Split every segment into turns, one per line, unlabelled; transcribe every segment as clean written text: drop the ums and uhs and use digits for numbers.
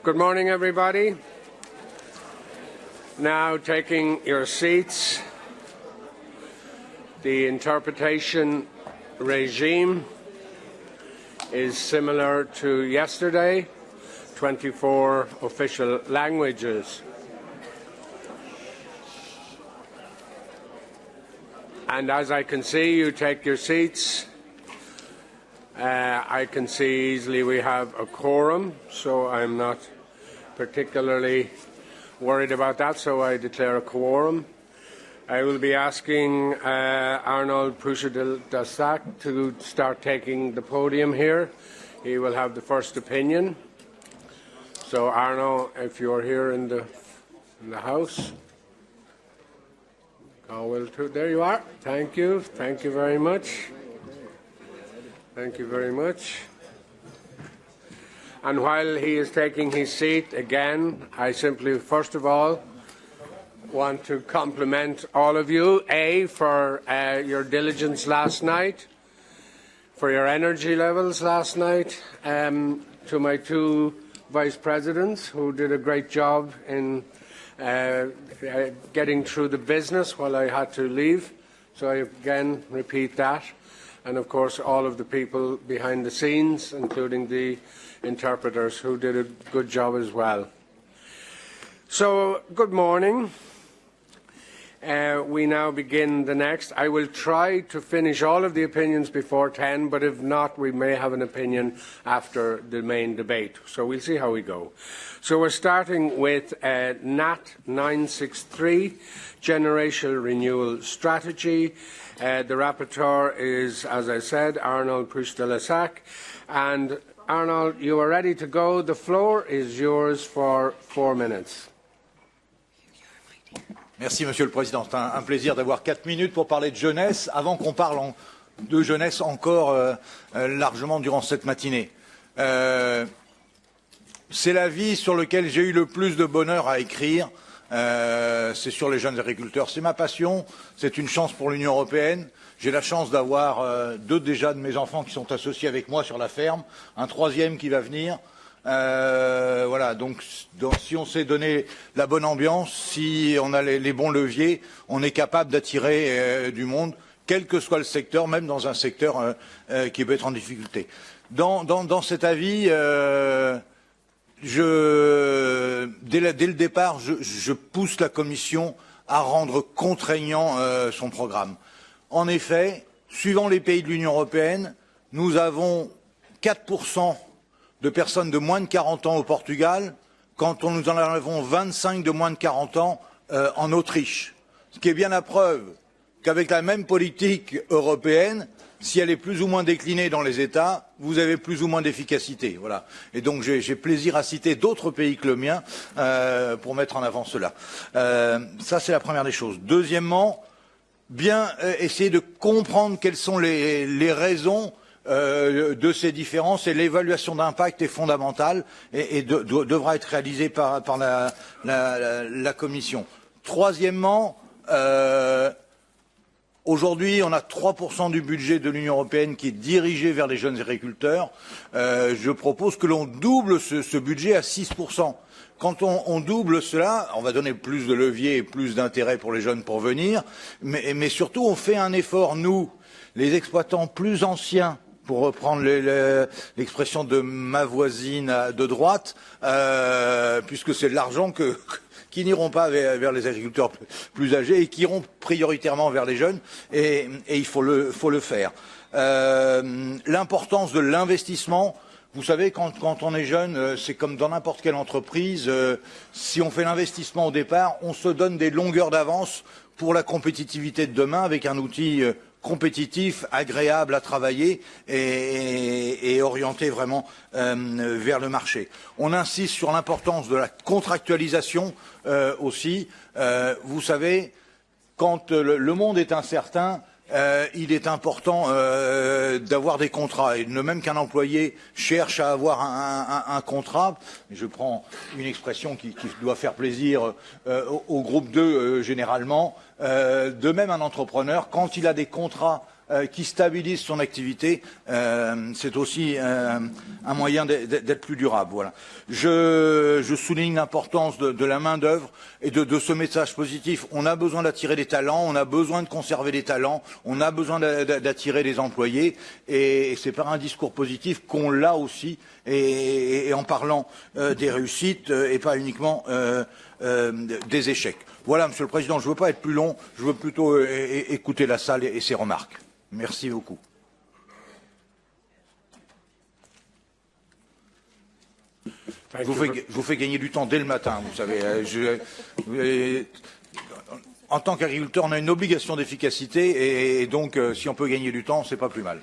Good morning, everybody. Now taking your seats. The interpretation regime is similar to yesterday, 24 official languages. And as I can see, you take your seats. I can see easily we have a quorum, so I'm not particularly worried about that, so I declare a quorum. I will be asking Arnold Prusa-Dasak to start taking the podium here. He will have the first opinion. So Arnold, if you're here in the House. There you are. Thank you. Thank you very much. Thank you very much. And while he is taking his seat, again, I simply, first of all, want to compliment all of you, for your diligence last night, for your energy levels last night, to my two vice presidents who did a great job in getting through the business while I had to leave. So I again repeat that. And of course all of the people behind the scenes, including the interpreters who did a good job as well. So good morning. We now begin the next. I will try to finish all of the opinions before 10, but if not, we may have an opinion after the main debate. So we'll see how we go. So we're starting with NAT 963, Generational Renewal Strategy. The rapporteur is, as I said, Arnold Prusa-Dasak. And Arnold, you are ready to go. The floor is yours for 4 minutes.
Merci, Monsieur le Président. C'est un plaisir d'avoir 4 minutes pour parler de jeunesse, avant qu'on parle de jeunesse encore largement durant cette matinée. C'est l'avis sur lequel j'ai eu le plus de bonheur à écrire. C'est sur les jeunes agriculteurs. C'est ma passion, c'est une chance pour l'Union européenne. J'ai la chance d'avoir 2 déjà de mes enfants qui sont associés avec moi sur la ferme, un 3e qui va venir. Voilà, donc si on sait donner la bonne ambiance, si on a les bons leviers, on est capable d'attirer du monde, quel que soit le secteur, même dans un secteur qui peut être en difficulté. Dans cet avis, dès le départ, je pousse la Commission à rendre contraignant son programme. En effet, suivant les pays de l'Union européenne, nous avons 4% de personnes de moins de 40 ans au Portugal, quand nous en avons 25 de moins de 40 ans en Autriche. Ce qui est bien la preuve qu'avec la même politique européenne, si elle est plus ou moins déclinée dans les États, vous avez plus ou moins d'efficacité. Voilà. Et donc j'ai plaisir à citer d'autres pays que le mien pour mettre en avant cela. Ça, c'est la première des choses. Deuxièmement, bien essayer de comprendre quelles sont les raisons de ces différences, et l'évaluation d'impact est fondamentale et devra être réalisée par la Commission. Troisièmement, aujourd'hui, on a 3% du budget de l'Union européenne qui est dirigé vers les jeunes agriculteurs. Je propose que l'on double ce budget à 6%. Quand on double cela, on va donner plus de levier et plus d'intérêt pour les jeunes pour venir, mais surtout on fait un effort, nous, les exploitants plus anciens, pour reprendre l'expression de ma voisine de droite, puisque c'est de l'argent qui n'iront pas vers les agriculteurs plus âgés et qui iront prioritairement vers les jeunes, et il faut le faire. L'importance de l'investissement, vous savez, quand on est jeune, c'est comme dans n'importe quelle entreprise, si on fait l'investissement au départ, on se donne des longueurs d'avance pour la compétitivité de demain avec un outil compétitif, agréable à travailler et orienté vraiment vers le marché. On insiste sur l'importance de la contractualisation aussi. Vous savez, quand le monde est incertain, il est important d'avoir des contrats. Et même qu'un employé cherche à avoir un contrat, je prends une expression qui doit faire plaisir au groupe 2 généralement, de même un entrepreneur, quand il a des contrats qui stabilise son activité, c'est aussi un moyen d'être plus durable. Voilà. Je souligne l'importance de la main-d'œuvre et de ce message positif. On a besoin d'attirer des talents, on a besoin de conserver des talents, on a besoin d'attirer des employés, et c'est par un discours positif qu'on l'a aussi, et en parlant des réussites et pas uniquement des échecs. Voilà, Monsieur le Président, je ne veux pas être plus long, je veux plutôt écouter la salle et ses remarques. Merci beaucoup. Je vous fais gagner du temps dès le matin, vous savez. En tant qu'agriculteur, on a une obligation d'efficacité, et donc si on peut gagner du temps, c'est pas plus mal.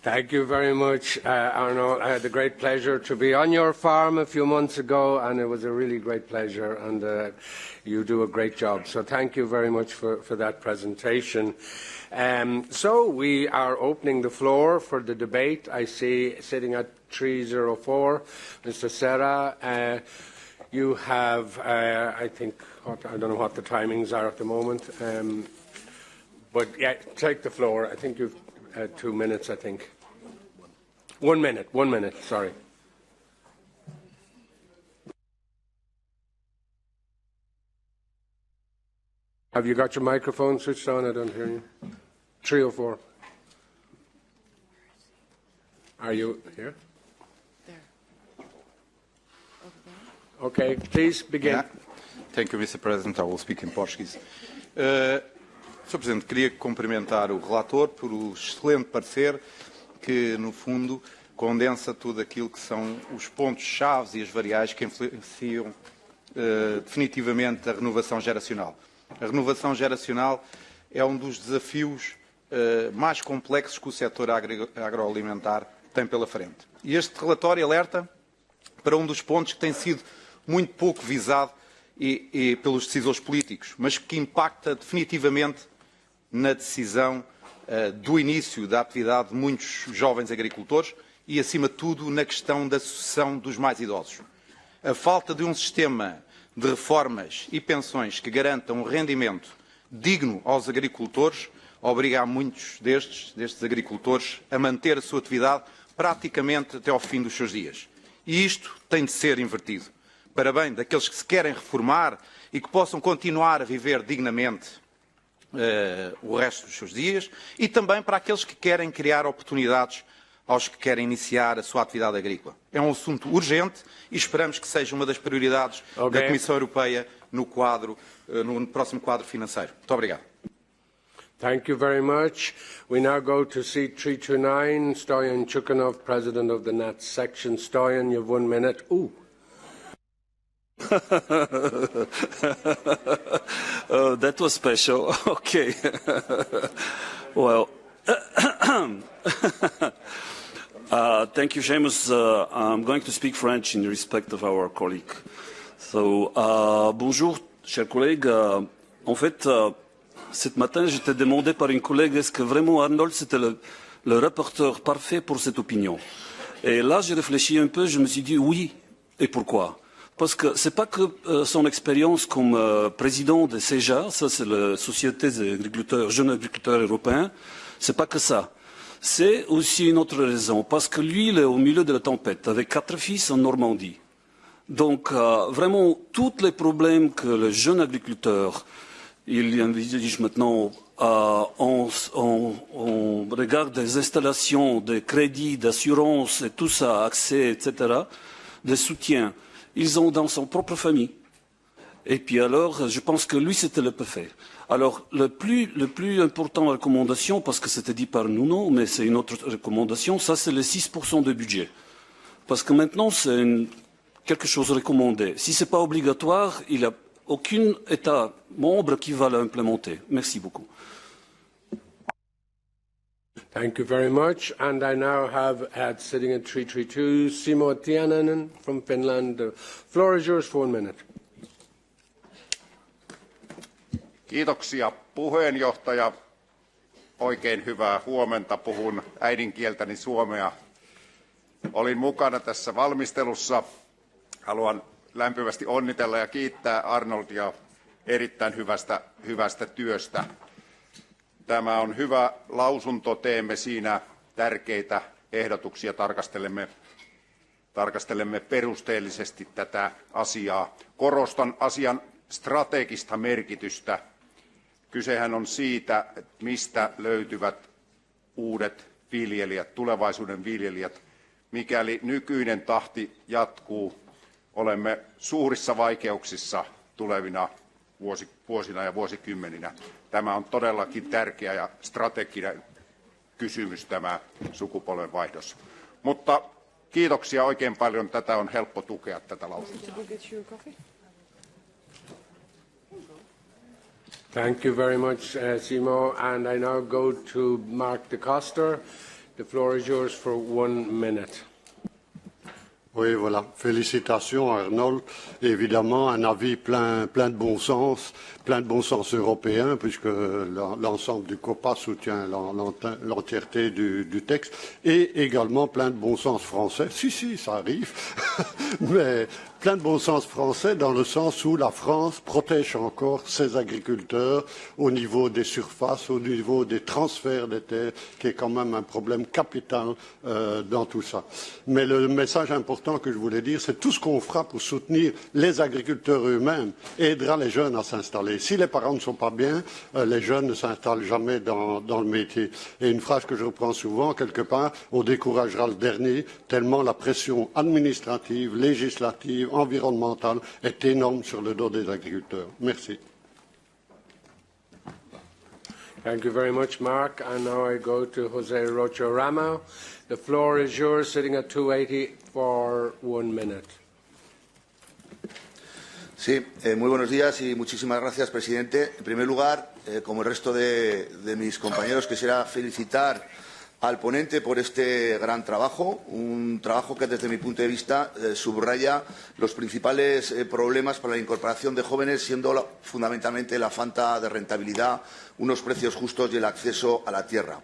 Thank you very much, Arno. I had the great pleasure to be on your farm a few months ago, and it was a really great pleasure, and you do a great job. So thank you very much for that presentation. So we are opening the floor for the debate. I see sitting at 304, Mr. Serra. You have, I think, I don't know what the timings are at the moment, but yeah, take the floor. I think you've 2 minutes, I think. 1 minute, sorry. Have you got your microphone switched on? I don't hear you. 304. Are you here?
There. Over there.
Okay, please begin.
Yeah. Thank you, Mr. President. I will speak in Portuguese. Sr. Presidente, queria cumprimentar o relator por o excelente parecer que, no fundo, condensa tudo aquilo que são os pontos-chave e as variáveis que influenciam definitivamente a renovação geracional. A renovação geracional é um dos desafios mais complexos que o setor agroalimentar tem pela frente. E este relatório alerta para um dos pontos que tem sido muito pouco visado e pelos decisores políticos, mas que impacta definitivamente na decisão do início da atividade de muitos jovens agricultores e, acima de tudo, na questão da sucessão dos mais idosos. A falta de um sistema de reformas e pensões que garantam um rendimento digno aos agricultores obriga a muitos destes agricultores a manter a sua atividade praticamente até ao fim dos seus dias. E isto tem de ser invertido, para bem daqueles que se querem reformar e que possam continuar a viver dignamente o resto dos seus dias, e também para aqueles que querem criar oportunidades aos que querem iniciar a sua atividade agrícola. É um assunto urgente e esperamos que seja uma das prioridades da Comissão Europeia no próximo quadro financeiro. Muito obrigado.
Thank you very much. We now go to seat 329, Stoyan Chukhanov, President of the NAT section. Stoyan, you have 1 minute. Ooh.
That was special. Okay. Well, thank you, Seamus. I'm going to speak French in respect of our colleague. So, bonjour, chers collègues. En fait, ce matin, j'étais demandé par une collègue est-ce que vraiment Arnold c'était le rapporteur parfait pour cette opinion. Et là, j'ai réfléchi un peu, je me suis dit oui. Et pourquoi? Parce que c'est pas que son expérience comme président de CEJA, ça c'est la Société des agriculteurs, jeunes agriculteurs européens, c'est pas que ça. C'est aussi une autre raison, parce que lui, il est au milieu de la tempête, avec 4 fils en Normandie. Donc, vraiment, tous les problèmes que les jeunes agriculteurs, ils envisagent maintenant, on regarde des installations, des crédits, d'assurance, et tout ça, accès, etc., des soutiens, ils ont dans son propre famille. Et puis alors, je pense que lui, c'était le parfait. Alors, le plus important recommandation, parce que c'était dit par Nuno, mais c'est une autre recommandation, ça c'est les 6% de budget. Parce que maintenant, c'est quelque chose recommandé. Si ce n'est pas obligatoire, il n'y a aucun État membre qui va l'implémenter. Merci beaucoup.
Thank you very much. And I now have sitting at 332, Simo Tiananen from Finland. The floor is yours for 1 minute.
Kiitoksia puheenjohtaja. Oikein hyvää huomenta. Puhun äidinkieltäni suomea. Olin mukana tässä valmistelussa. Haluan lämpimästi onnitella ja kiittää Arnoldia erittäin hyvästä työstä. Tämä on hyvä lausunto, teemme siinä tärkeitä ehdotuksia, tarkastelemme perusteellisesti tätä asiaa. Korostan asian strategista merkitystä. Kysehän on siitä, että mistä löytyvät uudet viljelijät, tulevaisuuden viljelijät. Mikäli nykyinen tahti jatkuu, olemme suurissa vaikeuksissa tulevina vuosina ja vuosikymmeninä. Tämä on todellakin tärkeä ja strateginen kysymys, tämä sukupolvenvaihdos. Mutta kiitoksia oikein paljon. Tätä on helppo tukea, tätä lausuntoa.
Thank you very much, Simo. And I now go to Mark de Coster. The floor is yours for 1 minute.
Oui, voilà. Félicitations, Arnold. Évidemment, un avis plein de bon sens européen, puisque l'ensemble du COPA soutient l'entièreté du texte, et également plein de bon sens français. Si, ça arrive, mais plein de bon sens français dans le sens où la France protège encore ses agriculteurs au niveau des surfaces, au niveau des transferts des terres, qui est quand même un problème capital dans tout ça. Mais le message important que je voulais dire, c'est tout ce qu'on fera pour soutenir les agriculteurs eux-mêmes aidera les jeunes à s'installer. Si les parents ne sont pas bien, les jeunes ne s'installent jamais dans le métier. Et une phrase que je reprends souvent, quelque part, on découragera le dernier, tellement la pression administrative, législative, environnementale est énorme sur le dos des agriculteurs. Merci.
Thank you very much, Mark. And now I go to Jose Rocha Ramo. The floor is yours, sitting at 280 for 1 minute.
Sí, muy buenos días y muchísimas gracias, presidente. En primer lugar, como el resto de mis compañeros, quisiera felicitar al ponente por este gran trabajo, un trabajo que desde mi punto de vista subraya los principales problemas para la incorporación de jóvenes, siendo fundamentalmente la falta de rentabilidad, unos precios justos y el acceso a la tierra.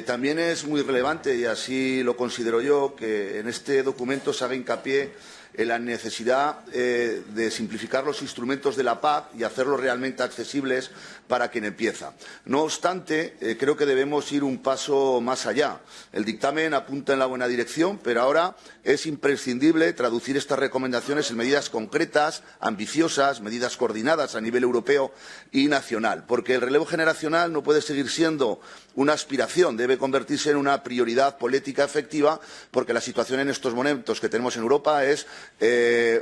También es muy relevante, y así lo considero yo, que en este documento se haga hincapié en la necesidad de simplificar los instrumentos de la PAC y hacerlos realmente accesibles para quien empieza. No obstante, creo que debemos ir un paso más allá. El dictamen apunta en la buena dirección, pero ahora es imprescindible traducir estas recomendaciones en medidas concretas, ambiciosas, medidas coordinadas a nivel europeo y nacional, porque el relevo generacional no puede seguir siendo una aspiración, debe convertirse en una prioridad política efectiva, porque la situación en estos momentos que tenemos en Europa es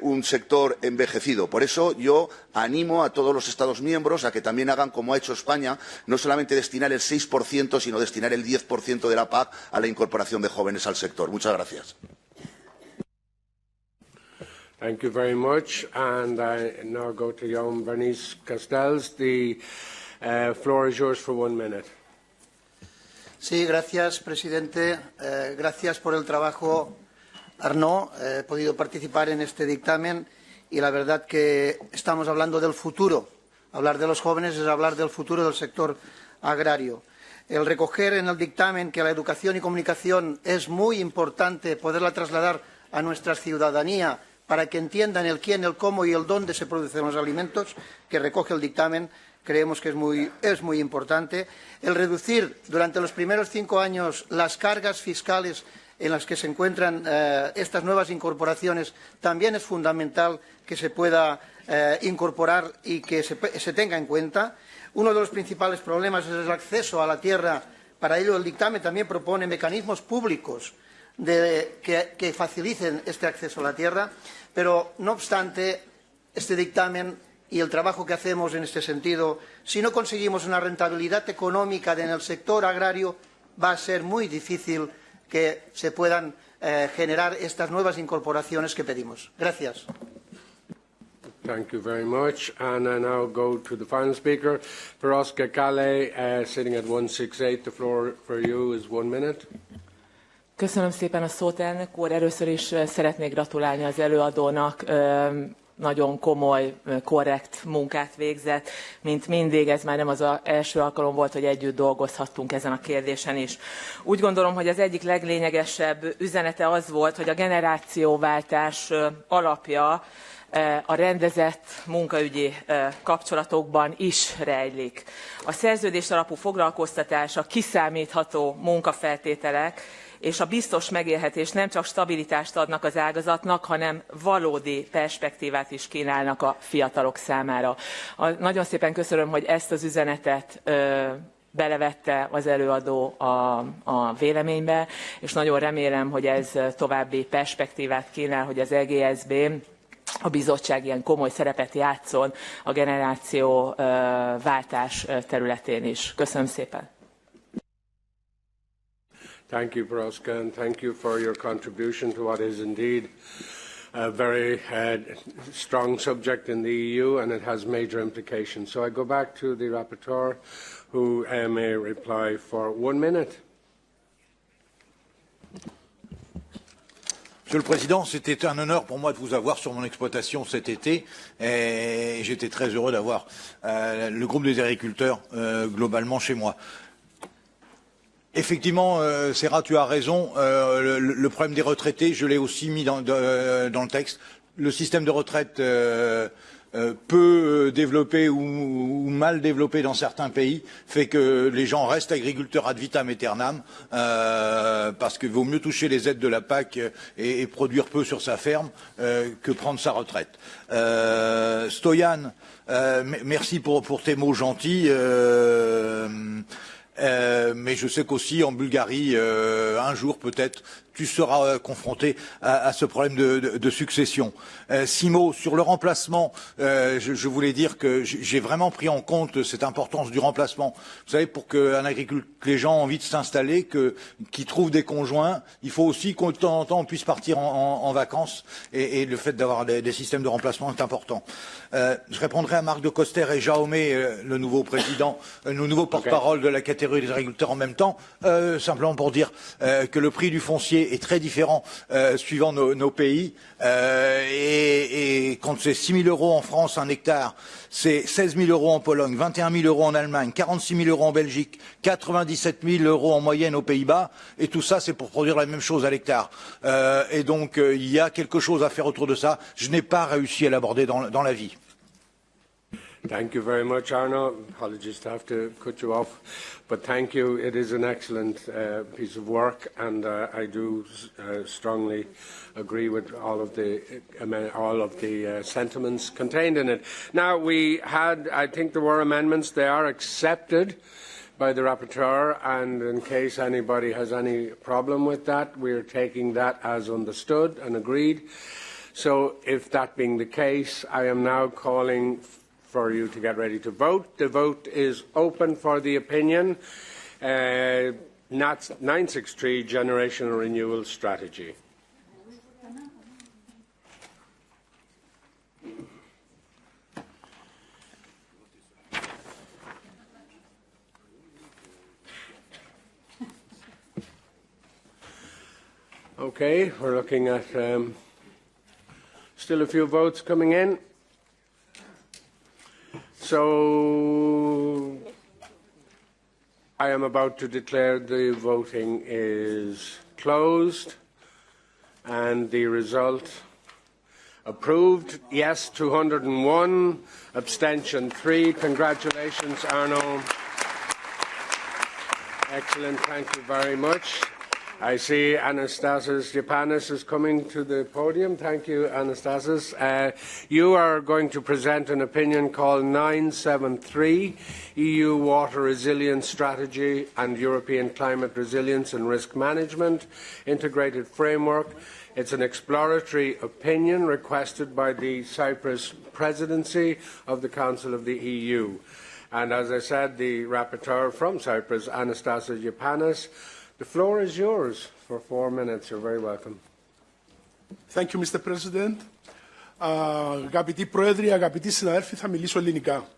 un sector envejecido. Por eso yo animo a todos los Estados miembros a que también hagan como ha hecho España, no solamente destinar el 6%, sino destinar el 10% de la PAC a la incorporación de jóvenes al sector. Muchas gracias.
Thank you very much. And I now go to Jan Bernice Castells. The floor is yours for 1 minute.
Sí, gracias, presidente. Gracias por el trabajo, Arnaud. He podido participar en este dictamen y la verdad que estamos hablando del futuro. Hablar de los jóvenes es hablar del futuro del sector agrario. El recoger en el dictamen que la educación y comunicación es muy importante poderla trasladar a nuestra ciudadanía para que entiendan el quién, el cómo y el dónde se producen los alimentos, que recoge el dictamen, creemos que es muy importante. El reducir durante los primeros 5 años las cargas fiscales en las que se encuentran estas nuevas incorporaciones también es fundamental que se pueda incorporar y que se tenga en cuenta. Uno de los principales problemas es el acceso a la tierra. Para ello, el dictamen también propone mecanismos públicos que faciliten este acceso a la tierra, pero, no obstante, este dictamen y el trabajo que hacemos en este sentido, si no conseguimos una rentabilidad económica en el sector agrario, va a ser muy difícil que se puedan generar estas nuevas incorporaciones que pedimos. Gracias.
Thank you very much. And I now go to the final speaker, Piroska Kale, sitting at 168. The floor for you is 1 minute.
Köszönöm szépen a szót, elnök úr. Először is szeretnék gratulálni az előadónak. Nagyon komoly, korrekt munkát végzett, mint mindig. Ez már nem az első alkalom volt, hogy együtt dolgozhattunk ezen a kérdésen is. Úgy gondolom, hogy az egyik leglényegesebb üzenete az volt, hogy a generációváltás alapja a rendezett munkaügyi kapcsolatokban is rejlik. A szerződés alapú foglalkoztatás, a kiszámítható munkafeltételek és a biztos megélhetés nem csak stabilitást adnak az ágazatnak, hanem valódi perspektívát is kínálnak a fiatalok számára. Nagyon szépen köszönöm, hogy ezt az üzenetet belevette az előadó a véleménybe, és nagyon remélem, hogy ez további perspektívát kínál, hogy az EGSB, a bizottság ilyen komoly szerepet játszon a generációváltás területén is. Köszönöm szépen!
Thank you, Proska, and thank you for your contribution to what is indeed a very strong subject in the EU, and it has major implications. So I go back to the rapporteur, who may reply for 1 minute.
Monsieur le Président, c'était un honneur pour moi de vous avoir sur mon exploitation cet été, et j'étais très heureux d'avoir le groupe des agriculteurs globalement chez moi. Effectivement, Serra, tu as raison, le problème des retraités, je l'ai aussi mis dans le texte. Le système de retraite peu développé ou mal développé dans certains pays fait que les gens restent agriculteurs ad vitam aeternam parce qu'il vaut mieux toucher les aides de la PAC et produire peu sur sa ferme que prendre sa retraite. Stoyan, merci pour tes mots gentils. Mais je sais qu'aussi en Bulgarie, un jour peut-être, tu seras confronté à ce problème de succession. 6 mots sur le remplacement. Je voulais dire que j'ai vraiment pris en compte cette importance du remplacement. Vous savez, pour que les gens aient envie de s'installer, qu'ils trouvent des conjoints, il faut aussi qu'de temps en temps on puisse partir en vacances. Et le fait d'avoir des systèmes de remplacement est important. Je répondrai à Marc de Coster et Jaume, le nouveau président, le nouveau porte-parole de la catégorie des agriculteurs en même temps, simplement pour dire que le prix du foncier est très différent suivant nos pays et quand c'est 6 000 € en France un hectare, c'est 16 000 € en Pologne, 21 000 € en Allemagne, 46 000 € en Belgique, 97 000 € en moyenne aux Pays-Bas, et tout ça c'est pour produire la même chose à l'hectare. Et donc il y a quelque chose à faire autour de ça. Je n'ai pas réussi à l'aborder dans la vie.
Thank you very much, Arno. Apologies to have to cut you off, but thank you. It is an excellent piece of work, and I do strongly agree with all of the sentiments contained in it. Now, I think there were amendments. They are accepted by the rapporteur, and in case anybody has any problem with that, we are taking that as understood and agreed. So, if that being the case, I am now calling for you to get ready to vote. The vote is open for the opinion. 963 Generational Renewal Strategy. Okay, we're looking at still a few votes coming in. So I am about to declare the voting is closed, and the result approved, yes 201, abstention 3. Congratulations, Arno. Excellent, thank you very much. I see Anastasis Yapanis is coming to the podium. Thank you, Anastasis. You are going to present an opinion called 973, EU Water Resilience Strategy and European Climate Resilience and Risk Management, Integrated Framework. It's an exploratory opinion requested by the Cyprus Presidency of the Council of the EU. And as I said, the rapporteur from Cyprus, Anastasis Yapanis. The floor is yours for 4 minutes. You're very welcome.
Thank you, Mr. President. Αγαπητοί Πρόεδροι, αγαπητοί συναδέλφοι, θα μιλήσω ελληνικά.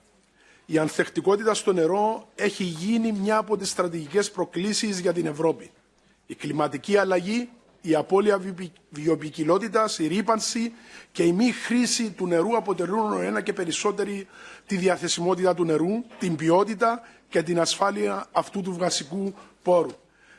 Η ανθεκτικότητα στο νερό έχει γίνει μια από τις στρατηγικές προκλήσεις για την Ευρώπη. Η κλιματική αλλαγή, η απώλεια βιοποικιλότητας, η ρύπανση και η μη χρήση του νερού αποτελούν ένα και περισσότερη τη διαθεσιμότητα του νερού, την ποιότητα και την ασφάλεια αυτού του βασικού πόρου.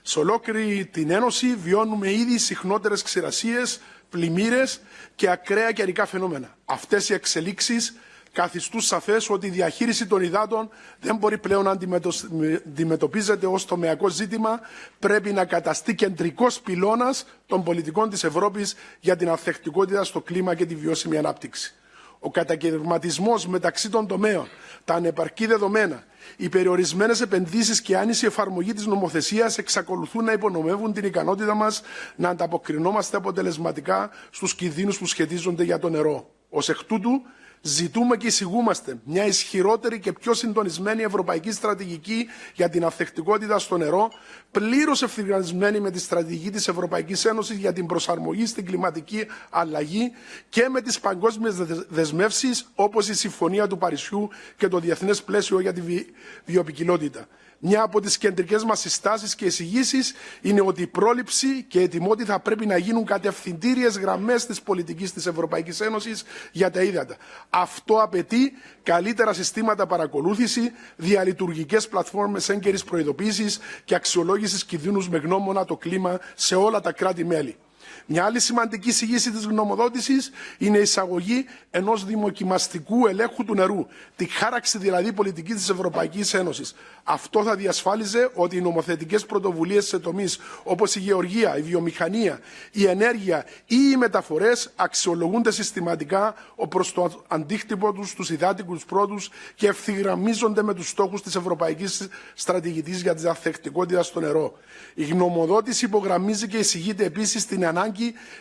Σε ολόκληρη την Ένωση βιώνουμε ήδη συχνότερες ξηρασίες, πλημμύρες και ακραία καιρικά φαινόμενα. Αυτές οι εξελίξεις καθιστούν σαφές ότι η διαχείριση των υδάτων δεν μπορεί πλέον να αντιμετωπίζεται ως τομεακό ζήτημα, πρέπει να καταστεί κεντρικός πυλώνας των πολιτικών της Ευρώπης για την ανθεκτικότητα στο κλίμα και τη βιώσιμη ανάπτυξη. Ο κατακαιρματισμός μεταξύ των τομέων, τα ανεπαρκή δεδομένα, οι περιορισμένες επενδύσεις και η άνηση εφαρμογή της νομοθεσίας εξακολουθούν να υπονομεύουν την ικανότητα μας να ανταποκρινόμαστε αποτελεσματικά στους κινδύνους που σχετίζονται για το νερό. Ως εκ τούτου, ζητούμε και εισηγούμαστε μια ισχυρότερη και πιο συντονισμένη ευρωπαϊκή στρατηγική για την ανθεκτικότητα στο νερό, πλήρως ευθυγραμμισμένη με τη στρατηγική της Ευρωπαϊκής Ένωσης για την προσαρμογή στην κλιματική αλλαγή και με τις παγκόσμιες δεσμεύσεις όπως η Συμφωνία του Παρισιού και το Διεθνές Πλαίσιο για τη Βιοποικιλότητα. Μια από τις κεντρικές μας συστάσεις και εισηγήσεις είναι ότι η πρόληψη και η ετοιμότητα θα πρέπει να γίνουν κατευθυντήριες γραμμές της πολιτικής της Ευρωπαϊκής Ένωσης για τα ύδατα. Αυτό απαιτεί καλύτερα συστήματα παρακολούθηση, διαλειτουργικές πλατφόρμες έγκαιρης προειδοποίησης και αξιολόγησης κινδύνους με γνώμονα το κλίμα σε όλα τα κράτη-μέλη. Μια άλλη σημαντική εισηγήση της γνωμοδότησης είναι η εισαγωγή ενός δημοκιμαστικού ελέγχου του νερού, τη χάραξη δηλαδή πολιτική της Ευρωπαϊκής Ένωσης. Αυτό θα διασφάλιζε ότι οι νομοθετικές πρωτοβουλίες σε τομείς όπως η γεωργία, η βιομηχανία, η ενέργεια ή οι μεταφορές αξιολογούνται συστηματικά προς το αντίκτυπο τους στους υδάτικους πρώτους και ευθυγραμμίζονται με τους στόχους της Ευρωπαϊκής Στρατηγικής για την ανθεκτικότητα στο νερό. Η γνωμοδότηση υπογραμμίζει και εισηγείται επίσης την ανάγκη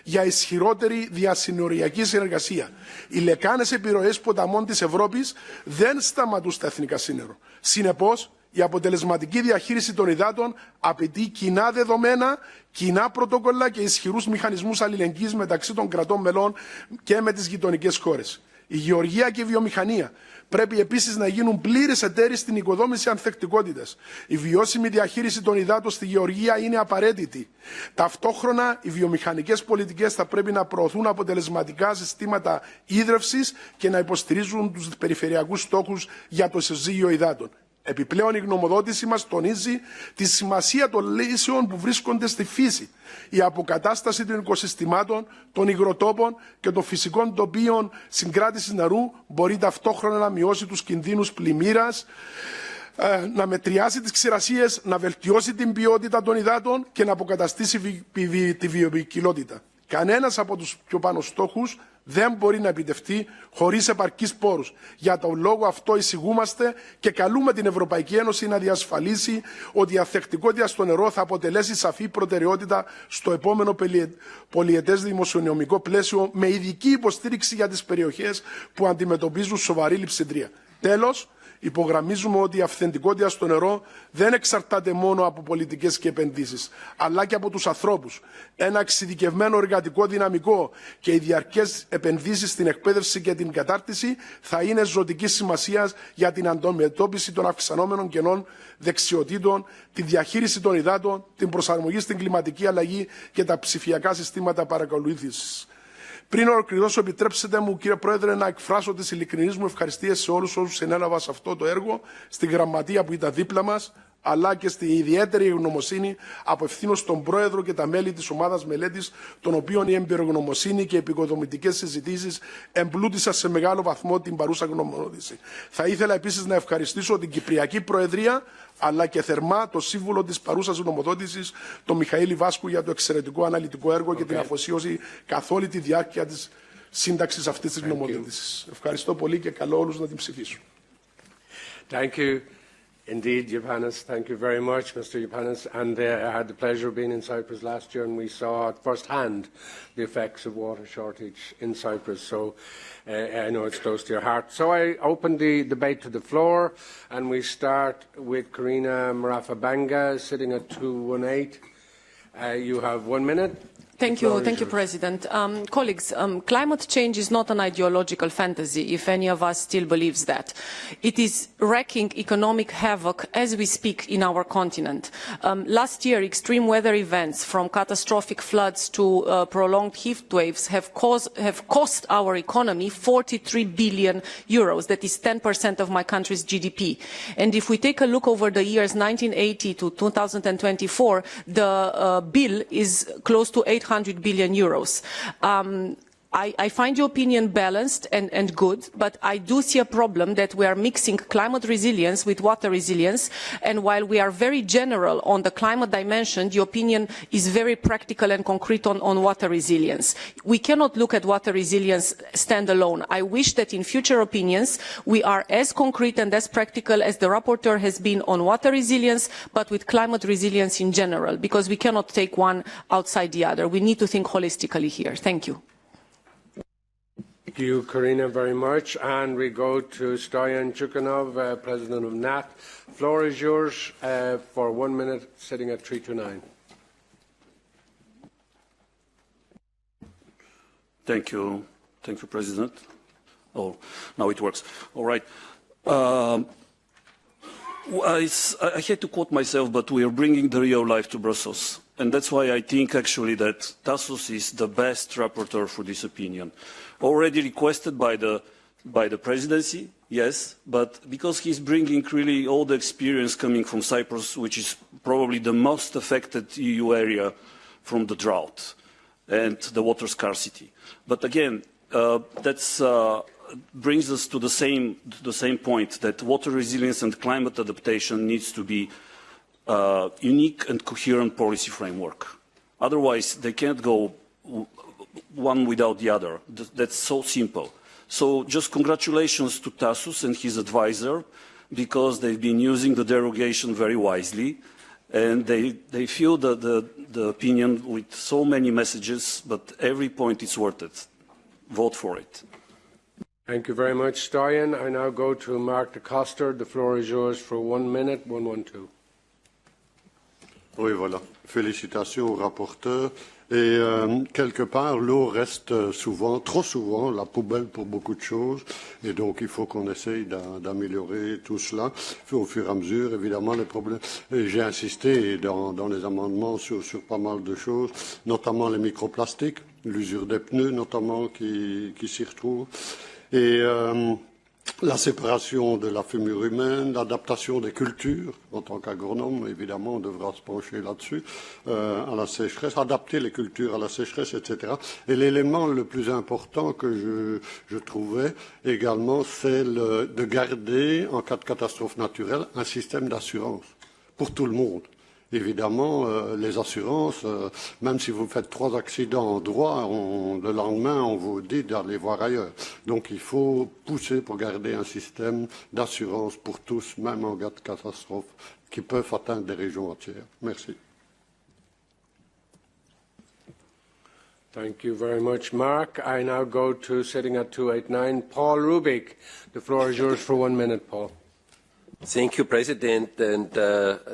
για ισχυρότερη διασυνοριακή συνεργασία. Οι λεκάνες επιρροές ποταμών της Ευρώπης δεν σταματούν στα εθνικά σύνορα. Συνεπώς, η αποτελεσματική διαχείριση των υδάτων απαιτεί κοινά δεδομένα, κοινά πρωτόκολλα και ισχυρούς μηχανισμούς αλληλεγγύης μεταξύ των κρατών μελών και με τις γειτονικές χώρες. Η γεωργία και η βιομηχανία πρέπει επίσης να γίνουν πλήρες εταίροι στην οικοδόμηση ανθεκτικότητας. Η βιώσιμη διαχείριση των υδάτων στη γεωργία είναι απαραίτητη. Ταυτόχρονα, οι βιομηχανικές πολιτικές θα πρέπει να προωθούν αποτελεσματικά συστήματα ίδρευσης και να υποστηρίζουν τους περιφερειακούς στόχους για το ισοζύγιο υδάτων. Επιπλέον, η γνωμοδότηση μας τονίζει τη σημασία των λύσεων που βρίσκονται στη φύση. Η αποκατάσταση των οικοσυστημάτων, των υγροτόπων και των φυσικών τοπίων συγκράτησης νερού μπορεί ταυτόχρονα να μειώσει τους κινδύνους πλημμύρας, να μετριάσει τις ξηρασίες, να βελτιώσει την ποιότητα των υδάτων και να αποκαταστήσει τη βιοποικιλότητα. Κανένας από τους πιο πάνω στόχους δεν μπορεί να επιτευχθεί χωρίς επαρκείς πόρους. Για τον λόγο αυτό εισηγούμαστε και καλούμε την Ευρωπαϊκή Ένωση να διασφαλίσει ότι η ανθεκτικότητα στο νερό θα αποτελέσει σαφή προτεραιότητα στο επόμενο πολυετές δημοσιονομικό πλαίσιο με ειδική υποστήριξη για τις περιοχές που αντιμετωπίζουν σοβαρή λειψιδρία. Τέλος, υπογραμμίζουμε ότι η αυθεντικότητα στο νερό δεν εξαρτάται μόνο από πολιτικές και επενδύσεις, αλλά και από τους ανθρώπους. Ένα εξειδικευμένο εργατικό δυναμικό και οι διαρκές επενδύσεις στην εκπαίδευση και την κατάρτιση θα είναι ζωτικής σημασίας για την αντιμετώπιση των αυξανόμενων κενών δεξιοτήτων, τη διαχείριση των υδάτων, την προσαρμογή στην κλιματική αλλαγή και τα ψηφιακά συστήματα παρακολούθησης. Πριν ολοκληρώσω, επιτρέψτε μου, κύριε Πρόεδρε, να εκφράσω τις ειλικρινείς μου ευχαριστίες σε όλους όσους συνέλαβα σε αυτό το έργο, στη γραμματεία που ήταν δίπλα μας, αλλά και στη ιδιαίτερη ευγνωμοσύνη απευθύνω στον Πρόεδρο και τα μέλη της ομάδας μελέτης, των οποίων η εμπειρογνωμοσύνη και οι επικοδομητικές συζητήσεις εμπλούτησαν σε μεγάλο βαθμό την παρούσα γνωμοδότηση. Θα ήθελα επίσης να ευχαριστήσω την Κυπριακή Προεδρία, αλλά και θερμά το σύμβουλο της παρούσας γνωμοδότησης, τον Μιχαήλ Βάσκου, για το εξαιρετικό αναλυτικό έργο και την αφοσίωση καθ' όλη τη διάρκεια της σύνταξης αυτής της γνωμοδότησης. Ευχαριστώ πολύ και καλώ όλους να την ψηφίσουν.
Thank you. Indeed, Johannes, thank you very much, Mr. Johannes. And I had the pleasure of being in Cyprus last year, and we saw at first hand the effects of water shortage in Cyprus. So I know it's close to your heart. So I open the debate to the floor, and we start with Karina Marafabanga, sitting at 218. You have 1 minute.
Thank you, President. Colleagues, climate change is not an ideological fantasy, if any of us still believes that. It is wreaking economic havoc as we speak in our continent. Last year, extreme weather events, from catastrophic floods to prolonged heat waves, have cost our economy 43 billion euros. That is 10% of my country's GDP. And if we take a look over the years 1980 to 2024, the bill is close to 800 billion euros. I find your opinion balanced and good, but I do see a problem that we are mixing climate resilience with water resilience, and while we are very general on the climate dimension, the opinion is very practical and concrete on water resilience. We cannot look at water resilience standalone. I wish that in future opinions we are as concrete and as practical as the rapporteur has been on water resilience, but with climate resilience in general, because we cannot take one outside the other. We need to think holistically here. Thank you.
Thank you, Karina, very much. And we go to Stoyan Chukhanov, President of NAT. Floor is yours for 1 minute, sitting at 329.
Thank you, President. Oh, now it works. All right. I hate to quote myself, but we are bringing the real life to Brussels. And that's why I think actually that Tassos is the best rapporteur for this opinion. Already requested by the presidency, yes, but because he's bringing really all the experience coming from Cyprus, which is probably the most affected EU area from the drought and the water scarcity. But again, that brings us to the same point, that water resilience and climate adaptation needs to be unique and coherent policy framework. Otherwise, they can't go one without the other. That's so simple. So just congratulations to Tassos and his advisor, because they've been using the derogation very wisely, and they fill the opinion with so many messages, but every point is worth it. Vote for it.
Thank you very much, Stoyan. I now go to Mark de Koster. The floor is yours for 1 minute, 112.
Oui, voilà. Félicitations au rapporteur. Et quelque part, l'eau reste souvent, trop souvent, la poubelle pour beaucoup de choses. Et donc, il faut qu'on essaye d'améliorer tout cela au fur et à mesure. Évidemment, les problèmes. J'ai insisté dans les amendements sur pas mal de choses, notamment les microplastiques, l'usure des pneus, notamment, qui s'y retrouve. Et la séparation de la fumure humaine, l'adaptation des cultures, en tant qu'agronome, évidemment, on devra se pencher là-dessus, à la sécheresse, adapter les cultures à la sécheresse, etc. Et l'élément le plus important que je trouvais également, c'est de garder, en cas de catastrophe naturelle, un système d'assurance pour tout le monde. Évidemment, les assurances, même si vous faites 3 accidents en droit, le lendemain, on vous dit d'aller voir ailleurs. Donc, il faut pousser pour garder un système d'assurance pour tous, même en cas de catastrophe, qui peuvent atteindre des régions entières. Merci.
Thank you very much, Mark. I now go to, sitting at 289, Paul Rubik. The floor is yours for 1 minute, Paul.
Thank you, President, and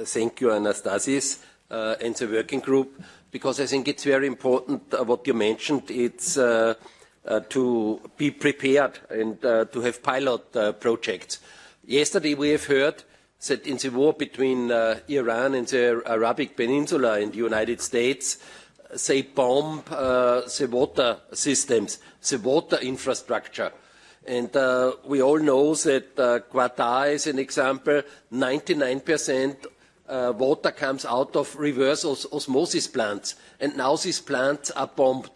thank you, Anastasis, and the working group, because I think it's very important what you mentioned. It's to be prepared and to have pilot projects. Yesterday we have heard that in the war between Iran and the Arabic Peninsula and the United States, they bomb the water systems, the water infrastructure. And we all know that Qatar is an example. 99% water comes out of reverse osmosis plants, and now these plants are bombed.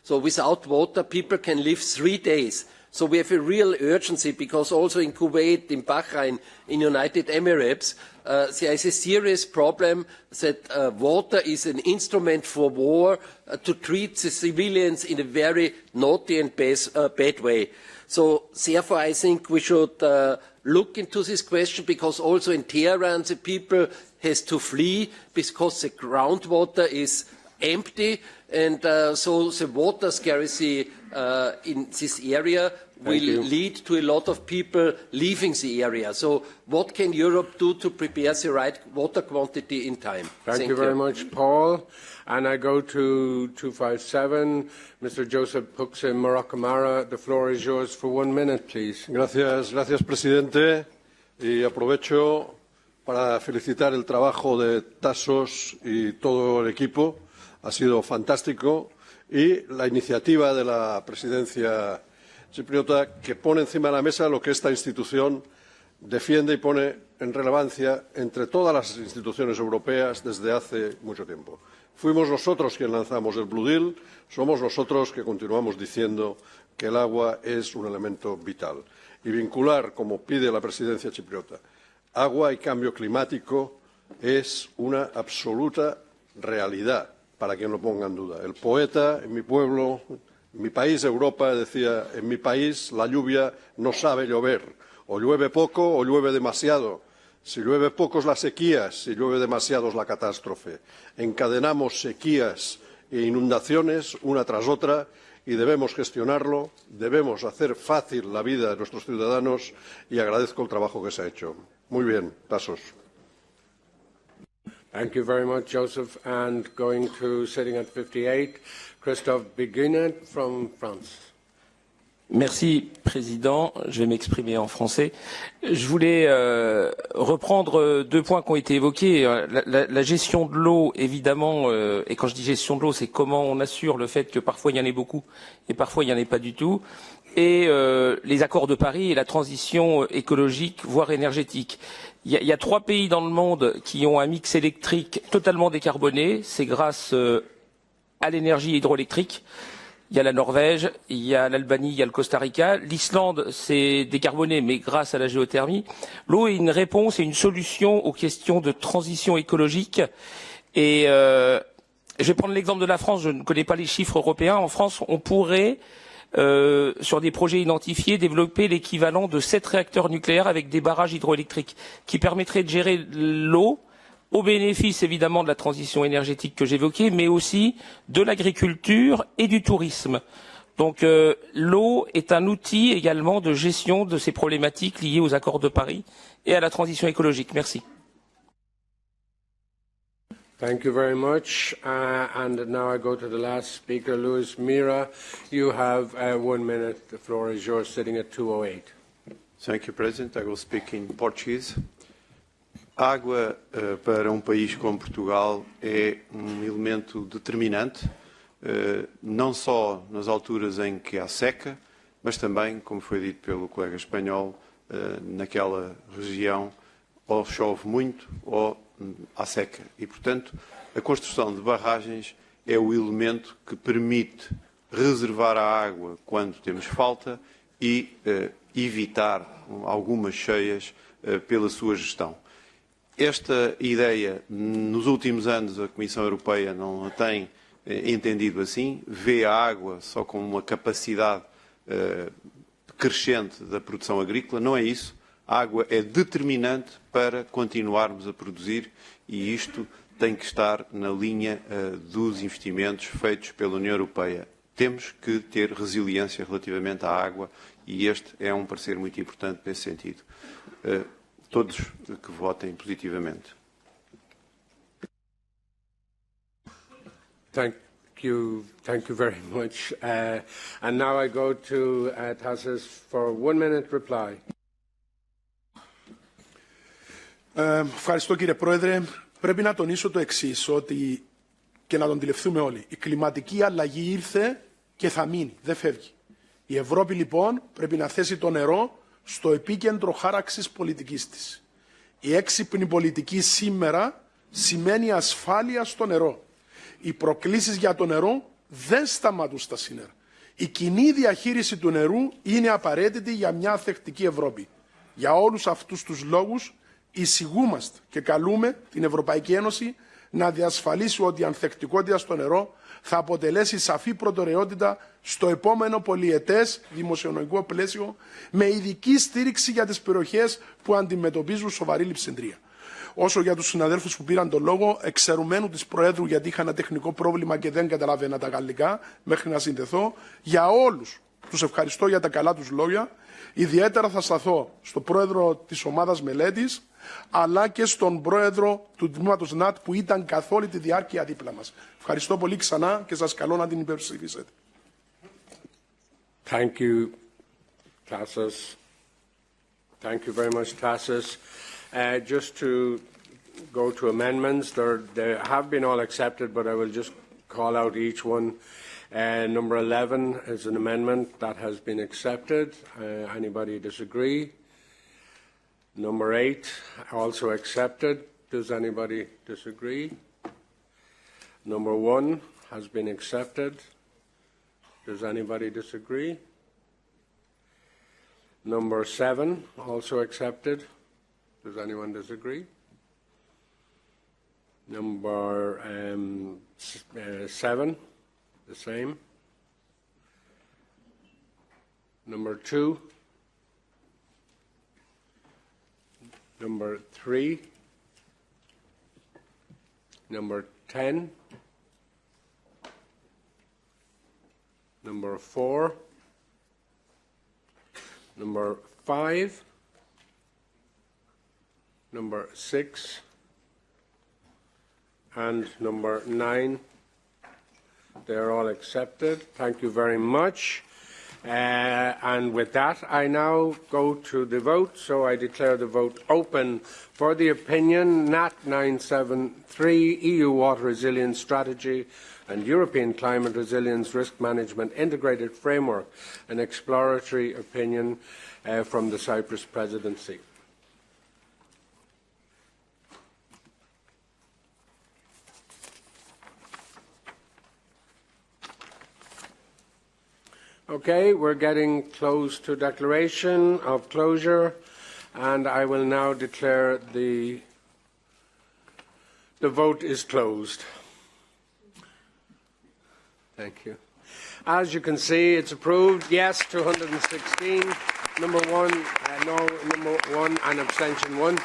So without water, people can live 3 days. So we have a real urgency, because also in Kuwait, in Bahrain, in United Emirates, there is a serious problem that water is an instrument for war to treat the civilians in a very naughty and bad way. So therefore, I think we should look into this question, because also in Tehran, the people has to flee because the groundwater is empty, and so the water scarcity in this area will lead to a lot of people leaving the area. So what can Europe do to prepare the right water quantity in time?
Thank you very much, Paul. And I go to 257, Mr. Joseph Puxe Marakamara. The floor is yours for 1 minute, please.
Gracias, presidente. Y aprovecho para felicitar el trabajo de Tassos y todo el equipo. Ha sido fantástico. Y la iniciativa de la presidencia chipriota que pone encima de la mesa lo que esta institución defiende y pone en relevancia entre todas las instituciones europeas desde hace mucho tiempo. Fuimos nosotros quienes lanzamos el Blue Deal, somos nosotros que continuamos diciendo que el agua es un elemento vital. Y vincular, como pide la presidencia chipriota, agua y cambio climático es una absoluta realidad, para quien lo ponga en duda. El poeta en mi pueblo, en mi país, Europa, decía, en mi país la lluvia no sabe llover, o llueve poco o llueve demasiado. Si llueve poco es la sequía, si llueve demasiado es la catástrofe. Encadenamos sequías e inundaciones una tras otra y debemos gestionarlo, debemos hacer fácil la vida de nuestros ciudadanos y agradezco el trabajo que se ha hecho. Muy bien, Tassos.
Thank you very much, Joseph. And going to sitting at 58, Christophe Béguinet from France.
Merci, Président. Je vais m'exprimer en français. Je voulais reprendre 2 points qui ont été évoqués. La gestion de l'eau, évidemment, et quand je dis gestion de l'eau, c'est comment on assure le fait que parfois il y en ait beaucoup et parfois il n'y en ait pas du tout. Et les accords de Paris et la transition écologique, voire énergétique. Il y a 3 pays dans le monde qui ont un mix électrique totalement décarboné. C'est grâce à l'énergie hydroélectrique. Il y a la Norvège, il y a l'Albanie, il y a le Costa Rica. L'Islande, c'est décarboné, mais grâce à la géothermie. L'eau est une réponse et une solution aux questions de transition écologique. Et je vais prendre l'exemple de la France. Je ne connais pas les chiffres européens. En France, on pourrait, sur des projets identifiés, développer l'équivalent de 7 réacteurs nucléaires avec des barrages hydroélectriques qui permettraient de gérer l'eau au bénéfice évidemment de la transition énergétique que j'évoquais, mais aussi de l'agriculture et du tourisme. Donc l'eau est un outil également de gestion de ces problématiques liées aux accords de Paris et à la transition écologique. Merci.
Thank you very much. And now I go to the last speaker, Luis Mira. You have 1 minute. The floor is yours, sitting at 208.
Thank you, President. I will speak in Portuguese. Água para país como Portugal é elemento determinante, não só nas alturas em que há seca, mas também, como foi dito pelo colega espanhol, naquela região ou chove muito ou há seca. E, portanto, a construção de barragens é o elemento que permite reservar a água quando temos falta e evitar algumas cheias pela sua gestão. Esta ideia, nos últimos anos, a Comissão Europeia não a tem entendido assim, vê a água só como uma capacidade crescente da produção agrícola. Não é isso. A água é determinante para continuarmos a produzir e isto tem que estar na linha dos investimentos feitos pela União Europeia. Temos que ter resiliência relativamente à água e este é parecer muito importante nesse sentido. Todos que votem positivamente.
Thank you very much. And now I go to Tassos for 1 minute reply.
Ευχαριστώ κύριε Πρόεδρε. Πρέπει να τονίσω το εξής, ότι και να τον αντιληφθούμε όλοι. Η κλιματική αλλαγή ήρθε και θα μείνει, δεν φεύγει. Η Ευρώπη λοιπόν πρέπει να θέσει το νερό στο επίκεντρο χάραξης πολιτικής της. Η έξυπνη πολιτική σήμερα σημαίνει ασφάλεια στο νερό. Οι προκλήσεις για το νερό δεν σταματούν στα σύνορα. Η κοινή διαχείριση του νερού είναι απαραίτητη για μια ανθεκτική Ευρώπη. Για όλους αυτούς τους λόγους εισηγούμαστε και καλούμε την Ευρωπαϊκή Ένωση να διασφαλίσει ότι η ανθεκτικότητα στο νερό θα αποτελέσει σαφή προτεραιότητα στο επόμενο πολυετές δημοσιονομικό πλαίσιο με ειδική στήριξη για τις περιοχές που αντιμετωπίζουν σοβαρή λειψιδρία. όσο για τους συναδέλφους που πήραν τον λόγο, εξαιρουμένου της Προέδρου γιατί είχα ένα τεχνικό πρόβλημα και δεν καταλάβαινα τα γαλλικά μέχρι να συνδεθώ. Για όλους τους ευχαριστώ για τα καλά τους λόγια. Ιδιαίτερα θα σταθώ στον Πρόεδρο της Ομάδας Μελέτης, αλλά και στον Πρόεδρο του Τμήματος ΝΑΤ που ήταν καθ' όλη τη διάρκεια δίπλα μας. Ευχαριστώ πολύ ξανά και σας καλώ να την υπερψηφίσετε.
Thank you, Tassos. Thank you very much, Tassos. Just to go to amendments, they have been all accepted, but I will just call out each one. Number 11 is an amendment that has been accepted. Anybody disagree? Number 8, also accepted. Does anybody disagree? Number 1 has been accepted. Does anybody disagree? Number 7, also accepted. Does anyone disagree? Number 7, the same. Number 2. Number 3. Number 10. Number 4. Number 5. Number 6. And number 9. They are all accepted. Thank you very much. And with that, I now go to the vote. So I declare the vote open for the opinion, NAT 973, EU Water Resilience Strategy and European Climate Resilience Risk Management Integrated Framework, an exploratory opinion from the Cyprus Presidency. Okay, we're getting close to declaration of closure, and I will now declare the vote is closed. Thank you. As you can see, it's approved. Yes, 216. Number 1, no. Number 1, and abstention 1.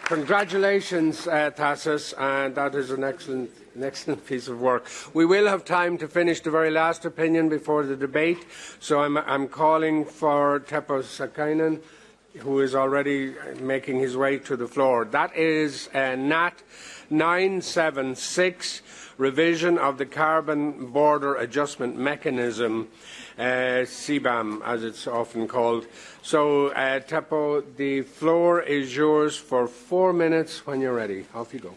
Congratulations, Tassos, and that is an excellent piece of work. We will have time to finish the very last opinion before the debate, so I'm calling for Teppo Sakainen, who is already making his way to the floor. That is NAT 976, revision of the Carbon Border Adjustment Mechanism, CBAM, as it's often called. So, Teppo, the floor is yours for 4 minutes when you're ready. Off you go.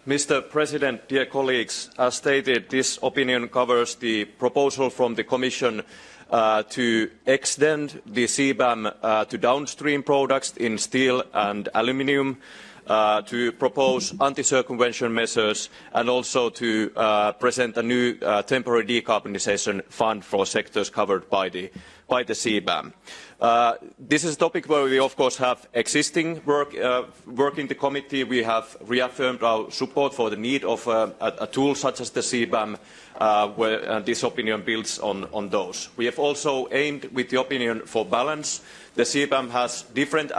Mr. President, dear colleagues, as stated, this opinion covers the proposal from the Commission to extend the CBAM to downstream products in steel and aluminium, to propose anti-circumvention measures, and also to present a new temporary decarbonisation fund for sectors covered by the CBAM. This is a topic where we, of course, have existing work in the committee. We have reaffirmed our support for the need of a tool such as the CBAM, where this opinion builds on those. We have also aimed with the opinion for balance. The CBAM has different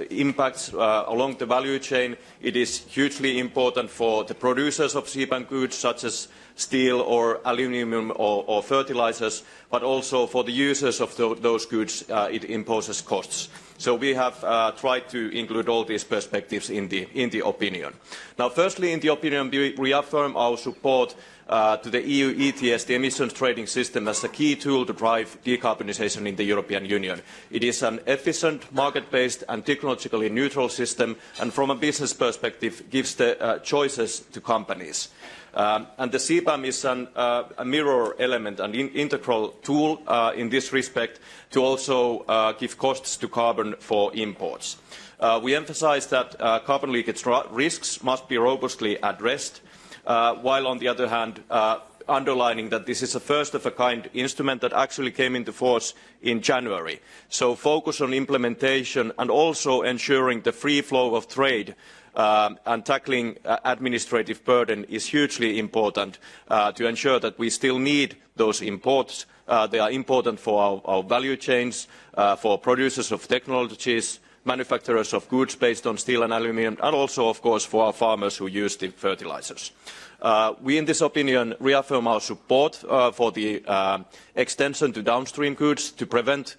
impacts along the value chain. It is hugely important for the producers of CBAM goods, such as steel or aluminium or fertilizers, but also for the users of those goods, it imposes costs. So we have tried to include all these perspectives in the opinion. Now, firstly, in the opinion, we reaffirm our support to the EU ETS, the emissions trading system, as a key tool to drive decarbonisation in the European Union. It is an efficient, market-based and technologically neutral system, and from a business perspective, gives the choices to companies. And the CBAM is a mirror element, an integral tool in this respect to also give costs to carbon for imports. We emphasise that carbon leakage risks must be robustly addressed, while on the other hand underlining that this is a first-of-a-kind instrument that actually came into force in January. So focus on implementation and also ensuring the free flow of trade and tackling administrative burden is hugely important to ensure that we still need those imports. They are important for our value chains, for producers of technologies, manufacturers of goods based on steel and aluminium, and also, of course, for our farmers who use the fertilizers. We, in this opinion, reaffirm our support for the extension to downstream goods to prevent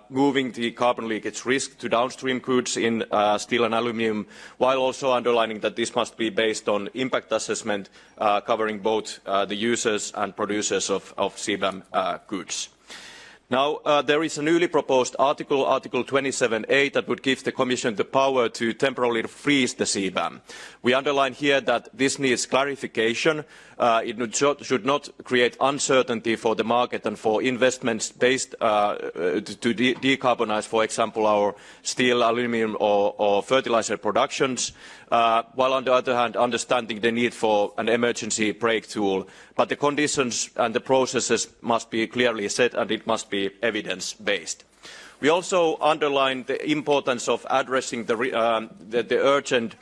moving the carbon leakage risk to downstream goods in steel and aluminium, while also underlining that this must be based on impact assessment covering both the users and producers of CBAM goods. Now, there is a newly proposed article, Article 27A, that would give the Commission the power to temporarily freeze the CBAM. We underline here that this needs clarification. It should not create uncertainty for the market and for investments based to decarbonise, for example, our steel, aluminium or fertiliser productions, while on the other hand understanding the need for an emergency brake tool. But the conditions and the processes must be clearly set, and it must be evidence-based. We also underline the importance of addressing the urgent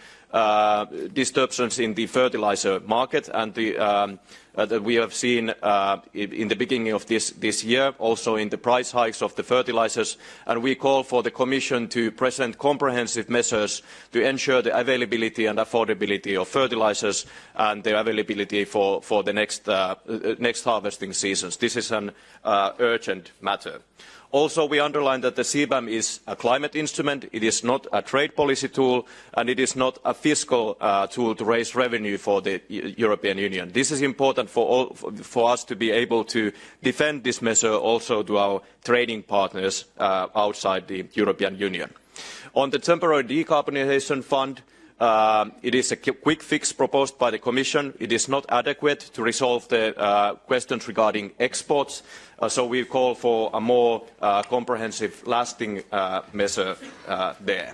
disturbances in the fertiliser market, and that we have seen in the beginning of this year, also in the price hikes of the fertilisers, and we call for the Commission to present comprehensive measures to ensure the availability and affordability of fertilisers and their availability for the next harvesting seasons. This is an urgent matter. Also, we underline that the CBAM is a climate instrument, it is not a trade policy tool, and it is not a fiscal tool to raise revenue for the European Union. This is important for us to be able to defend this measure also to our trading partners outside the European Union. On the temporary decarbonisation fund, it is a quick fix proposed by the Commission. It is not adequate to resolve the questions regarding exports, so we call for a more comprehensive, lasting measure there.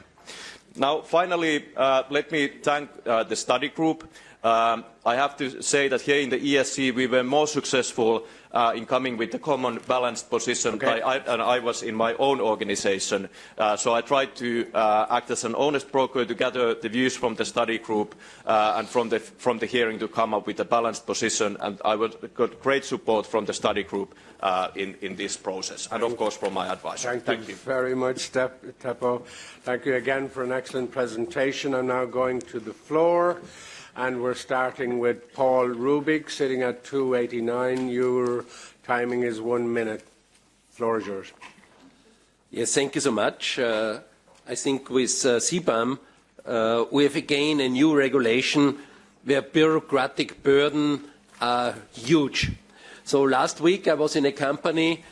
Now, finally, let me thank the study group. I have to say that here in the EESC we were more successful in coming with the common balanced position than I was in my own organisation. So I tried to act as an honest broker to gather the views from the study group and from the hearing to come up with a balanced position, and I got great support from the study group in this process, and of course from my advisor.
Thank you very much, Teppo. Thank you again for an excellent presentation. I'm now going to the floor. And we're starting with Paul Rubik, sitting at 289. Your timing is 1 minute. The floor is yours.
Yes, thank you so much. I think with CBAM, we have again a new regulation where bureaucratic burden are huge. So last week I was in a company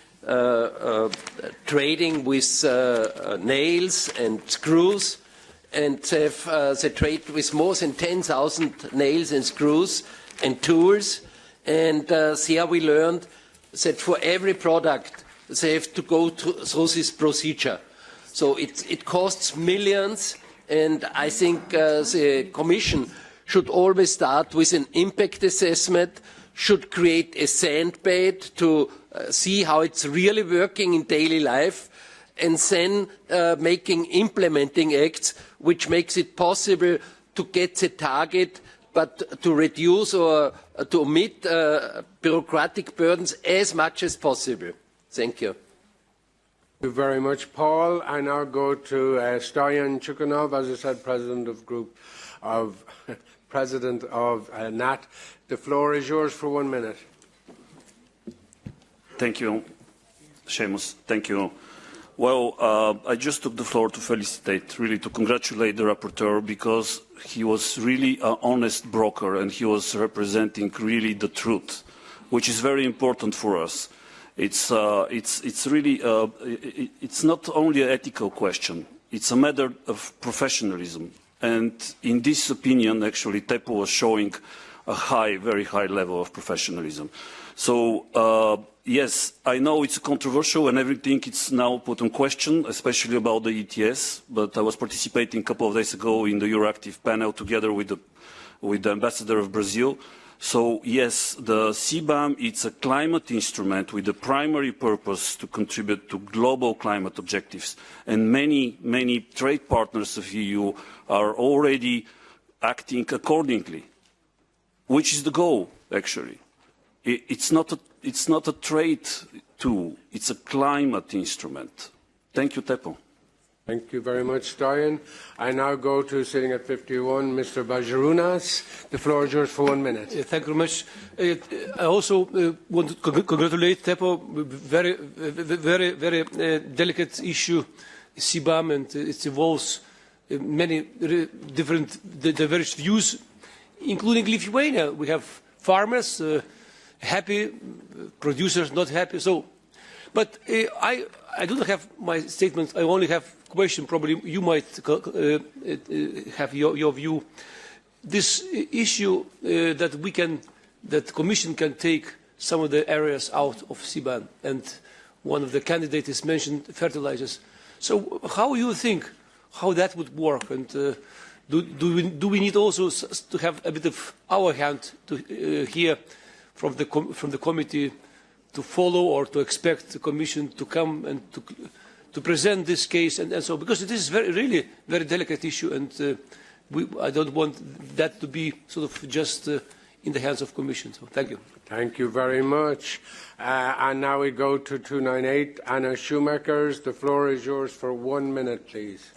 trading with nails and screws, and they trade with more than 10,000 nails and screws and tools. And there we learned that for every product they have to go through this procedure. So it costs millions, and I think the Commission should always start with an impact assessment, should create a sandbed to see how it's really working in daily life, and then making implementing acts which makes it possible to get the target, but to reduce or to omit bureaucratic burdens as much as possible. Thank you.
Thank you very much, Paul. I now go to Stoyan Chukunov, as I said, President of NAT. The floor is yours for 1 minute.
Thank you, Seamus. Thank you. Well, I just took the floor to felicitate, really to congratulate the rapporteur, because he was really an honest broker and he was representing really the truth, which is very important for us. It's really, it's not only an ethical question, it's a matter of professionalism. And in this opinion, actually, Teppo was showing a very high level of professionalism. So, yes, I know it's controversial and everything it's now put in question, especially about the ETS, but I was participating a couple of days ago in the Euroactive panel together with the ambassador of Brazil. So, yes, the CBAM, it's a climate instrument with the primary purpose to contribute to global climate objectives. And many trade partners of the EU are already acting accordingly, which is the goal, actually. It's not a trade tool, it's a climate instrument. Thank you, Teppo.
Thank you very much, Stoyan. I now go to sitting at 51, Mr. Bajarunas. The floor is yours for 1 minute.
Thank you very much. I also want to congratulate Teppo. Very delicate issue, CBAM, and it involves many different diverse views, including Lithuania. We have farmers happy, producers not happy. So, but I do not have my statement. I only have question. Probably you might have your view. This issue that the Commission can take some of the areas out of CBAM, and one of the candidates mentioned fertilizers. So how do you think how that would work, and do we need also to have a bit of our hand to hear from the committee to follow or to expect the Commission to come and to present this case, and so, because it is really very delicate issue, and I don't want that to be sort of just in the hands of Commission. So thank you.
Thank you very much. And now we go to 298, Anna Schumacher's. The floor is yours for 1 minute, please.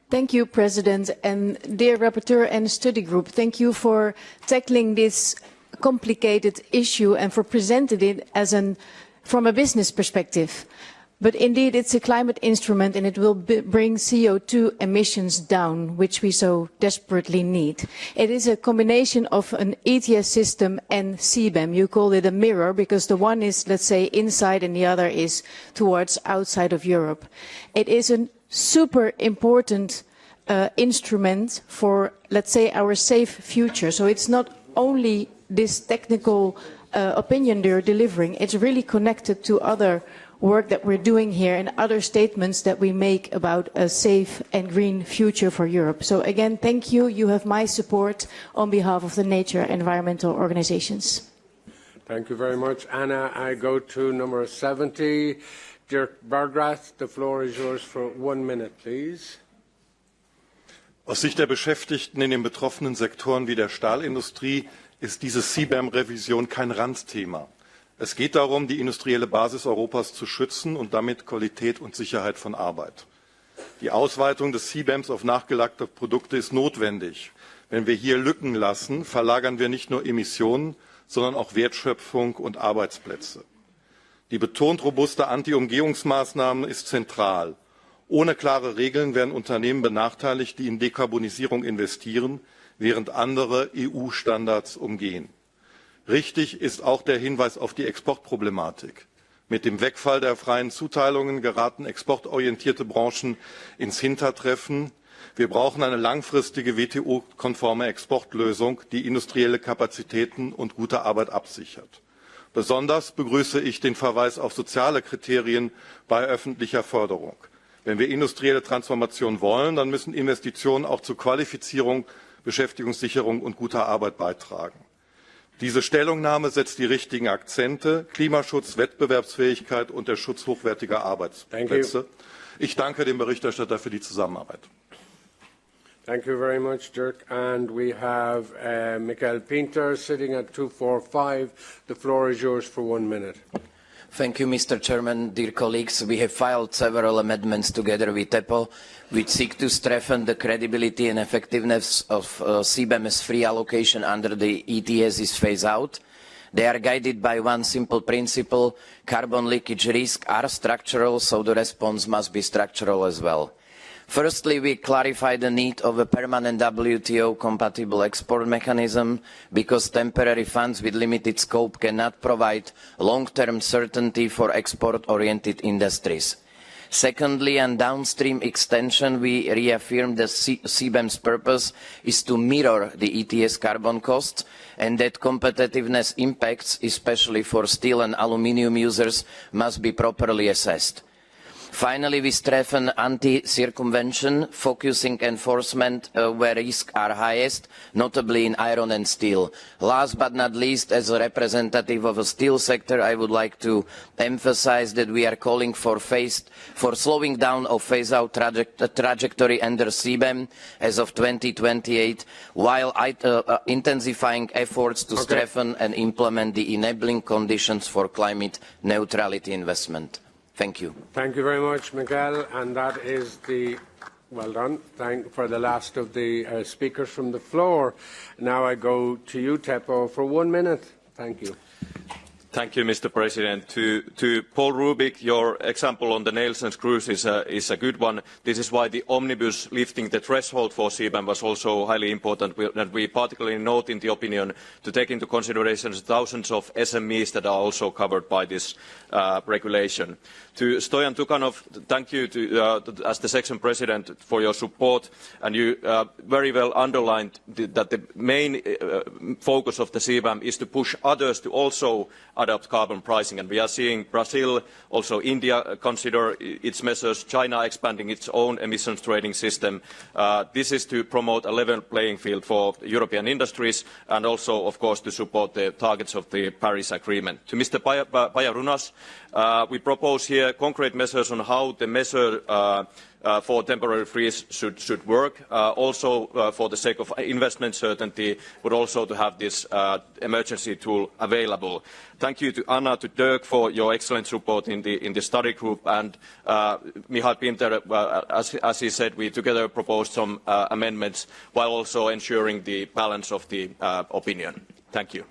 Thank you, President, and dear Rapporteur and Study Group, thank you for tackling this complicated issue and for presenting it as from a business perspective. But indeed, it's a climate instrument, and it will bring CO2 emissions down, which we so desperately need. It is a combination of an ETS system and CBAM. You call it a mirror because the one is, let's say, inside and the other is towards outside of Europe. It is a super important instrument for, let's say, our safe future. So it's not only this technical opinion they're delivering, it's really connected to other work that we're doing here and other statements that we make about a safe and green future for Europe. So again, thank you. You have my support on behalf of the nature environmental organizations.
Thank you very much, Anna. I go to number 70, Dirk Bargrath. The floor is yours for 1 minute, please.
Aus Sicht der Beschäftigten in den betroffenen Sektoren wie der Stahlindustrie ist diese CBAM-Revision kein Randthema. Es geht darum, die industrielle Basis Europas zu schützen und damit Qualität und Sicherheit von Arbeit. Die Ausweitung des CBAMs auf nachgelagerte Produkte ist notwendig. Wenn wir hier Lücken lassen, verlagern wir nicht nur Emissionen, sondern auch Wertschöpfung und Arbeitsplätze. Die betont robuste Anti-Umgehungsmaßnahmen ist zentral. Ohne klare Regeln werden Unternehmen benachteiligt, die in Dekarbonisierung investieren, während andere EU-Standards umgehen. Richtig ist auch der Hinweis auf die Exportproblematik. Mit dem Wegfall der freien Zuteilungen geraten exportorientierte Branchen ins Hintertreffen. Wir brauchen eine langfristige WTO-konforme Exportlösung, die industrielle Kapazitäten und gute Arbeit absichert. Besonders begrüße ich den Verweis auf soziale Kriterien bei öffentlicher Förderung. Wenn wir industrielle Transformation wollen, dann müssen Investitionen auch zur Qualifizierung, Beschäftigungssicherung und guter Arbeit beitragen. Diese Stellungnahme setzt die richtigen Akzente: Klimaschutz, Wettbewerbsfähigkeit und der Schutz hochwertiger Arbeitsplätze. Ich danke dem Berichterstatter für die Zusammenarbeit.
Thank you very much, Dirk. And we have Michael Pinter sitting at 245. The floor is yours for 1 minute.
Thank you, Mr. Chairman. Dear colleagues, we have filed several amendments together with EPO, which seek to strengthen the credibility and effectiveness of CBAM's free allocation under the ETS's phase-out. They are guided by one simple principle: carbon leakage risks are structural, so the response must be structural as well. Firstly, we clarify the need of a permanent WTO-compatible export mechanism because temporary funds with limited scope cannot provide long-term certainty for export-oriented industries. Secondly, on downstream extension, we reaffirm that CBAM's purpose is to mirror the ETS carbon costs and that competitiveness impacts, especially for steel and aluminium users, must be properly assessed. Finally, we strengthen anti-circumvention, focusing enforcement where risks are highest, notably in iron and steel. Last but not least, as a representative of the steel sector, I would like to emphasize that we are calling for slowing down of phase-out trajectory under CBAM as of 2028, while intensifying efforts to strengthen and implement the enabling conditions for climate neutrality investment. Thank you.
Thank you very much, Miguel. And that is the well done. Thank for the last of the speakers from the floor. Now I go to you, Teppo, for 1 minute. Thank you.
Thank you, Mr. President. To Paul Rubig, your example on the nails and screws is a good one. This is why the omnibus lifting the threshold for CBAM was also highly important, and we particularly note in the opinion to take into consideration thousands of SMEs that are also covered by this regulation. To Stoyan Tukanov, thank you as the section president for your support, and you very well underlined that the main focus of the CBAM is to push others to also adopt carbon pricing, and we are seeing Brazil, also India consider its measures, China expanding its own emissions trading system. This is to promote a level playing field for European industries and also, of course, to support the targets of the Paris Agreement. To Mr. Pajarunas, we propose here concrete measures on how the measure for temporary freeze should work. Also, for the sake of investment certainty, but also to have this emergency tool available. Thank you to Anna, to Dirk for your excellent support in the study group, and Michal Pinter, as he said, we together proposed some amendments while also ensuring the balance of the opinion. Thank you.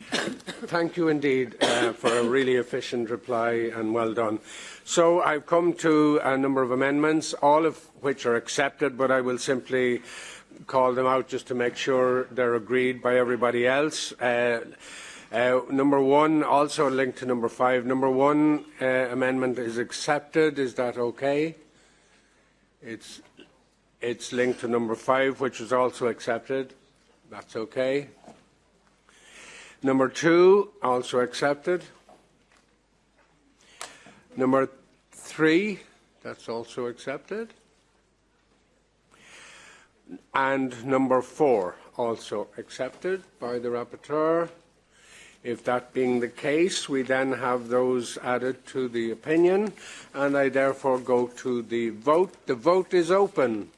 Thank you indeed for a really efficient reply, and well done. So I've come to a number of amendments, all of which are accepted, but I will simply call them out just to make sure they're agreed by everybody else. Number 1, also linked to number 5. Number 1 amendment is accepted. Is that okay? It's linked to number 5, which is also accepted. That's okay. Number 2, also accepted. Number 3, that's also accepted. And number 4, also accepted by the rapporteur. If that being the case, we then have those added to the opinion, and I therefore go to the vote. The vote is open.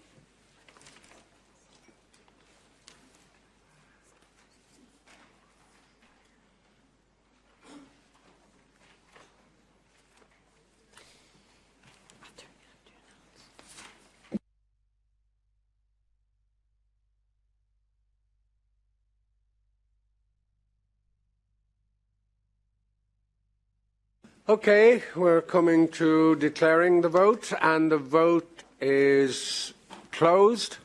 Okay, we're coming to declaring the vote, and the vote is closed.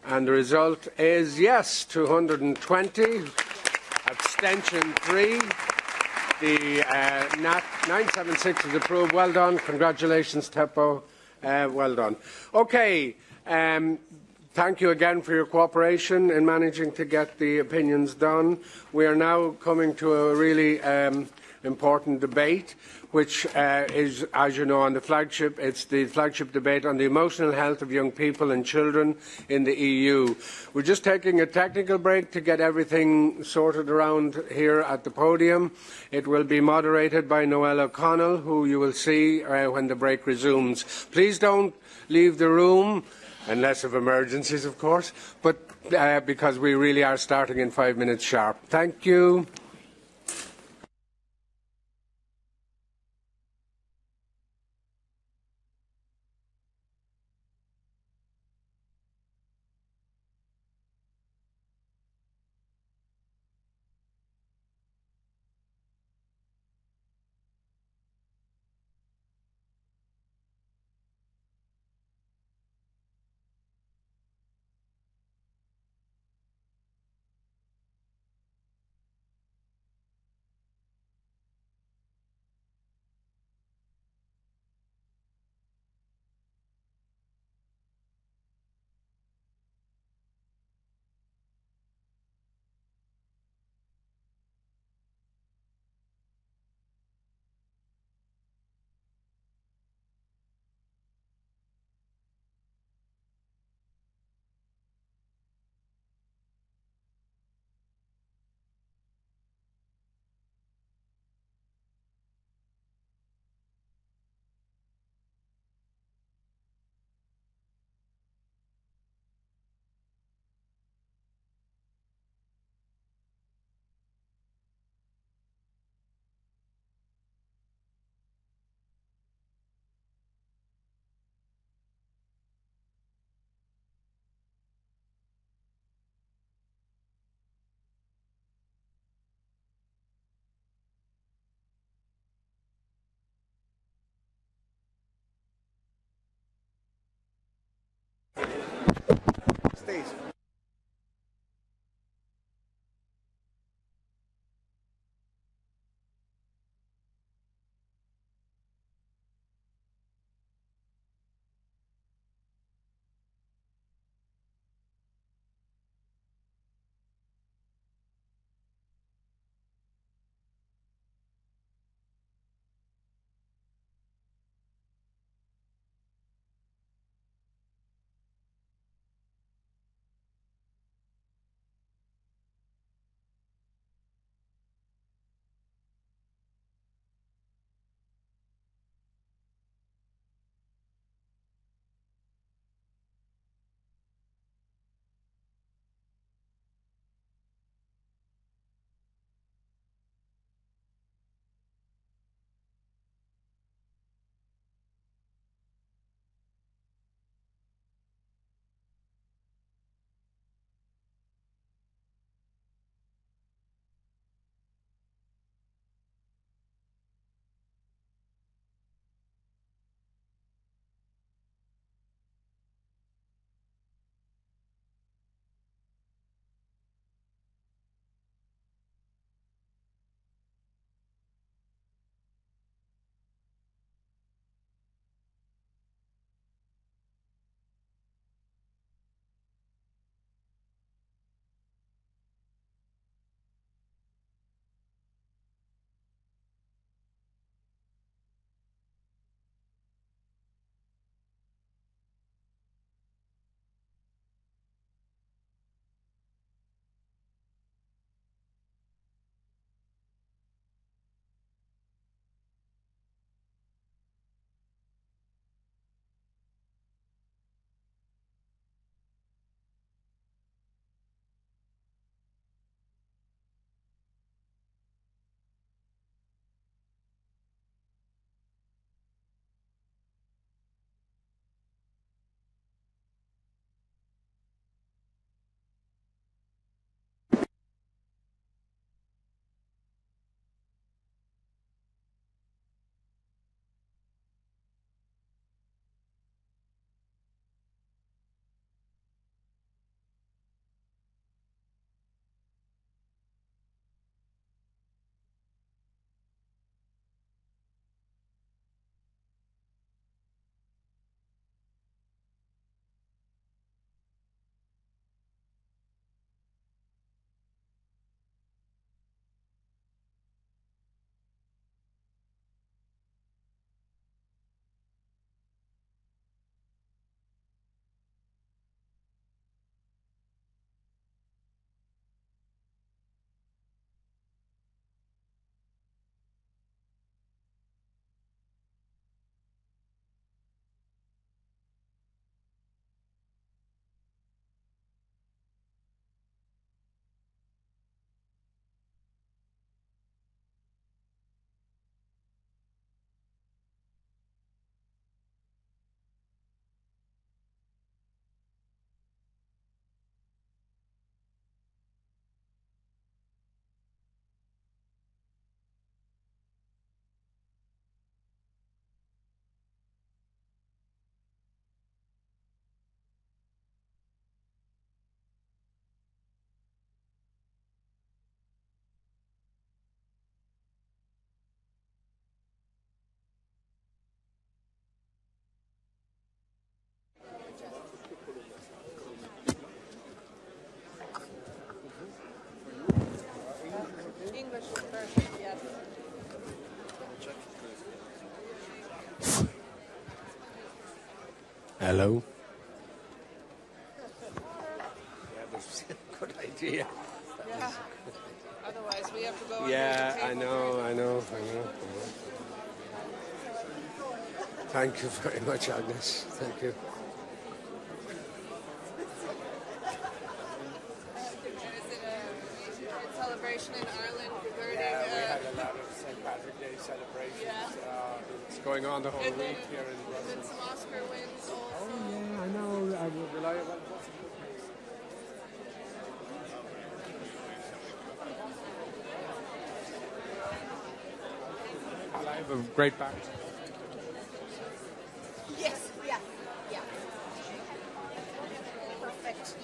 And the result is yes, 220, abstention 3. The NAT 976 is approved. Well done. Congratulations, Teppo. Well done. Okay. Thank you again for your cooperation in managing to get the opinions done. We are now coming to a really important debate, which is, as you know, on the flagship. It's the flagship debate on the emotional health of young people and children in the EU. We're just taking a technical break to get everything sorted around here at the podium. It will be moderated by Noel O'Connell, who you will see when the break resumes. Please don't leave the room, unless of emergencies, of course, but because we really are starting in 5 minutes sharp. Thank you. please.
Hello.
Yeah, that's a good idea.
Yeah. Otherwise, we have to go.
Yeah, I know. Thank you very much, Agnes. Thank you.
Celebration in Ireland regarding.
Yeah, we had a lot of St. Patrick's Day celebrations.
Yeah.
It's going on the whole week here in Brussels.
And some Oscar wins also.
Oh yeah, I know. I will rely on that. I have a great back.
Yes. Yeah. Perfect.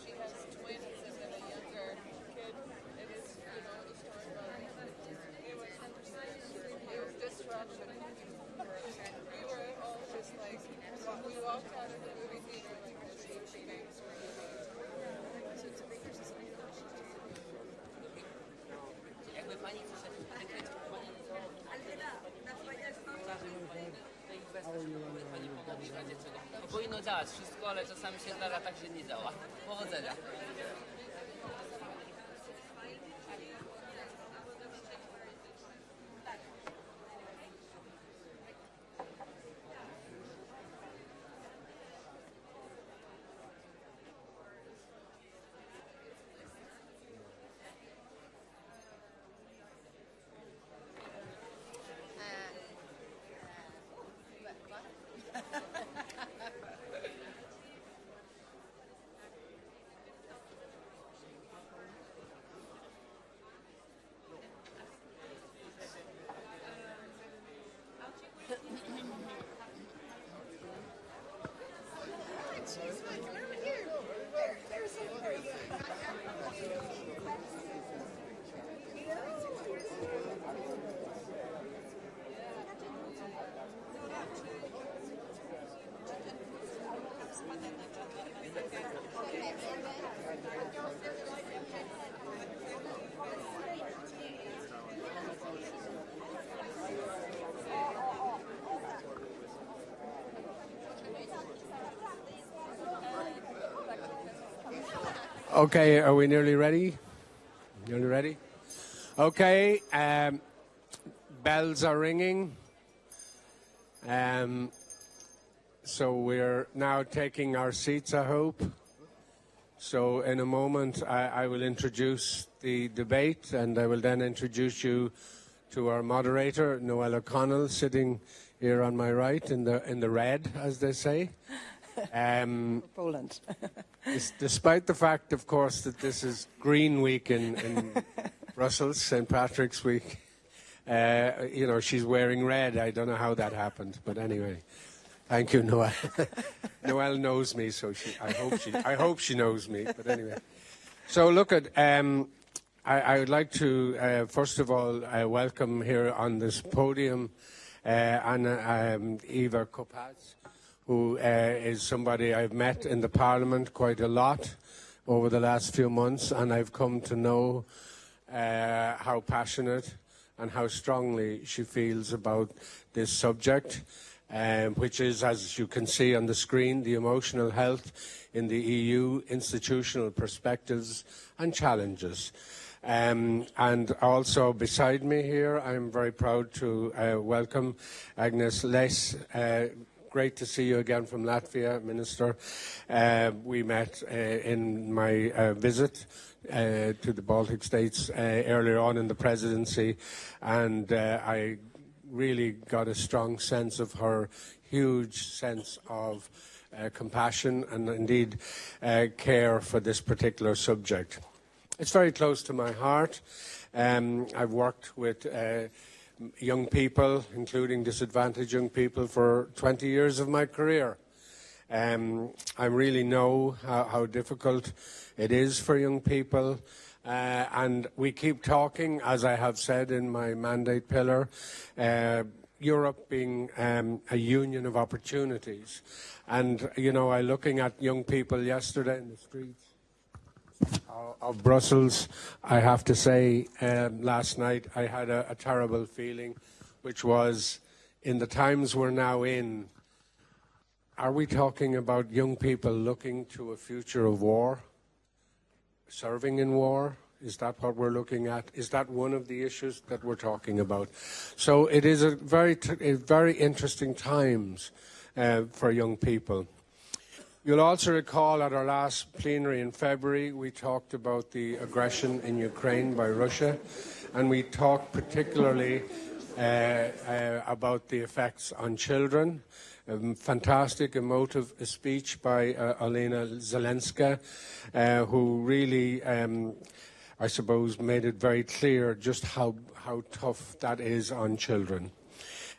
She has twins and then a younger kid. It is, you know, the story about it was destruction. We were all just like, we walked out of the movie theater like this, shaking.
Powinno działać wszystko, ale czasami się zdarza tak, że nie działa. Powodzenia.
Okay, are we nearly ready? Nearly ready? Okay, bells are ringing. So we're now taking our seats, I hope. So in a moment, I will introduce the debate, and I will then introduce you to our moderator, Noel O'Connell, sitting here on my right in the red, as they say.
Poland.
Despite the fact, of course, that this is Green Week in Brussels, St. Patrick's Week, you know, she's wearing red. I don't know how that happened, but anyway. Thank you, Noel. Noel knows me, so I hope she knows me. But anyway, so look at. I would like to first of all welcome here on this podium Ewa Kopacz, who is somebody I've met in the Parliament quite a lot over the last few months, and I've come to know how passionate and how strongly she feels about this subject. Which is, as you can see on the screen, the emotional health in the EU, institutional perspectives and challenges. And also beside me here, I'm very proud to welcome Agnese Lāce. Great to see you again from Latvia, Minister. We met in my visit to the Baltic states earlier on in the presidency, and I really got a strong sense of her huge sense of compassion and indeed care for this particular subject. It's very close to my heart. I've worked with young people, including disadvantaged young people, for 20 years of my career. I really know how difficult it is for young people. And we keep talking, as I have said in my mandate pillar, Europe being a union of opportunities. And, you know, I looking at young people yesterday in the streets of Brussels, I have to say, last night I had a terrible feeling, which was, in the times we're now in, are we talking about young people looking to a future of war? Serving in war? Is that what we're looking at? Is that one of the issues that we're talking about? So it is a very interesting times for young people. You'll also recall at our last plenary in February, we talked about the aggression in Ukraine by Russia, and we talked particularly about the effects on children. A fantastic, emotive speech by Olena Zelenska, who really, I suppose, made it very clear just how tough that is on children.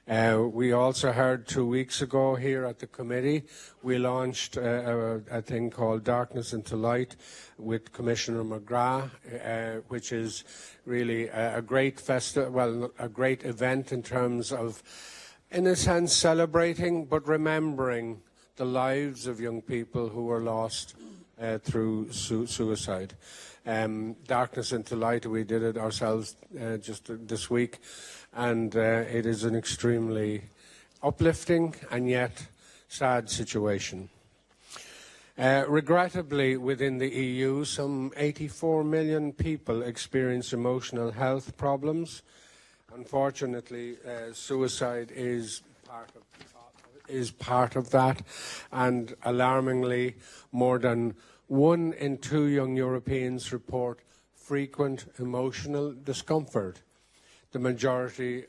We also heard 2 weeks ago here at the committee, we launched a thing called Darkness into Light with Commissioner McGrath, which is really a great a great event in terms of, in a sense, celebrating but remembering the lives of young people who were lost through suicide. Darkness into Light, we did it ourselves just this week, and it is an extremely uplifting and yet sad situation. Regrettably, within the EU, some 84 million people experience emotional health problems. Unfortunately, suicide is part of that, and alarmingly, more than 1 in 2 young Europeans report frequent emotional discomfort. The majority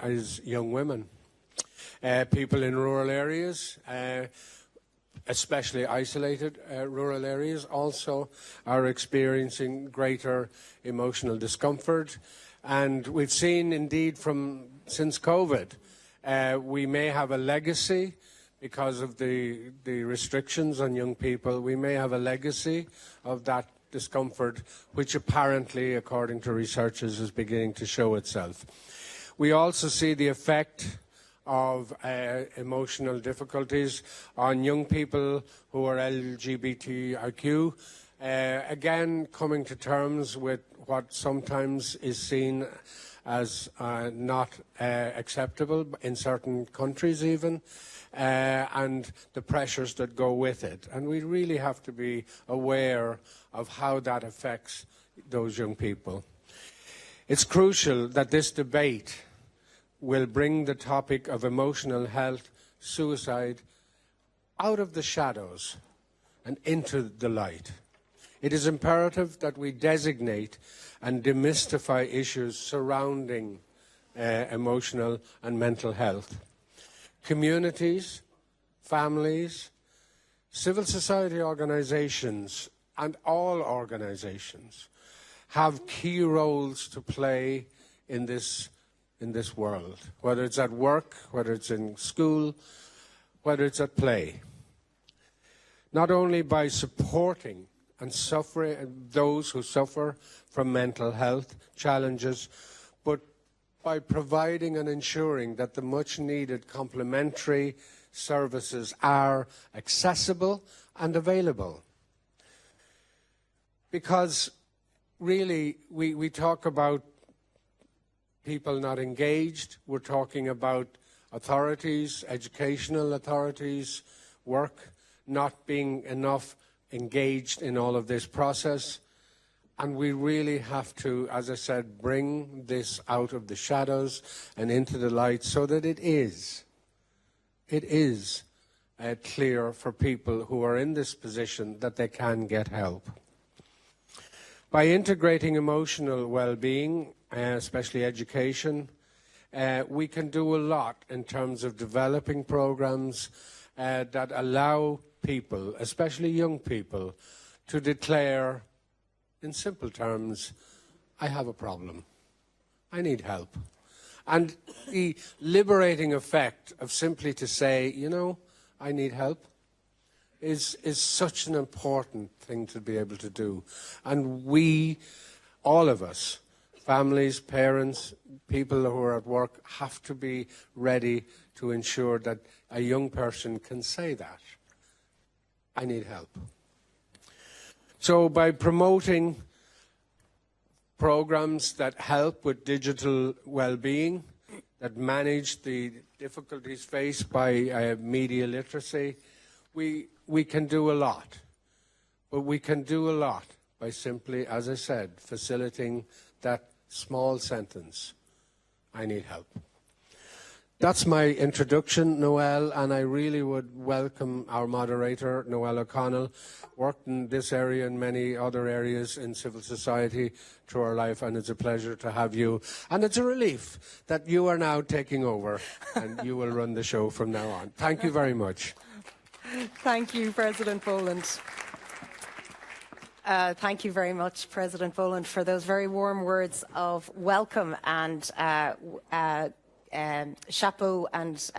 is young women. People in rural areas, especially isolated rural areas, also are experiencing greater emotional discomfort. And we've seen, indeed, since COVID, we may have a legacy because of the restrictions on young people. We may have a legacy of that discomfort, which apparently, according to researchers, is beginning to show itself. We also see the effect of emotional difficulties on young people who are LGBTIQ, again coming to terms with what sometimes is seen as not acceptable in certain countries even, and the pressures that go with it. And we really have to be aware of how that affects those young people. It's crucial that this debate will bring the topic of emotional health, suicide, out of the shadows and into the light. It is imperative that we designate and demystify issues surrounding emotional and mental health. Communities, families, civil society organizations, and all organizations have key roles to play in this world, whether it's at work, whether it's in school, whether it's at play. Not only by supporting and suffering those who suffer from mental health challenges, but by providing and ensuring that the much-needed complementary services are accessible and available. Because really, we talk about people not engaged, we're talking about authorities, educational authorities, work not being enough engaged in all of this process. And we really have to, as I said, bring this out of the shadows and into the light so that it is clear for people who are in this position that they can get help. By integrating emotional well-being, especially education, we can do a lot in terms of developing programs that allow people, especially young people, to declare, in simple terms, I have a problem. I need help. And the liberating effect of simply to say, you know, I need help, is such an important thing to be able to do. And we, all of us, families, parents, people who are at work, have to be ready to ensure that a young person can say that. I need help. So by promoting programs that help with digital well-being, that manage the difficulties faced by media literacy, we can do a lot. But we can do a lot by simply, as I said, facilitating that small sentence, I need help. That's my introduction, Noel, and I really would welcome our moderator, Noel O'Connell, worked in this area and many other areas in civil society through our life, and it's a pleasure to have you. And it's a relief that you are now taking over and you will run the show from now on. Thank you very much.
Thank you, President Boland. Thank you very much, President Boland, for those very warm words of welcome and chapeau and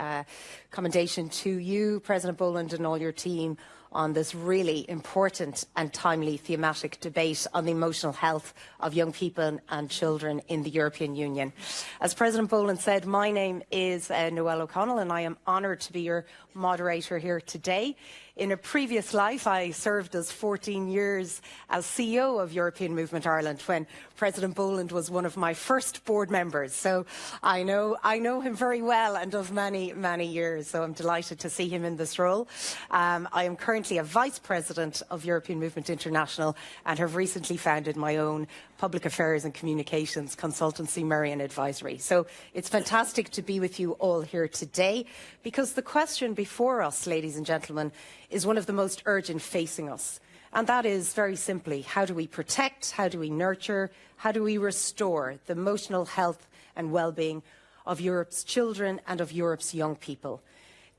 commendation to you, President Boland, and all your team on this really important and timely thematic debate on the emotional health of young people and children in the European Union. As President Boland said, my name is Noel O'Connell, and I am honoured to be your moderator here today. In a previous life, I served as 14 years as CEO of European Movement Ireland when President Boland was one of my first board members. So I know him very well and of many, many years. So I'm delighted to see him in this role. I am currently a Vice President of European Movement International and have recently founded my own public affairs and communications consultancy, Marion Advisory. So it's fantastic to be with you all here today, because the question before us, ladies and gentlemen, is one of the most urgent facing us. And that is, very simply, how do we protect, how do we nurture, how do we restore the emotional health and well-being of Europe's children and of Europe's young people?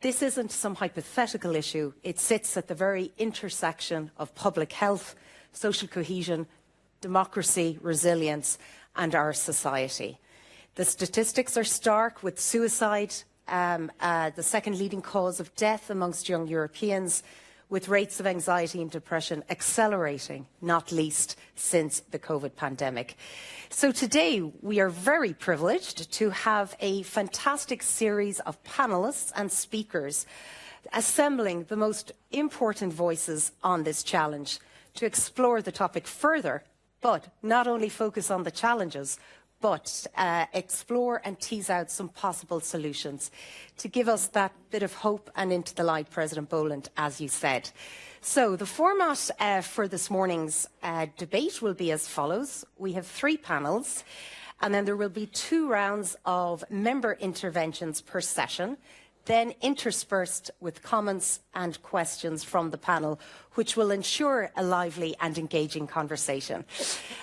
This isn't some hypothetical issue. It sits at the very intersection of public health, social cohesion, democracy, resilience, and our society. The statistics are stark, with suicide the second leading cause of death amongst young Europeans, with rates of anxiety and depression accelerating, not least since the COVID pandemic. So today we are very privileged to have a fantastic series of panellists and speakers assembling the most important voices on this challenge to explore the topic further, but not only focus on the challenges, but explore and tease out some possible solutions to give us that bit of hope and into the light, President Boland, as you said. So the format for this morning's debate will be as follows. We have 3 panels, and then there will be 2 rounds of member interventions per session, then interspersed with comments and questions from the panel, which will ensure a lively and engaging conversation.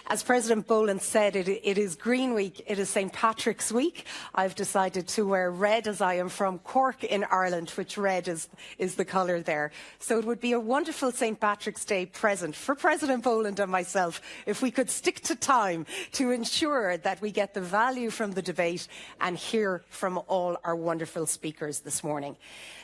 As President Boland said, it is Green Week, it is St. Patrick's Week. I've decided to wear red, as I am from Cork in Ireland, which red is the colour there. So it would be a wonderful St. Patrick's Day present for President Boland and myself if we could stick to time to ensure that we get the value from the debate and hear from all our wonderful speakers this morning.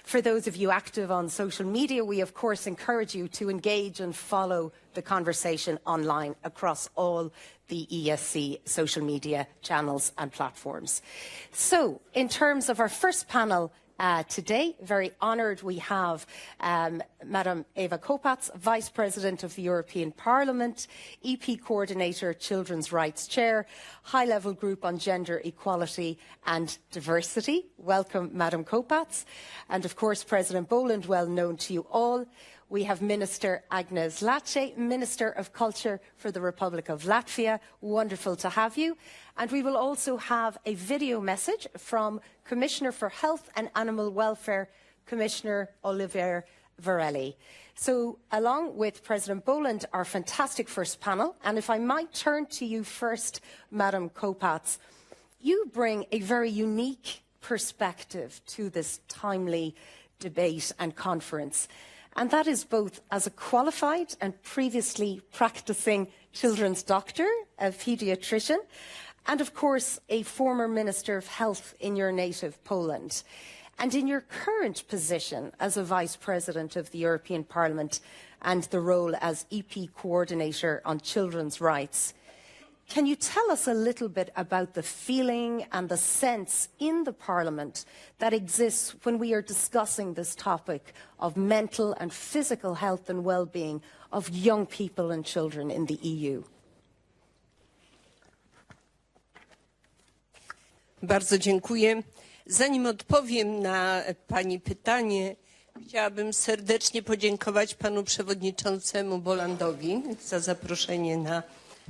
For those of you active on social media, we of course encourage you to engage and follow the conversation online across all the EESC social media channels and platforms. So, in terms of our first panel today, very honoured we have Madam Ewa Kopacz, Vice President of the European Parliament, EP Coordinator, Children's Rights Chair, High-Level Group on Gender Equality and Diversity. Welcome, Madam Kopacz. And of course, President Boland, well known to you all. We have Minister Agnese Lāce, Minister of Culture for the Republic of Latvia. Wonderful to have you. And we will also have a video message from Commissioner for Health and Animal Welfare, Commissioner Olivér Várhelyi. So, along with President Boland, our fantastic first panel, and if I might turn to you first, Madam Kopacz, you bring a very unique perspective to this timely debate and conference. And that is both as a qualified and previously practicing children's doctor, a paediatrician, and of course a former Minister of Health in your native Poland. And in your current position as a Vice President of the European Parliament and the role as EP Coordinator on Children's Rights, can you tell us a little bit about the feeling and the sense in the Parliament that exists when we are discussing this topic of mental and physical health and well-being of young people and children in the EU?
Bardzo dziękuję. Zanim odpowiem na Pani pytanie, chciałabym serdecznie podziękować Panu Przewodniczącemu Bolandowi za zaproszenie na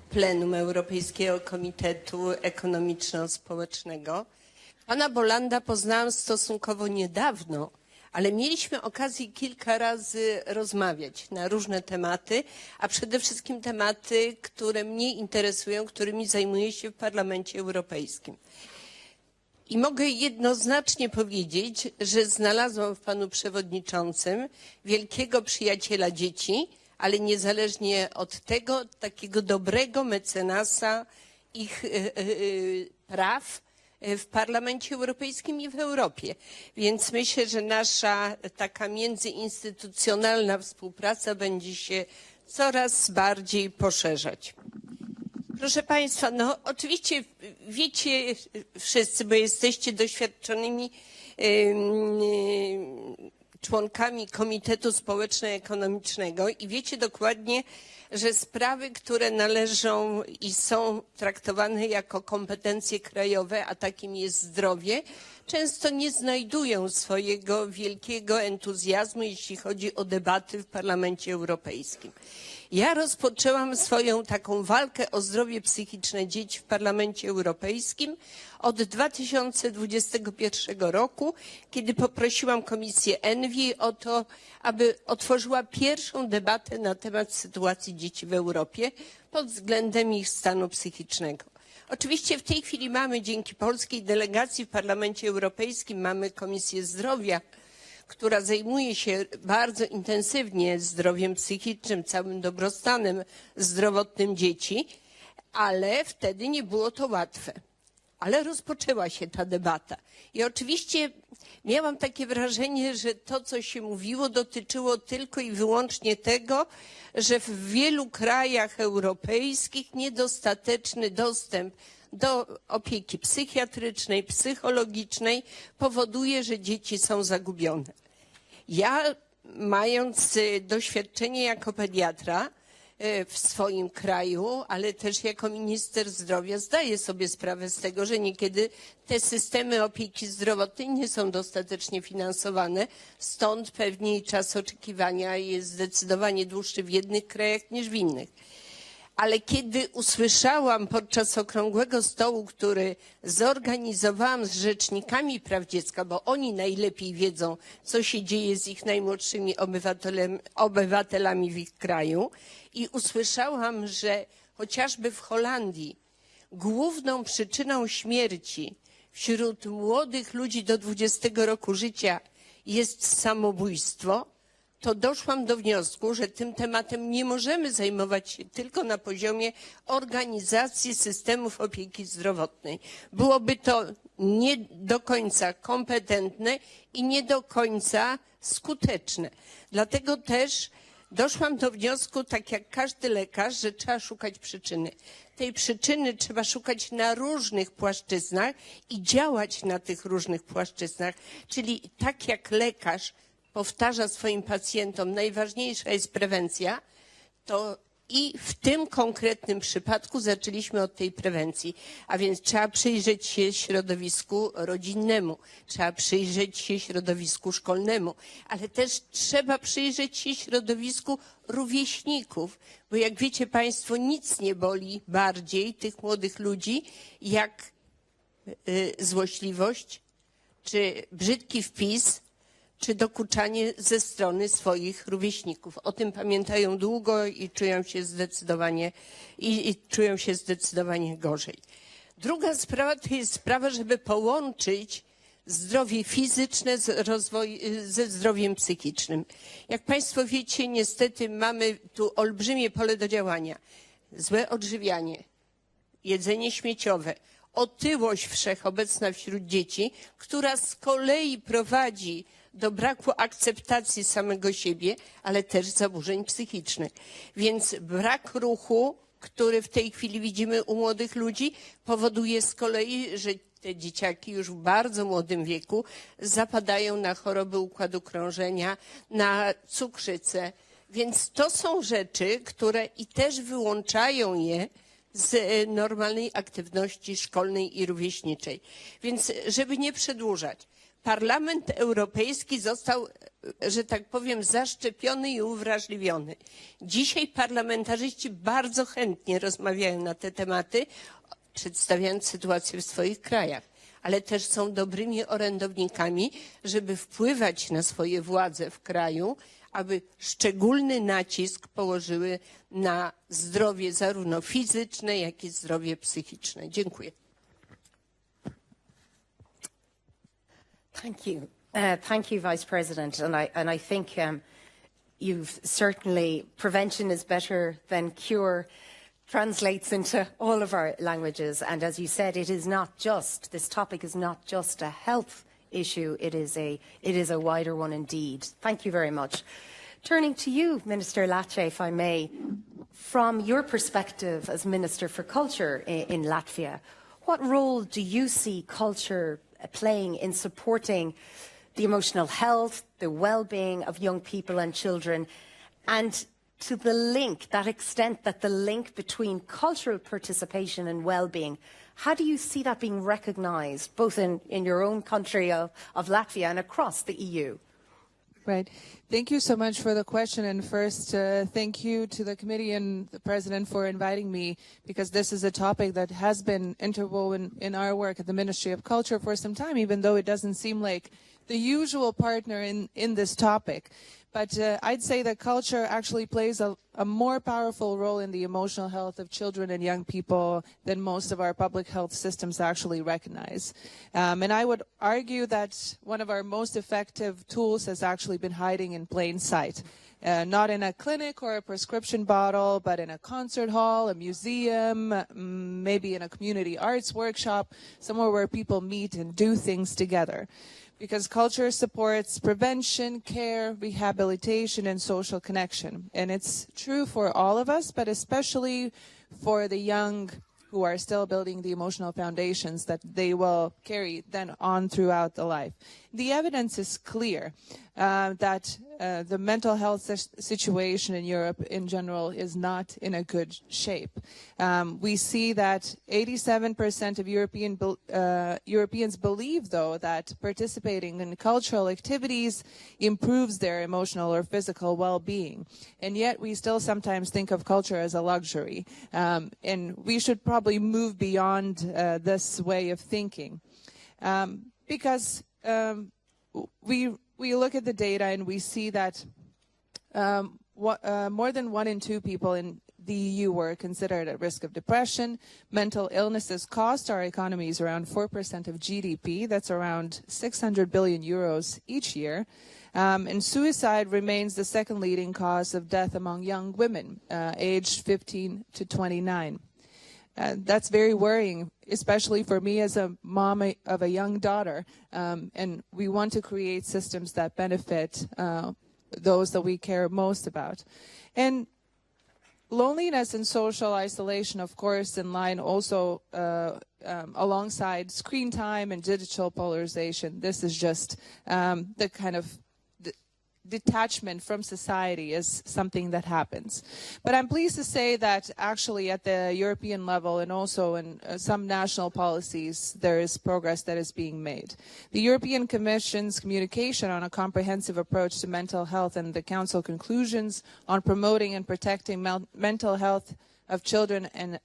plenum Europejskiego Komitetu Ekonomiczno-Społecznego. Pana Bolanda poznałam stosunkowo niedawno, ale mieliśmy okazję kilka razy rozmawiać na różne tematy, a przede wszystkim tematy, które mnie interesują, którymi zajmuję się w Parlamencie Europejskim. I mogę jednoznacznie powiedzieć, że znalazłam w panu przewodniczącym wielkiego przyjaciela dzieci, ale niezależnie od tego, takiego dobrego mecenasa ich praw w Parlamencie Europejskim i w Europie. Więc myślę, że nasza taka międzyinstytucjonalna współpraca będzie się coraz bardziej poszerzać. Proszę Państwa, no oczywiście wiecie wszyscy, bo jesteście doświadczonymi członkami Komitetu Społeczno-Ekonomicznego i wiecie dokładnie, że sprawy, które należą i są traktowane jako kompetencje krajowe, a takim jest zdrowie, często nie znajdują swojego wielkiego entuzjazmu, jeśli chodzi o debaty w Parlamencie Europejskim. Ja rozpoczęłam swoją taką walkę o zdrowie psychiczne dzieci w Parlamencie Europejskim od 2021 roku, kiedy poprosiłam Komisję ENVI o to, aby otworzyła pierwszą debatę na temat sytuacji dzieci w Europie pod względem ich stanu psychicznego. Oczywiście w tej chwili mamy dzięki polskiej delegacji w Parlamencie Europejskim mamy Komisję Zdrowia, która zajmuje się bardzo intensywnie zdrowiem psychicznym, całym dobrostanem zdrowotnym dzieci, ale wtedy nie było to łatwe. Ale rozpoczęła się ta debata. I oczywiście miałam takie wrażenie, że to, co się mówiło, dotyczyło tylko i wyłącznie tego, że w wielu krajach europejskich niedostateczny dostęp do opieki psychiatrycznej, psychologicznej powoduje, że dzieci są zagubione. Ja, mając doświadczenie jako pediatra w swoim kraju, ale też jako minister zdrowia, zdaję sobie sprawę z tego, że niekiedy te systemy opieki zdrowotnej nie są dostatecznie finansowane, stąd pewnie czas oczekiwania jest zdecydowanie dłuższy w jednych krajach niż w innych. Ale kiedy usłyszałam podczas okrągłego stołu, który zorganizowałam z rzecznikami praw dziecka, bo oni najlepiej wiedzą, co się dzieje z ich najmłodszymi obywatelami w ich kraju, i usłyszałam, że chociażby w Holandii główną przyczyną śmierci wśród młodych ludzi do 20 roku życia jest samobójstwo, to doszłam do wniosku, że tym tematem nie możemy zajmować się tylko na poziomie organizacji systemów opieki zdrowotnej. Byłoby to nie do końca kompetentne i nie do końca skuteczne. Dlatego też doszłam do wniosku, tak jak każdy lekarz, że trzeba szukać przyczyny. Tej przyczyny trzeba szukać na różnych płaszczyznach i działać na tych różnych płaszczyznach. Czyli tak jak lekarz powtarza swoim pacjentom, najważniejsza jest prewencja, to i w tym konkretnym przypadku zaczęliśmy od tej prewencji. A więc trzeba przyjrzeć się środowisku rodzinnemu, trzeba przyjrzeć się środowisku szkolnemu, ale też trzeba przyjrzeć się środowisku rówieśników, bo jak wiecie Państwo, nic nie boli bardziej tych młodych ludzi jak złośliwość, czy brzydki wpis, czy dokuczanie ze strony swoich rówieśników. O tym pamiętają długo i czują się zdecydowanie gorzej. Druga sprawa to jest sprawa, żeby połączyć zdrowie fizyczne ze zdrowiem psychicznym. Jak Państwo wiecie, niestety mamy tu olbrzymie pole do działania. Złe odżywianie, jedzenie śmieciowe, otyłość wszechobecna wśród dzieci, która z kolei prowadzi do braku akceptacji samego siebie, ale też zaburzeń psychicznych. Więc brak ruchu, który w tej chwili widzimy u młodych ludzi, powoduje z kolei, że te dzieciaki już w bardzo młodym wieku zapadają na choroby układu krążenia, na cukrzycę. Więc to są rzeczy, które i też wyłączają je z normalnej aktywności szkolnej i rówieśniczej. Więc żeby nie przedłużać, Parlament Europejski został, że tak powiem, zaszczepiony i uwrażliwiony. Dzisiaj parlamentarzyści bardzo chętnie rozmawiają na te tematy, przedstawiając sytuację w swoich krajach. ale też są dobrymi orędownikami, żeby wpływać na swoje władze w kraju, aby szczególny nacisk położyły na zdrowie zarówno fizyczne, jak i zdrowie psychiczne. Dziękuję.
Thank you, Vice President. And I think you've certainly, prevention is better than cure, translates into all of our languages. And as you said, it is not just, this topic is not just a health issue, it is a wider one indeed. Thank you very much. Turning to you, Minister Lāce, if I may, from your perspective as Minister for Culture in Latvia, what role do you see culture playing in supporting the emotional health, the well-being of young people and children, and to the link, that extent that the link between cultural participation and well-being, how do you see that being recognised, both in your own country of Latvia and across the EU?
Right. Thank you so much for the question. And first, thank you to the committee and the President for inviting me, because this is a topic that has been interwoven in our work at the Ministry of Culture for some time, even though it doesn't seem like the usual partner in this topic. But I'd say that culture actually plays a more powerful role in the emotional health of children and young people than most of our public health systems actually recognize. And I would argue that one of our most effective tools has actually been hiding in plain sight. Not in a clinic or a prescription bottle, but in a concert hall, a museum, maybe in a community arts workshop, somewhere where people meet and do things together. Because culture supports prevention, care, rehabilitation, and social connection. And it's true for all of us, but especially for the young who are still building the emotional foundations that they will carry then on throughout the life. The evidence is clear that the mental health situation in Europe in general is not in a good shape. We see that 87% of Europeans believe, though, that participating in cultural activities improves their emotional or physical well-being. And yet we still sometimes think of culture as a luxury. And we should probably move beyond this way of thinking. Because we look at the data and we see that more than 1 in 2 people in the EU were considered at risk of depression. Mental illnesses cost our economies around 4% of GDP. That's around 600 billion euros each year. And suicide remains the second leading cause of death among young women, aged 15 to 29. That's very worrying, especially for me as a mom of a young daughter. And we want to create systems that benefit those that we care most about. And loneliness and social isolation, of course, in line also alongside screen time and digital polarization. This is just the kind of detachment from society is something that happens. But I'm pleased to say that actually at the European level and also in some national policies, there is progress that is being made. The European Commission's communication on a comprehensive approach to mental health and the Council conclusions on promoting and protecting mental health of children and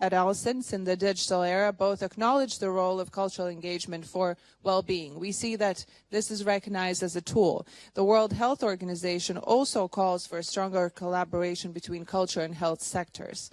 adolescents in the digital era both acknowledge the role of cultural engagement for well-being. We see that this is recognized as a tool. The World Health Organization also calls for a stronger collaboration between culture and health sectors.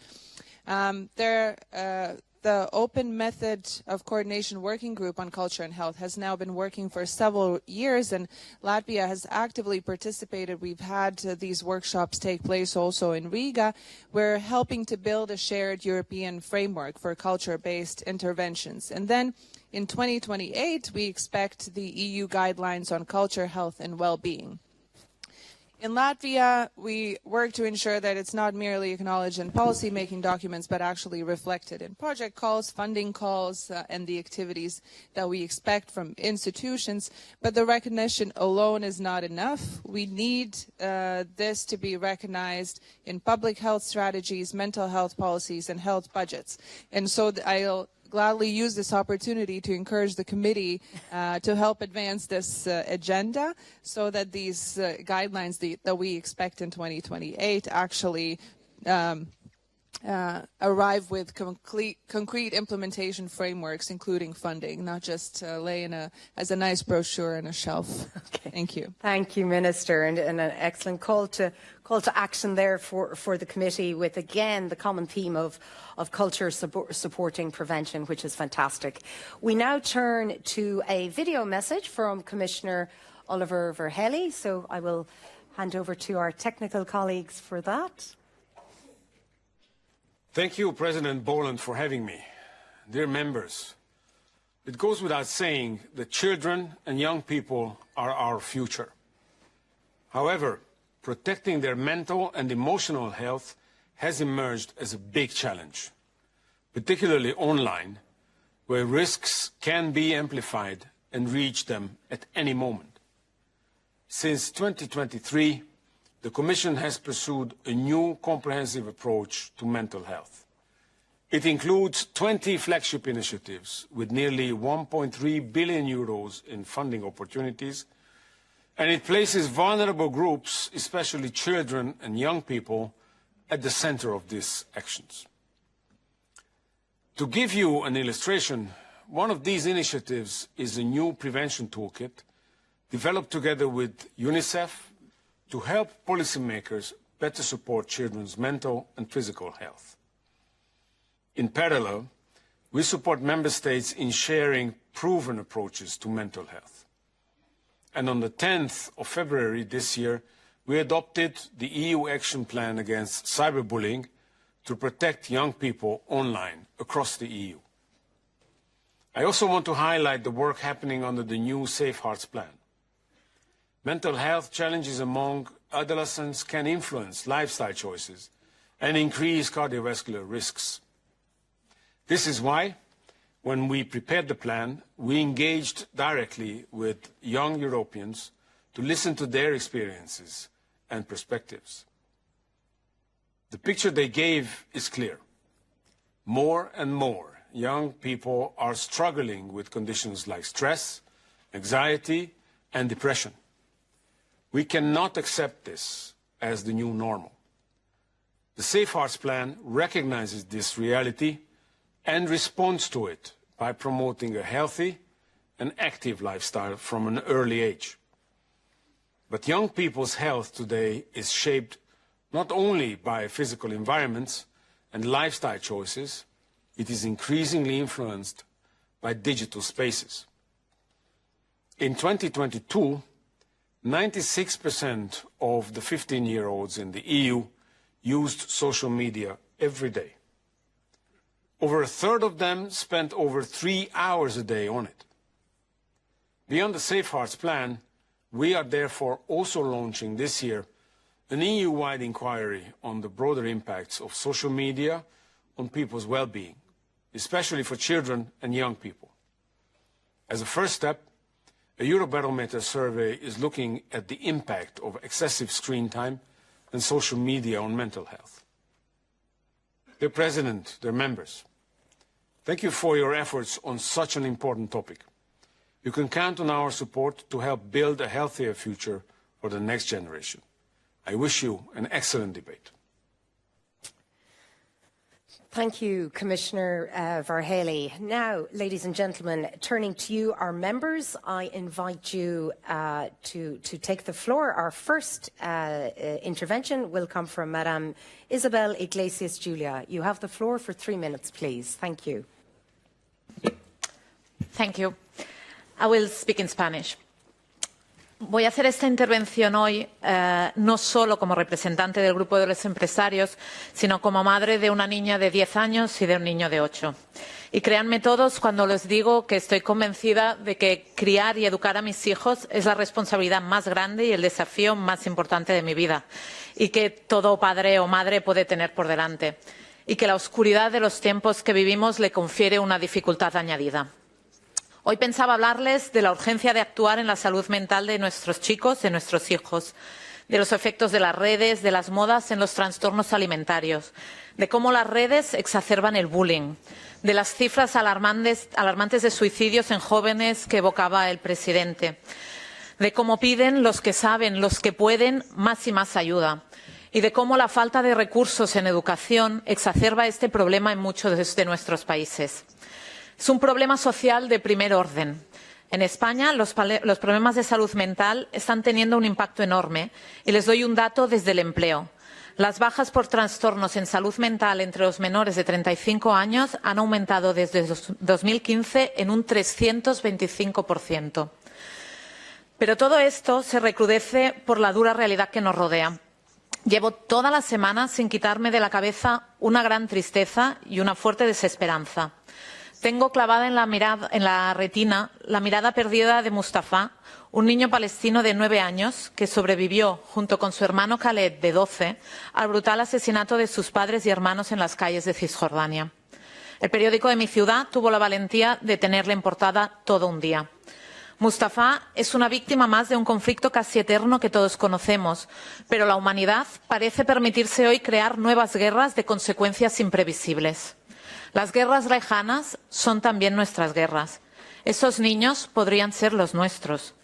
The Open Method of Coordination Working Group on Culture and Health has now been working for several years, and Latvia has actively participated. We've had these workshops take place also in Riga. We're helping to build a shared European framework for culture-based interventions. And then in 2028, we expect the EU guidelines on culture, health, and well-being. In Latvia, we work to ensure that it's not merely acknowledged in policy-making documents, but actually reflected in project calls, funding calls, and the activities that we expect from institutions. But the recognition alone is not enough. We need this to be recognized in public health strategies, mental health policies, and health budgets. And so I'll gladly use this opportunity to encourage the committee to help advance this agenda so that these guidelines that we expect in 2028 actually arrive with concrete implementation frameworks, including funding, not just lay as a nice brochure on a shelf. Okay. Thank you.
Thank you, Minister, and an excellent call to action there for the committee, with again the common theme of culture supporting prevention, which is fantastic. We now turn to a video message from Commissioner Olivér Várhelyi, so I will hand over to our technical colleagues for that.
Thank you, President Boland, for having me. Dear members, it goes without saying that children and young people are our future. However, protecting their mental and emotional health has emerged as a big challenge, particularly online, where risks can be amplified and reach them at any moment. Since 2023, the Commission has pursued a new comprehensive approach to mental health. It includes 20 flagship initiatives with nearly 1.3 billion euros in funding opportunities, and it places vulnerable groups, especially children and young people, at the center of these actions. To give you an illustration, one of these initiatives is a new prevention toolkit developed together with UNICEF to help policymakers better support children's mental and physical health. In parallel, we support Member States in sharing proven approaches to mental health. And on the 10th of February this year, we adopted the EU Action Plan against cyberbullying to protect young people online across the EU. I also want to highlight the work happening under the new Safe Hearts Plan. Mental health challenges among adolescents can influence lifestyle choices and increase cardiovascular risks. This is why, when we prepared the plan, we engaged directly with young Europeans to listen to their experiences and perspectives. The picture they gave is clear. More and more young people are struggling with conditions like stress, anxiety, and depression. We cannot accept this as the new normal. The Safe Hearts Plan recognizes this reality and responds to it by promoting a healthy and active lifestyle from an early age. But young people's health today is shaped not only by physical environments and lifestyle choices, it is increasingly influenced by digital spaces. In 2022, 96% of the 15-year-olds in the EU used social media every day. Over a third of them spent over 3 hours a day on it. Beyond the Safe Hearts Plan, we are therefore also launching this year an EU-wide inquiry on the broader impacts of social media on people's well-being, especially for children and young people. As a first step, a Eurobarometer survey is looking at the impact of excessive screen time and social media on mental health. Dear President, dear members, thank you for your efforts on such an important topic. You can count on our support to help build a healthier future for the next generation. I wish you an excellent debate.
Thank you, Commissioner Várhelyi. Now, ladies and gentlemen, turning to you, our members, I invite you to take the floor. Our first intervention will come from Madame Isabel Iglesias Julia. You have the floor for 3 minutes, please. Thank you.
Thank you. I will speak in Spanish. Voy a hacer esta intervención hoy no solo como representante del grupo de los empresarios, sino como madre de una niña de 10 años y de un niño de 8. Y créanme todos cuando les digo que estoy convencida de que criar y educar a mis hijos es la responsabilidad más grande y el desafío más importante de mi vida, y que todo padre o madre puede tener por delante, y que la oscuridad de los tiempos que vivimos le confiere una dificultad añadida. Hoy pensaba hablarles de la urgencia de actuar en la salud mental de nuestros chicos, de nuestros hijos, de los efectos de las redes, de las modas en los trastornos alimentarios, de cómo las redes exacerban el bullying, de las cifras alarmantes de suicidios en jóvenes que evocaba el presidente, de cómo piden los que saben, los que pueden, más y más ayuda, y de cómo la falta de recursos en educación exacerba este problema en muchos de nuestros países. Es un problema social de primer orden. En España, los problemas de salud mental están teniendo un impacto enorme y les doy un dato desde el empleo. Las bajas por trastornos en salud mental entre los menores de 35 años han aumentado desde 2015 en un 325%. Pero todo esto se recrudece por la dura realidad que nos rodea. Llevo toda la semana sin quitarme de la cabeza una gran tristeza y una fuerte desesperanza. Tengo clavada en la retina la mirada perdida de Mustafa, un niño palestino de 9 años que sobrevivió, junto con su hermano Khaled, de 12, al brutal asesinato de sus padres y hermanos en las calles de Cisjordania. El periódico de mi ciudad tuvo la valentía de tenerle en portada todo un día. Mustafa es una víctima más de un conflicto casi eterno que todos conocemos, pero la humanidad parece permitirse hoy crear nuevas guerras de consecuencias imprevisibles. Las guerras lejanas son también nuestras guerras. Esos niños podrían ser los nuestros.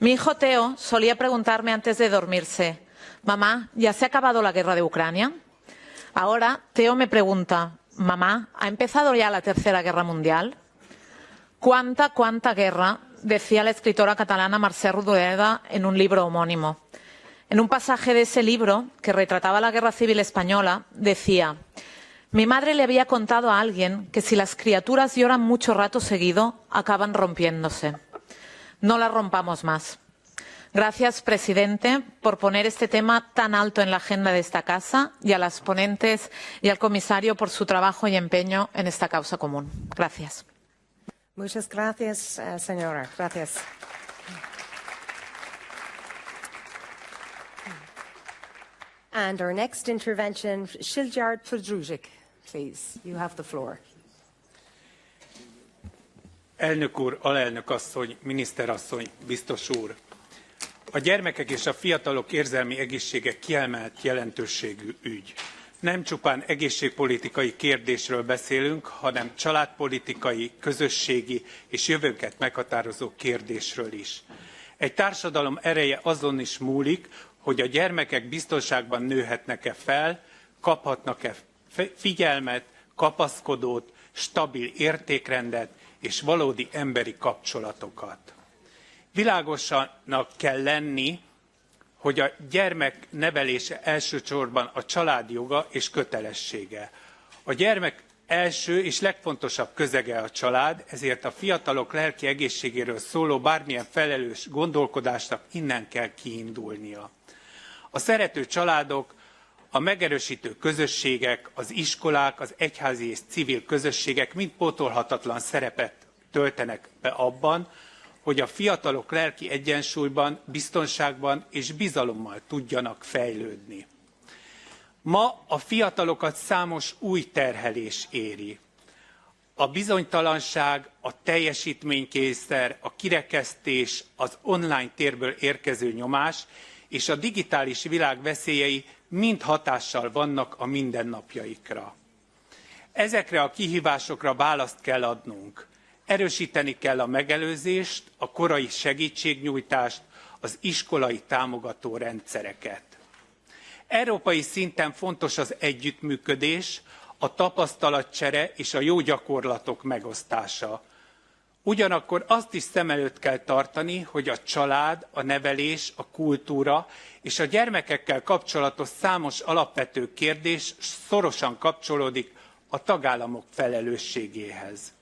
Mi hijo Teo solía preguntarme antes de dormirse: «Mamá, ¿ya se ha acabado la guerra de Ucrania?». Ahora Teo me pregunta: «Mamá, ¿ha empezado ya la Tercera Guerra Mundial?». «Cuánta guerra», decía la escritora catalana Mercè Rodoreda en un libro homónimo. En un pasaje de ese libro, que retrataba la Guerra Civil Española, decía: «Mi madre le había contado a alguien que si las criaturas lloran mucho rato seguido, acaban rompiéndose. No las rompamos más». Gracias, presidente, por poner este tema tan alto en la agenda de esta casa, y a las ponentes y al comisario por su trabajo y empeño en esta causa común. Gracias.
Muchas gracias, señora. Gracias. And our next intervention, Szilárd Podruzsik, please. You have the floor.
Elnök úr, alelnök asszony, miniszterasszony, biztos úr! A gyermekek és a fiatalok érzelmi egészsége kiemelt jelentőségű ügy. Nem csupán egészségpolitikai kérdésről beszélünk, hanem családpolitikai, közösségi és jövőnket meghatározó kérdésről is. Egy társadalom ereje azon is múlik, hogy a gyermekek biztonságban nőhetnek-e fel, kaphatnak-e figyelmet, kapaszkodót, stabil értékrendet és valódi emberi kapcsolatokat. Világosnak kell lenni, hogy a gyermek nevelése elsősorban a család joga és kötelessége. A gyermek első és legfontosabb közege a család, ezért a fiatalok lelki egészségéről szóló bármilyen felelős gondolkodásnak innen kell kiindulnia. A szerető családok, a megerősítő közösségek, az iskolák, az egyházi és civil közösségek mind pótolhatatlan szerepet töltenek be abban, hogy a fiatalok lelki egyensúlyban, biztonságban és bizalommal tudjanak fejlődni. Ma a fiatalokat számos új terhelés éri. A bizonytalanság, a teljesítménykényszer, a kirekesztés, az online térből érkező nyomás és a digitális világ veszélyei mind hatással vannak a mindennapjaikra. Ezekre a kihívásokra választ kell adnunk. Erősíteni kell a megelőzést, a korai segítségnyújtást, az iskolai támogató rendszereket. Európai szinten fontos az együttműködés, a tapasztalatcsere és a jó gyakorlatok megosztása. Ugyanakkor azt is szem előtt kell tartani, hogy a család, a nevelés, a kultúra és a gyermekekkel kapcsolatos számos alapvető kérdés szorosan kapcsolódik a tagállamok felelősségéhez.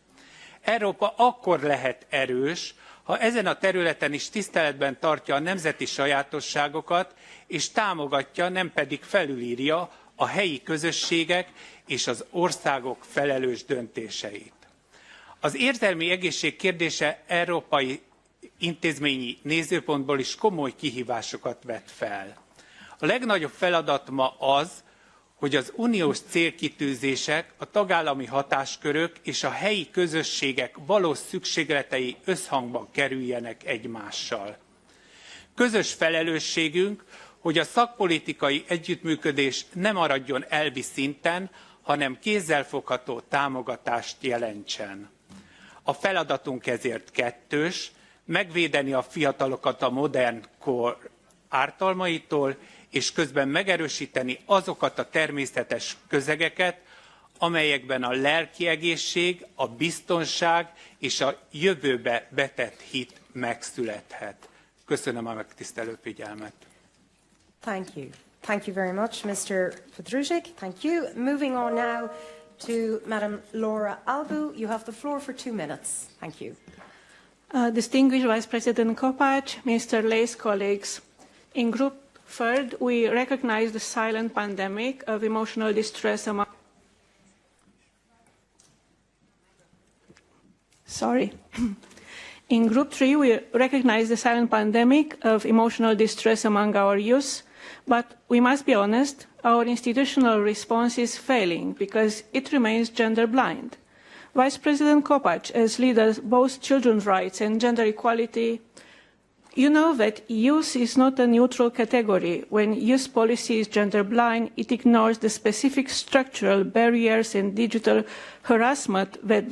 Európa akkor lehet erős, ha ezen a területen is tiszteletben tartja a nemzeti sajátosságokat, és támogatja, nem pedig felülírja a helyi közösségek és az országok felelős döntéseit. Az érzelmi egészség kérdése európai intézményi nézőpontból is komoly kihívásokat vet fel. A legnagyobb feladat ma az, hogy az uniós célkitűzések, a tagállami hatáskörök és a helyi közösségek valós szükségletei összhangban kerüljenek egymással. Közös felelősségünk, hogy a szakpolitikai együttműködés ne maradjon elvi szinten, hanem kézzelfogható támogatást jelentsen. A feladatunk ezért kettős, megvédeni a fiatalokat a modern kor ártalmaitól, és közben megerősíteni azokat a természetes közegeket, amelyekben a lelki egészség, a biztonság és a jövőbe vetett hit megszülethet. Köszönöm a megtisztelő figyelmet.
Thank you. Thank you very much, Mr. Pedrusic. Thank you. Moving on now to Madam Laura Albu. You have the floor for 2 minutes. Thank you.
Distinguished Vice President Kopacz, Mr. Lāce, colleagues. In Group Third, we recognize the silent pandemic of emotional distress among In Group 3, we recognize the silent pandemic of emotional distress among our youth, but we must be honest, our institutional response is failing because it remains gender blind. Vice President Kopacz, as leader of both children's rights and gender equality, you know that youth is not a neutral category. When youth policy is gender blind, it ignores the specific structural barriers and digital harassment that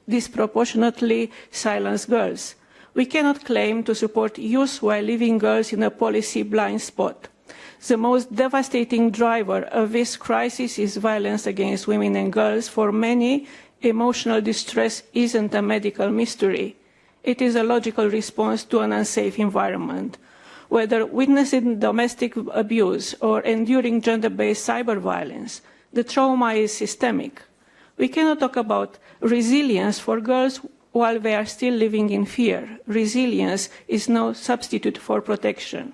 disproportionately silence girls. We cannot claim to support youth while leaving girls in a policy blind spot. The most devastating driver of this crisis is violence against women and girls. For many, emotional distress isn't a medical mystery. It is a logical response to an unsafe environment. Whether witnessing domestic abuse or enduring gender-based cyber violence, the trauma is systemic. We cannot talk about resilience for girls while they are still living in fear. Resilience is no substitute for protection.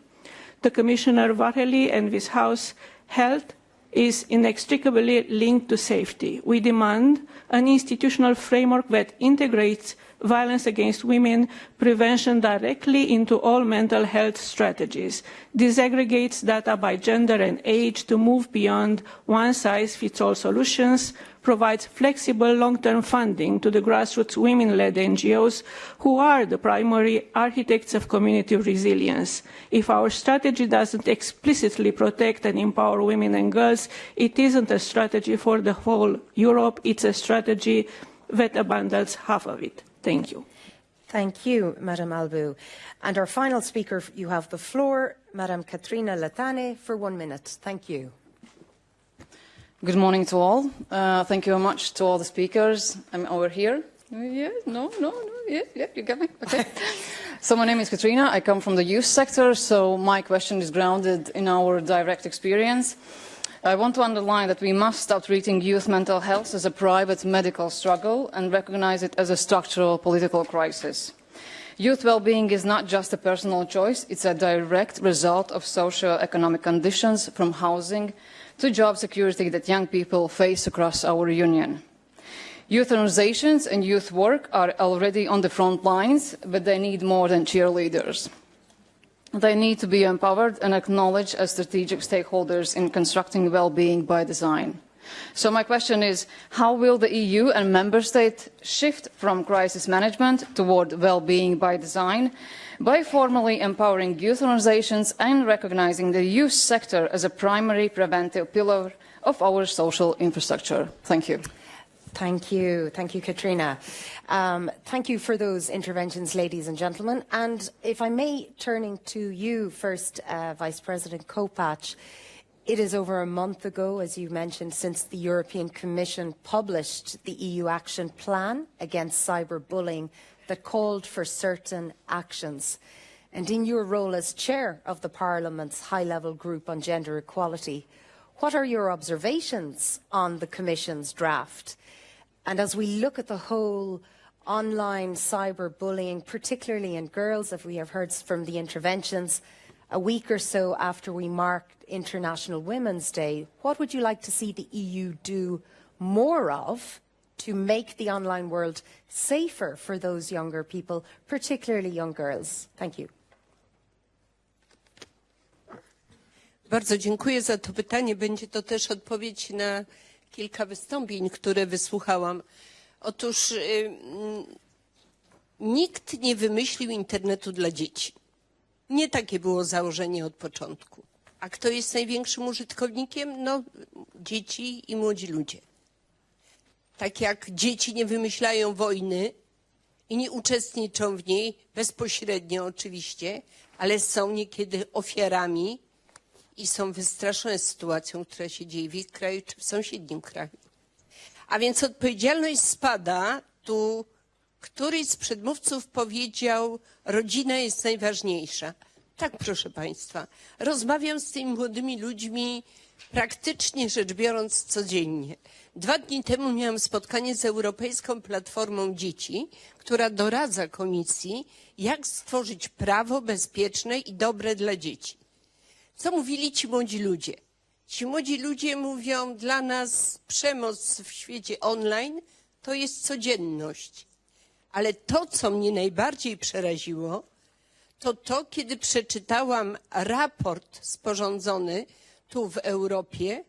The Commissioner Várhelyi and this House health is inextricably linked to safety. We demand an institutional framework that integrates violence against women prevention directly into all mental health strategies, disaggregates data by gender and age to move beyond one-size-fits-all solutions, provides flexible long-term funding to the grassroots women-led NGOs who are the primary architects of community resilience. If our strategy doesn't explicitly protect and empower women and girls, it isn't a strategy for the whole Europe, it's a strategy that abandons half of it. Thank you.
Thank you, Madam Albu. And our final speaker, you have the floor, Madam Katrina Latane, for 1 minute. Thank you.
Good morning to all. Thank you very much to all the speakers. I'm over here. Yeah, no, yeah, you got me? Okay. So my name is Katrina. I come from the youth sector, so my question is grounded in our direct experience. I want to underline that we must stop treating youth mental health as a private medical struggle and recognize it as a structural political crisis. Youth well-being is not just a personal choice, it's a direct result of socio-economic conditions from housing to job security that young people face across our union. Youth organizations and youth work are already on the front lines, but they need more than cheerleaders. They need to be empowered and acknowledged as strategic stakeholders in constructing well-being by design. So my question is, how will the EU and member states shift from crisis management toward well-being by design by formally empowering youth organizations and recognizing the youth sector as a primary preventive pillar of our social infrastructure? Thank you.
Thank you. Thank you, Katrina. Thank you for those interventions, ladies and gentlemen. And if I may, turning to you first, Vice President Kopacz, it is over a month ago, as you mentioned, since the European Commission published the EU Action Plan against cyberbullying that called for certain actions. And in your role as chair of the Parliament's high-level group on gender equality, what are your observations on the Commission's draft? And as we look at the whole online cyberbullying, particularly in girls, as we have heard from the interventions, a week or so after we marked International Women's Day, what would you like to see the EU do more of to make the online world safer for those younger people, particularly young girls? Thank you.
Bardzo dziękuję za to pytanie. Będzie to też odpowiedź na kilka wystąpień, które wysłuchałam. Otóż nikt nie wymyślił internetu dla dzieci. Nie takie było założenie od początku. A kto jest największym użytkownikiem? No, dzieci i młodzi ludzie. Tak jak dzieci nie wymyślają wojny i nie uczestniczą w niej bezpośrednio oczywiście, ale są niekiedy ofiarami i są wystraszone sytuacją, która się dzieje w ich kraju czy w sąsiednim kraju. A więc odpowiedzialność spada. Tu któryś z przedmówców powiedział, rodzina jest najważniejsza. Tak, proszę Państwa, rozmawiam z tymi młodymi ludźmi praktycznie rzecz biorąc codziennie. 2 dni temu miałam spotkanie z Europejską Platformą Dzieci, która doradza Komisji, jak stworzyć prawo bezpieczne i dobre dla dzieci. Co mówili ci młodzi ludzie? Ci młodzi ludzie mówią, dla nas przemoc w świecie online to jest codzienność. Ale to, co mnie najbardziej przeraziło, to kiedy przeczytałam raport sporządzony tu w Europie,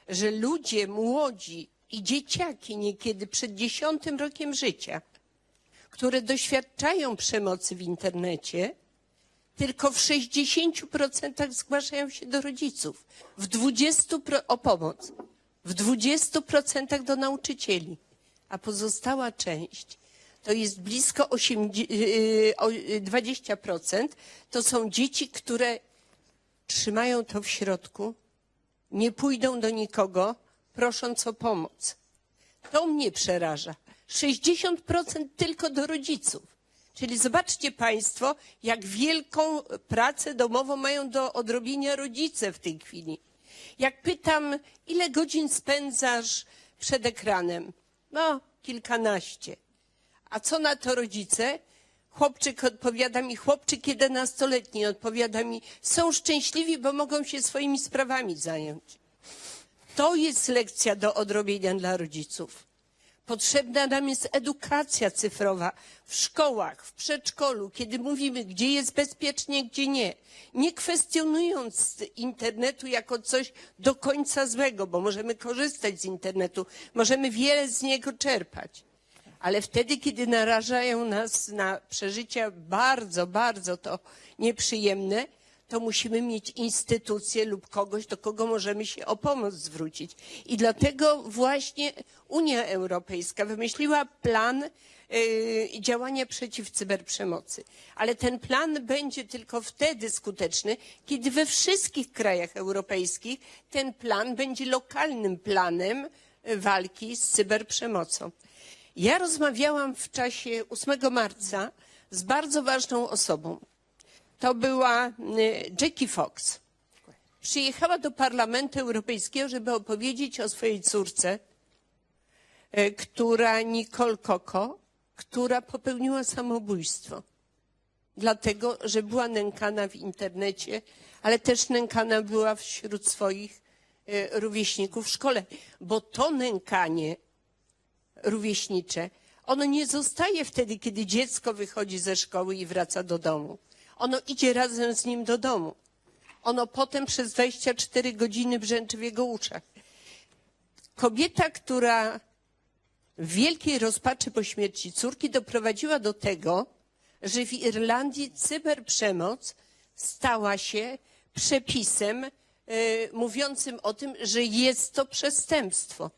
że ludzie młodzi i dzieciaki niekiedy przed 10 rokiem życia, które doświadczają przemocy w internecie, tylko w 60% zgłaszają się do rodziców, o pomoc, w 20% do nauczycieli, a pozostała część to jest blisko 20%, to są dzieci, które trzymają to w środku, nie pójdą do nikogo, prosząc o pomoc. To mnie przeraża. 60% tylko do rodziców. Czyli zobaczcie Państwo, jak wielką pracę domową mają do odrobienia rodzice w tej chwili. Jak pytam, ile godzin spędzasz przed ekranem? No, kilkanaście. A co na to rodzice? Chłopczyk odpowiada mi, chłopczyk 11-letni odpowiada mi, są szczęśliwi, bo mogą się swoimi sprawami zająć. To jest lekcja do odrobienia dla rodziców. Potrzebna nam jest edukacja cyfrowa w szkołach, w przedszkolu, kiedy mówimy, gdzie jest bezpiecznie, gdzie nie. Nie kwestionując internetu jako coś do końca złego, bo możemy korzystać z internetu, możemy wiele z niego czerpać. Ale wtedy, kiedy narażają nas na przeżycia bardzo, bardzo to nieprzyjemne, to musimy mieć instytucję lub kogoś, do kogo możemy się o pomoc zwrócić. I dlatego właśnie Unia Europejska wymyśliła plan działania przeciw cyberprzemocy. Ale ten plan będzie tylko wtedy skuteczny, kiedy we wszystkich krajach europejskich ten plan będzie lokalnym planem walki z cyberprzemocą. Ja rozmawiałam w czasie 8 marca z bardzo ważną osobą. To była Jackie Fox. Przyjechała do Parlamentu Europejskiego, żeby opowiedzieć o swojej córce, Nicole Coco, która popełniła samobójstwo. Dlatego, że była nękana w internecie, ale też nękana była wśród swoich rówieśników w szkole. Bo to nękanie rówieśnicze, ono nie zostaje wtedy, kiedy dziecko wychodzi ze szkoły i wraca do domu. Ono idzie razem z nim do domu. Ono potem przez 24 godziny brzęczy w jego uszach. Kobieta, która w wielkiej rozpaczy po śmierci córki doprowadziła do tego, że w Irlandii cyberprzemoc stała się przepisem mówiącym o tym, że jest to przestępstwo.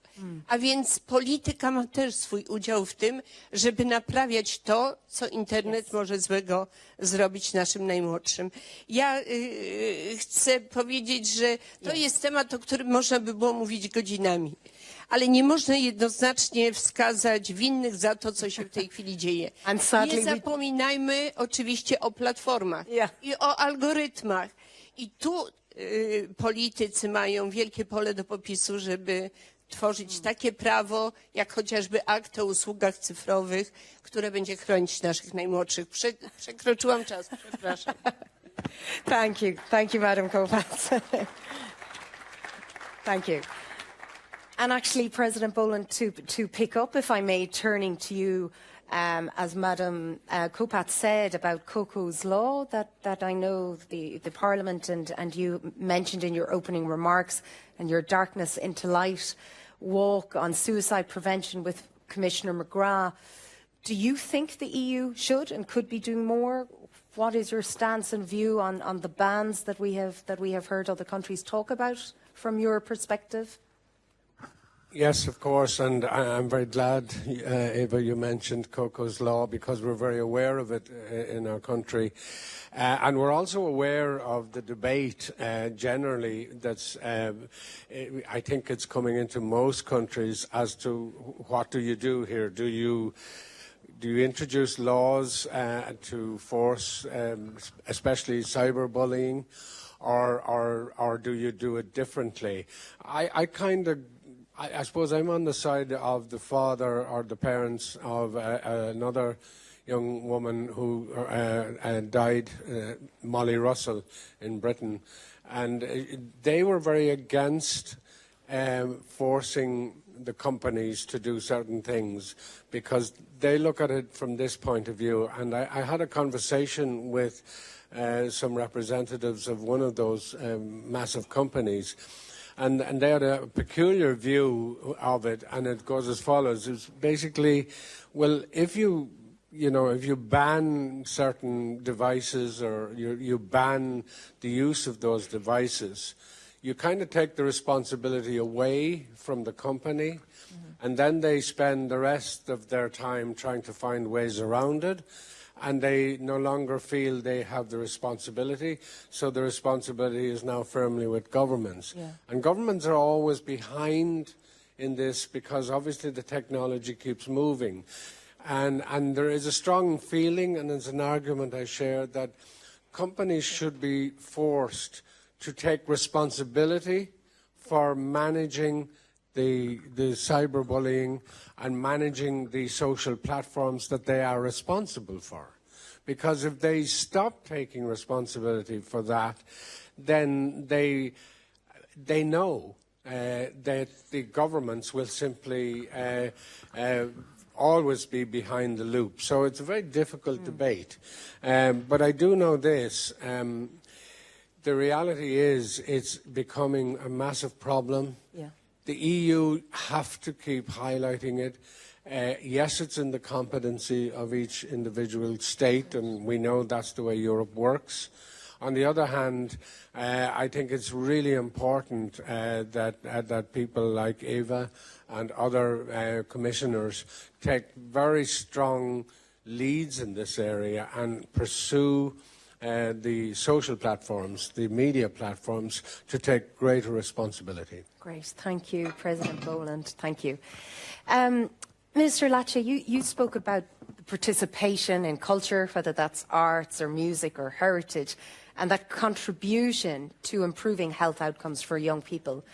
A więc polityka ma też swój udział w tym, żeby naprawiać to, co internet może złego zrobić naszym najmłodszym. Ja chcę powiedzieć, że to jest temat, o którym można by było mówić godzinami. Ale nie można jednoznacznie wskazać winnych za to, co się w tej chwili dzieje. Nie zapominajmy oczywiście o platformach i o algorytmach. I tu politycy mają wielkie pole do popisu, żeby tworzyć takie prawo, jak chociażby akt o usługach cyfrowych, które będzie chronić naszych najmłodszych. Przekroczyłam czas, przepraszam.
Thank you, Madam Kopacz. Thank you. And actually, President Boland, to pick up, if I may, turning to you, as Madam Kopacz said about Coco's Law, that I know the Parliament and you mentioned in your opening remarks, and your Darkness into Light walk on suicide prevention with Commissioner McGrath. Do you think the EU should and could be doing more? What is your stance and view on the bans that we have heard other countries talk about from your perspective?
Yes, of course, and I'm very glad, Eva, you mentioned Coco's Law, because we're very aware of it in our country. And we're also aware of the debate generally that's, I think it's coming into most countries as to what do you do here? Do you introduce laws to force, especially cyberbullying, or do you do it differently? I suppose I'm on the side of the father or the parents of another young woman who died, Molly Russell, in Britain, and they were very against forcing the companies to do certain things because they look at it from this point of view. And I had a conversation with some representatives of one of those massive companies, and they had a peculiar view of it, and it goes as follows. It's basically, well, if you ban certain devices or you ban the use of those devices, you kind of take the responsibility away from the company, and then they spend the rest of their time trying to find ways around it, and they no longer feel they have the responsibility, so the responsibility is now firmly with governments. Yeah. And governments are always behind in this because obviously the technology keeps moving. And there is a strong feeling, and it's an argument I share, that companies should be forced to take responsibility for managing the cyberbullying and managing the social platforms that they are responsible for. Because if they stop taking responsibility for that, then they know that the governments will simply always be behind the loop. So it's a very difficult debate. But I do know this. The reality is it's becoming a massive problem. Yeah. The EU have to keep highlighting it. Yes, it's in the competency of each individual state, and we know that's the way Europe works. On the other hand, I think it's really important that people like Eva and other commissioners take very strong leads in this area and pursue the social platforms, the media platforms, to take greater responsibility.
Great. Thank you, President Boland. Thank you. Minister Lāce, you spoke about participation in culture, whether that's arts or music or heritage, and that contribution to improving health outcomes for young people.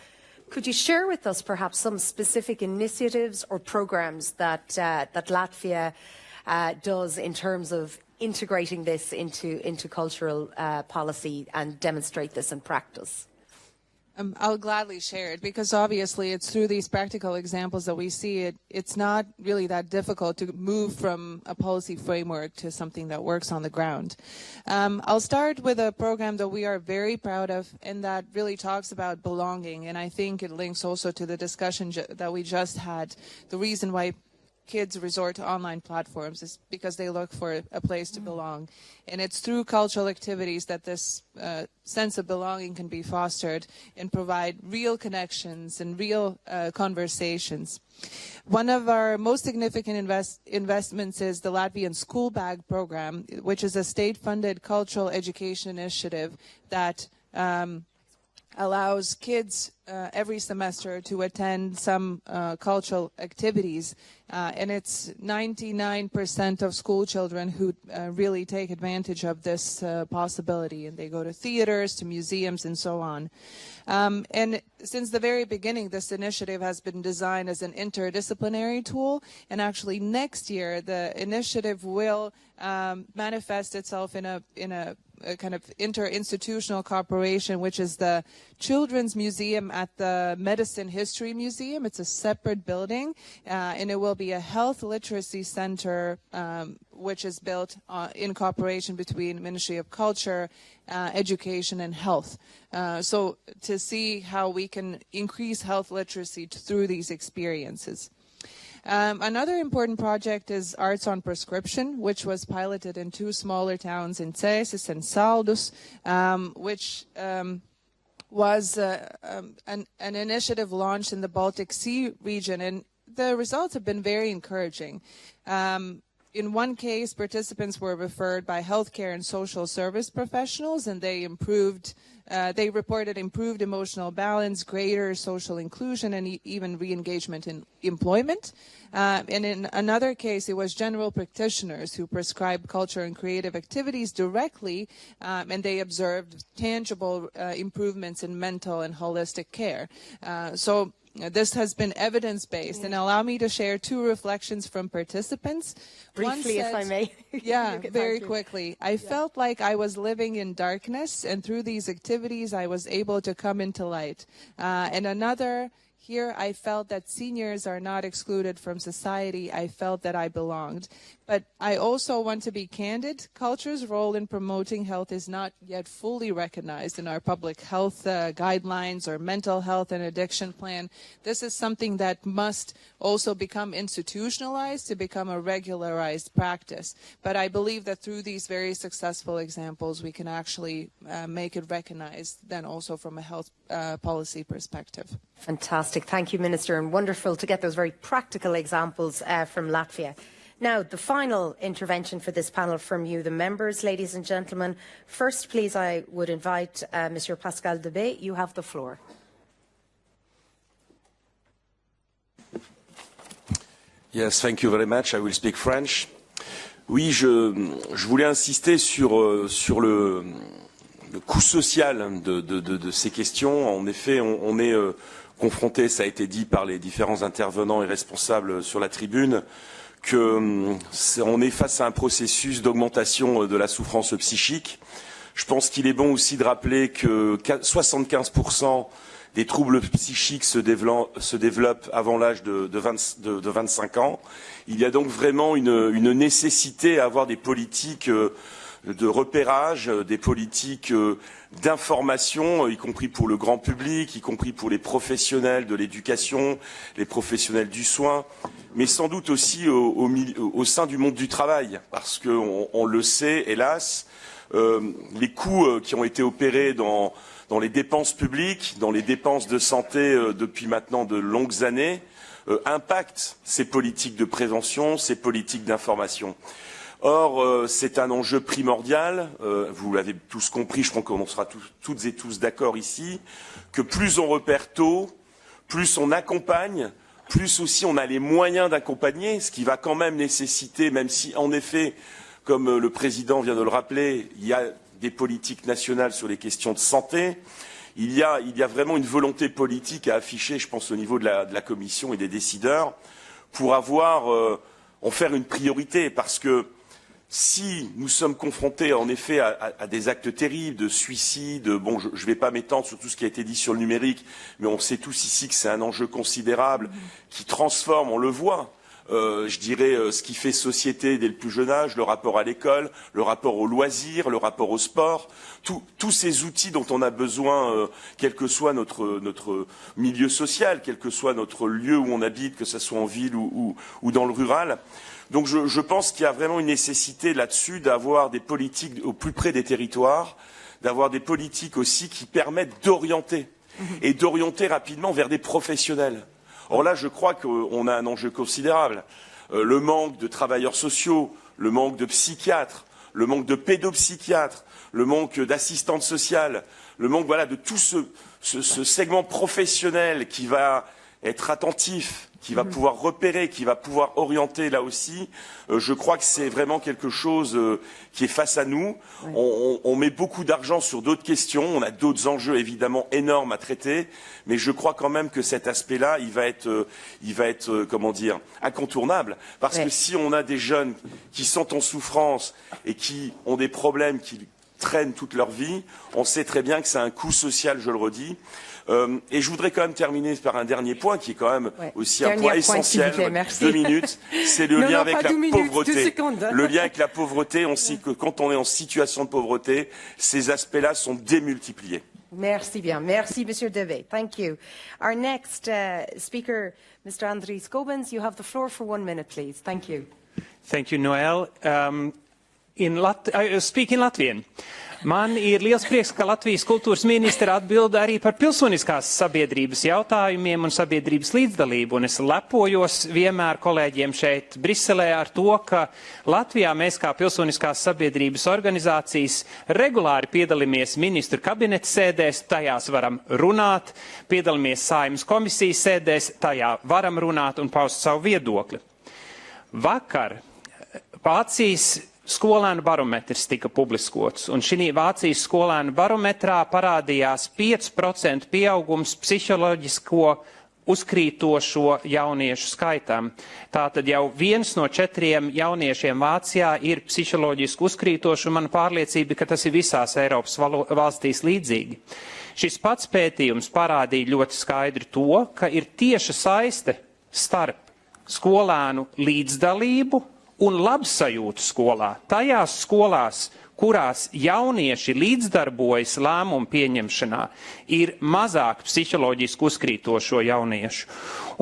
Could you share with us perhaps some specific initiatives or programs that Latvia does in terms of integrating this into cultural policy and demonstrate this in practice?
I'll gladly share it, because obviously it's through these practical examples that we see it. It's not really that difficult to move from a policy framework to something that works on the ground. I'll start with a program that we are very proud of, and that really talks about belonging. And I think it links also to the discussion that we just had. The reason why kids resort to online platforms is because they look for a place to belong. And it's through cultural activities that this sense of belonging can be fostered and provide real connections and real conversations. One of our most significant investments is the Latvian School Bag Program, which is a state-funded cultural education initiative that allows kids every semester to attend some cultural activities, and it's 99% of school children who really take advantage of this possibility, and they go to theaters, to museums, and so on. And since the very beginning, this initiative has been designed as an interdisciplinary tool, and actually next year the initiative will manifest itself in a kind of interinstitutional cooperation, which is the Children's Museum at the Medicine History Museum. It's a separate building, and it will be a health literacy center, which is built in cooperation between Ministry of Culture, Education, and Health. So to see how we can increase health literacy through these experiences. Another important project is Arts on Prescription, which was piloted in 2 smaller towns in Cēsis and Saldus, which was an initiative launched in the Baltic Sea region, and the results have been very encouraging. In one case, participants were referred by healthcare and social service professionals, and they reported improved emotional balance, greater social inclusion, and even re-engagement in employment. And in another case, it was general practitioners who prescribed culture and creative activities directly, and they observed tangible improvements in mental and holistic care. So this has been evidence-based, and allow me to share two reflections from participants.
Briefly, if I may.
Yeah, very quickly. I felt like I was living in darkness, and through these activities, I was able to come into light. And another, here I felt that seniors are not excluded from society. I felt that I belonged. But I also want to be candid. Culture's role in promoting health is not yet fully recognized in our public health guidelines or mental health and addiction plan. This is something that must also become institutionalized to become a regularized practice. But I believe that through these very successful examples, we can actually make it recognized then also from a health policy perspective.
Fantastic. Thank you, Minister, and wonderful to get those very practical examples from Latvia. Now, the final intervention for this panel from you, the members, ladies and gentlemen. First, please, I would invite Monsieur Pascal Debay. You have the floor.
Yes, thank you very much. I will speak French. Oui, je voulais insister sur le coût social de ces questions. En effet, on est confronté, ça a été dit par les différents intervenants et responsables sur la tribune, qu'on est face à un processus d'augmentation de la souffrance psychique. Je pense qu'il est bon aussi de rappeler que 75% des troubles psychiques se développent avant l'âge de 25 ans. Il y a donc vraiment une nécessité à avoir des politiques de repérage, des politiques d'information, y compris pour le grand public, y compris pour les professionnels de l'éducation, les professionnels du soin, mais sans doute aussi au sein du monde du travail, parce qu'on le sait, hélas, les coûts qui ont été opérés dans les dépenses publiques, dans les dépenses de santé depuis maintenant de longues années, impactent ces politiques de prévention, ces politiques d'information. Or, c'est un enjeu primordial, vous l'avez tous compris, je crois qu'on sera toutes et tous d'accord ici, que plus on repère tôt, plus on accompagne, plus aussi on a les moyens d'accompagner, ce qui va quand même nécessiter, même si en effet, comme le Président vient de le rappeler, il y a des politiques nationales sur les questions de santé, il y a vraiment une volonté politique à afficher, je pense au niveau de la Commission et des décideurs, pour en faire une priorité, parce que si nous sommes confrontés en effet à des actes terribles de suicide, bon, je ne vais pas m'étendre sur tout ce qui a été dit sur le numérique, mais on sait tous ici que c'est un enjeu considérable qui transforme, on le voit, je dirais, ce qui fait société dès le plus jeune âge, le rapport à l'école, le rapport aux loisirs, le rapport au sport, tous ces outils dont on a besoin, quel que soit notre milieu social, quel que soit notre lieu où on habite, que ce soit en ville ou dans le rural. Donc je pense qu'il y a vraiment une nécessité là-dessus d'avoir des politiques au plus près des territoires, d'avoir des politiques aussi qui permettent d'orienter, et d'orienter rapidement vers des professionnels. Or là, je crois qu'on a un enjeu considérable. Le manque de travailleurs sociaux, le manque de psychiatres, le manque de pédopsychiatres, le manque d'assistantes sociales, le manque de tout ce segment professionnel qui va être attentif, qui va pouvoir repérer, qui va pouvoir orienter là aussi, je crois que c'est vraiment quelque chose qui est face à nous. On met beaucoup d'argent sur d'autres questions, on a d'autres enjeux évidemment énormes à traiter, mais je crois quand même que cet aspect-là, il va être comment dire, incontournable. Parce que si on a des jeunes qui sont en souffrance et qui ont des problèmes qui traînent toute leur vie, on sait très bien que c'est un coût social, je le redis. Et je voudrais quand même terminer par un dernier point qui est quand même aussi un point essentiel. 2 minutes, c'est le lien avec la pauvreté. Le lien avec la pauvreté, on sait que quand on est en situation de pauvreté, ces aspects-là sont démultipliés.
Merci bien. Merci, Monsieur Debay. Thank you. Our next speaker, Mr. Andris Gobens, you have the floor for 1 minute, please. Thank you.
Thank you, Noel. speak in Latvian. Man ir liels prieks, ka Latvijas kultūras ministra atbild arī par pilsoniskās sabiedrības jautājumiem un sabiedrības līdzdalību, un es lepojos vienmēr kolēģiem šeit Briselē ar to, ka Latvijā mēs kā pilsoniskās sabiedrības organizācijas regulāri piedalāmies ministru kabineta sēdēs, tajās varam runāt, piedalāmies Saeimas komisijas sēdēs, tajā varam runāt un paust savu viedokli. Vakar Vācijas skolēnu barometrs tika publiskots, un šī Vācijas skolēnu barometrā parādījās 5% pieaugums psiholoģisko uzkrītošo jauniešu skaitam. Tātad jau 1 no 4 jauniešiem Vācijā ir psiholoģiski uzkrītoši, un man pārliecība, ka tas ir visās Eiropas valstīs līdzīgi. Šis pats pētījums parādīja ļoti skaidri to, ka ir tieša saiste starp skolēnu līdzdalību un labsajūtu skolā. Tajās skolās, kurās jaunieši līdzdarbojas lēmumu pieņemšanā, ir mazāk psiholoģiski uzkrītošo jauniešu.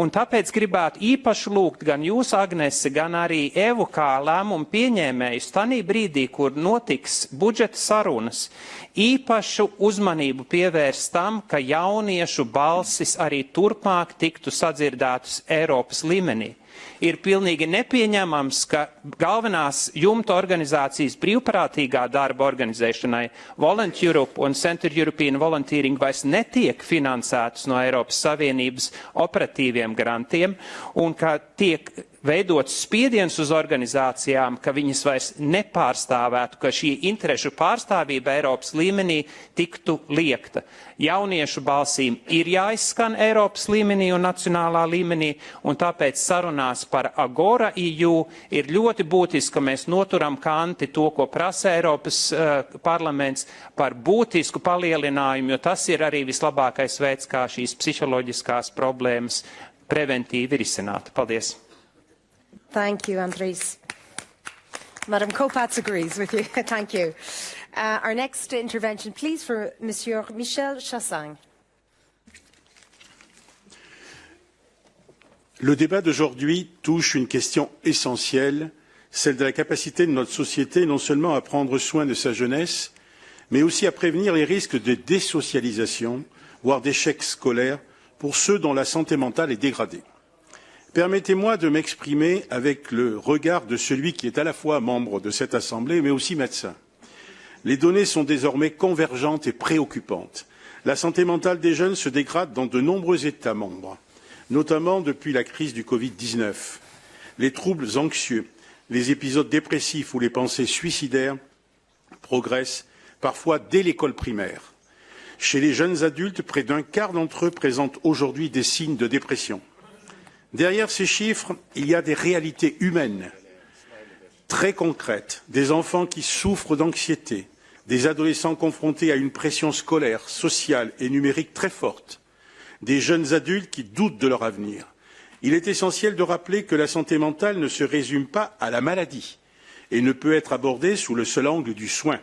Un tāpēc gribētu īpaši lūgt gan jūs, Agnese, gan arī Evu kā lēmumu pieņēmējus tanī brīdī, kur notiks budžeta sarunas, īpašu uzmanību pievērst tam, ka jauniešu balsis arī turpmāk tiktu sadzirdētas Eiropas līmenī. Ir pilnīgi nepieņemams, ka galvenās jumta organizācijas brīvprātīgā darba organizēšanai Volunteer Europe un Centre European Volunteering vairs netiek finansētas no Eiropas Savienības operatīviem grantiem un ka tiek veidots spiediens uz organizācijām, ka viņas vairs nepārstāvētu, ka šī interešu pārstāvība Eiropas līmenī tiktu liekta. Jauniešu balsīm ir jāizskan Eiropas līmenī un nacionālā līmenī, un tāpēc sarunās par Agora EU ir ļoti būtiski, ka mēs noturam kanti to, ko prasa Eiropas parlaments par būtisku palielinājumu, jo tas ir arī vislabākais veids, kā šīs psiholoģiskās problēmas preventīvi risināt. Paldies!
Thank you, Andres. Madam Kopacz agrees with you. Thank you. Our next intervention, please, for Monsieur Michel Chassaing.
Le débat d'aujourd'hui touche une question essentielle, celle de la capacité de notre société non seulement à prendre soin de sa jeunesse, mais aussi à prévenir les risques de désocialisation, voire d'échec scolaire, pour ceux dont la santé mentale est dégradée. Permettez-moi de m'exprimer avec le regard de celui qui est à la fois membre de cette Assemblée, mais aussi médecin. Les données sont désormais convergentes et préoccupantes. La santé mentale des jeunes se dégrade dans de nombreux États membres, notamment depuis la crise du Covid-19. Les troubles anxieux, les épisodes dépressifs ou les pensées suicidaires progressent parfois dès l'école primaire. Chez les jeunes adultes, près d'un quart d'entre eux présentent aujourd'hui des signes de dépression. Derrière ces chiffres, il y a des réalités humaines, très concrètes, des enfants qui souffrent d'anxiété, des adolescents confrontés à une pression scolaire, sociale et numérique très forte, des jeunes adultes qui doutent de leur avenir. Il est essentiel de rappeler que la santé mentale ne se résume pas à la maladie et ne peut être abordée sous le seul angle du soin.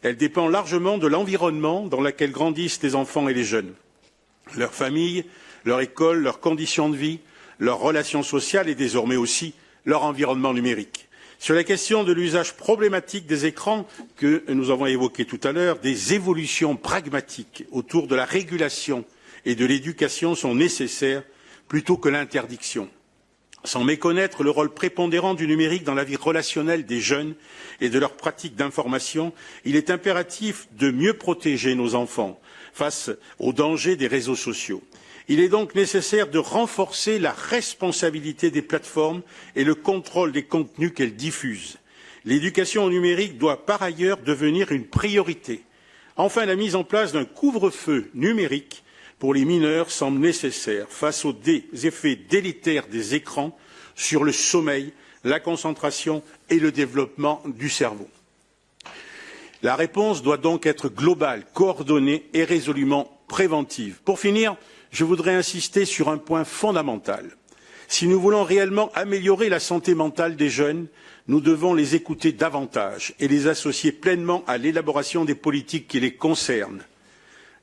Elle dépend largement de l'environnement dans lequel grandissent les enfants et les jeunes. Leur famille, leur école, leurs conditions de vie, leurs relations sociales et désormais aussi leur environnement numérique. Sur la question de l'usage problématique des écrans que nous avons évoqué tout à l'heure, des évolutions pragmatiques autour de la régulation et de l'éducation sont nécessaires plutôt que l'interdiction. Sans méconnaître le rôle prépondérant du numérique dans la vie relationnelle des jeunes et de leurs pratiques d'information, il est impératif de mieux protéger nos enfants face aux dangers des réseaux sociaux. Il est donc nécessaire de renforcer la responsabilité des plateformes et le contrôle des contenus qu'elles diffusent. L'éducation au numérique doit par ailleurs devenir une priorité. Enfin, la mise en place d'un couvre-feu numérique pour les mineurs semble nécessaire face aux effets délétères des écrans sur le sommeil, la concentration et le développement du cerveau. La réponse doit donc être globale, coordonnée et résolument préventive. Pour finir, je voudrais insister sur un point fondamental. Si nous voulons réellement améliorer la santé mentale des jeunes, nous devons les écouter davantage et les associer pleinement à l'élaboration des politiques qui les concernent.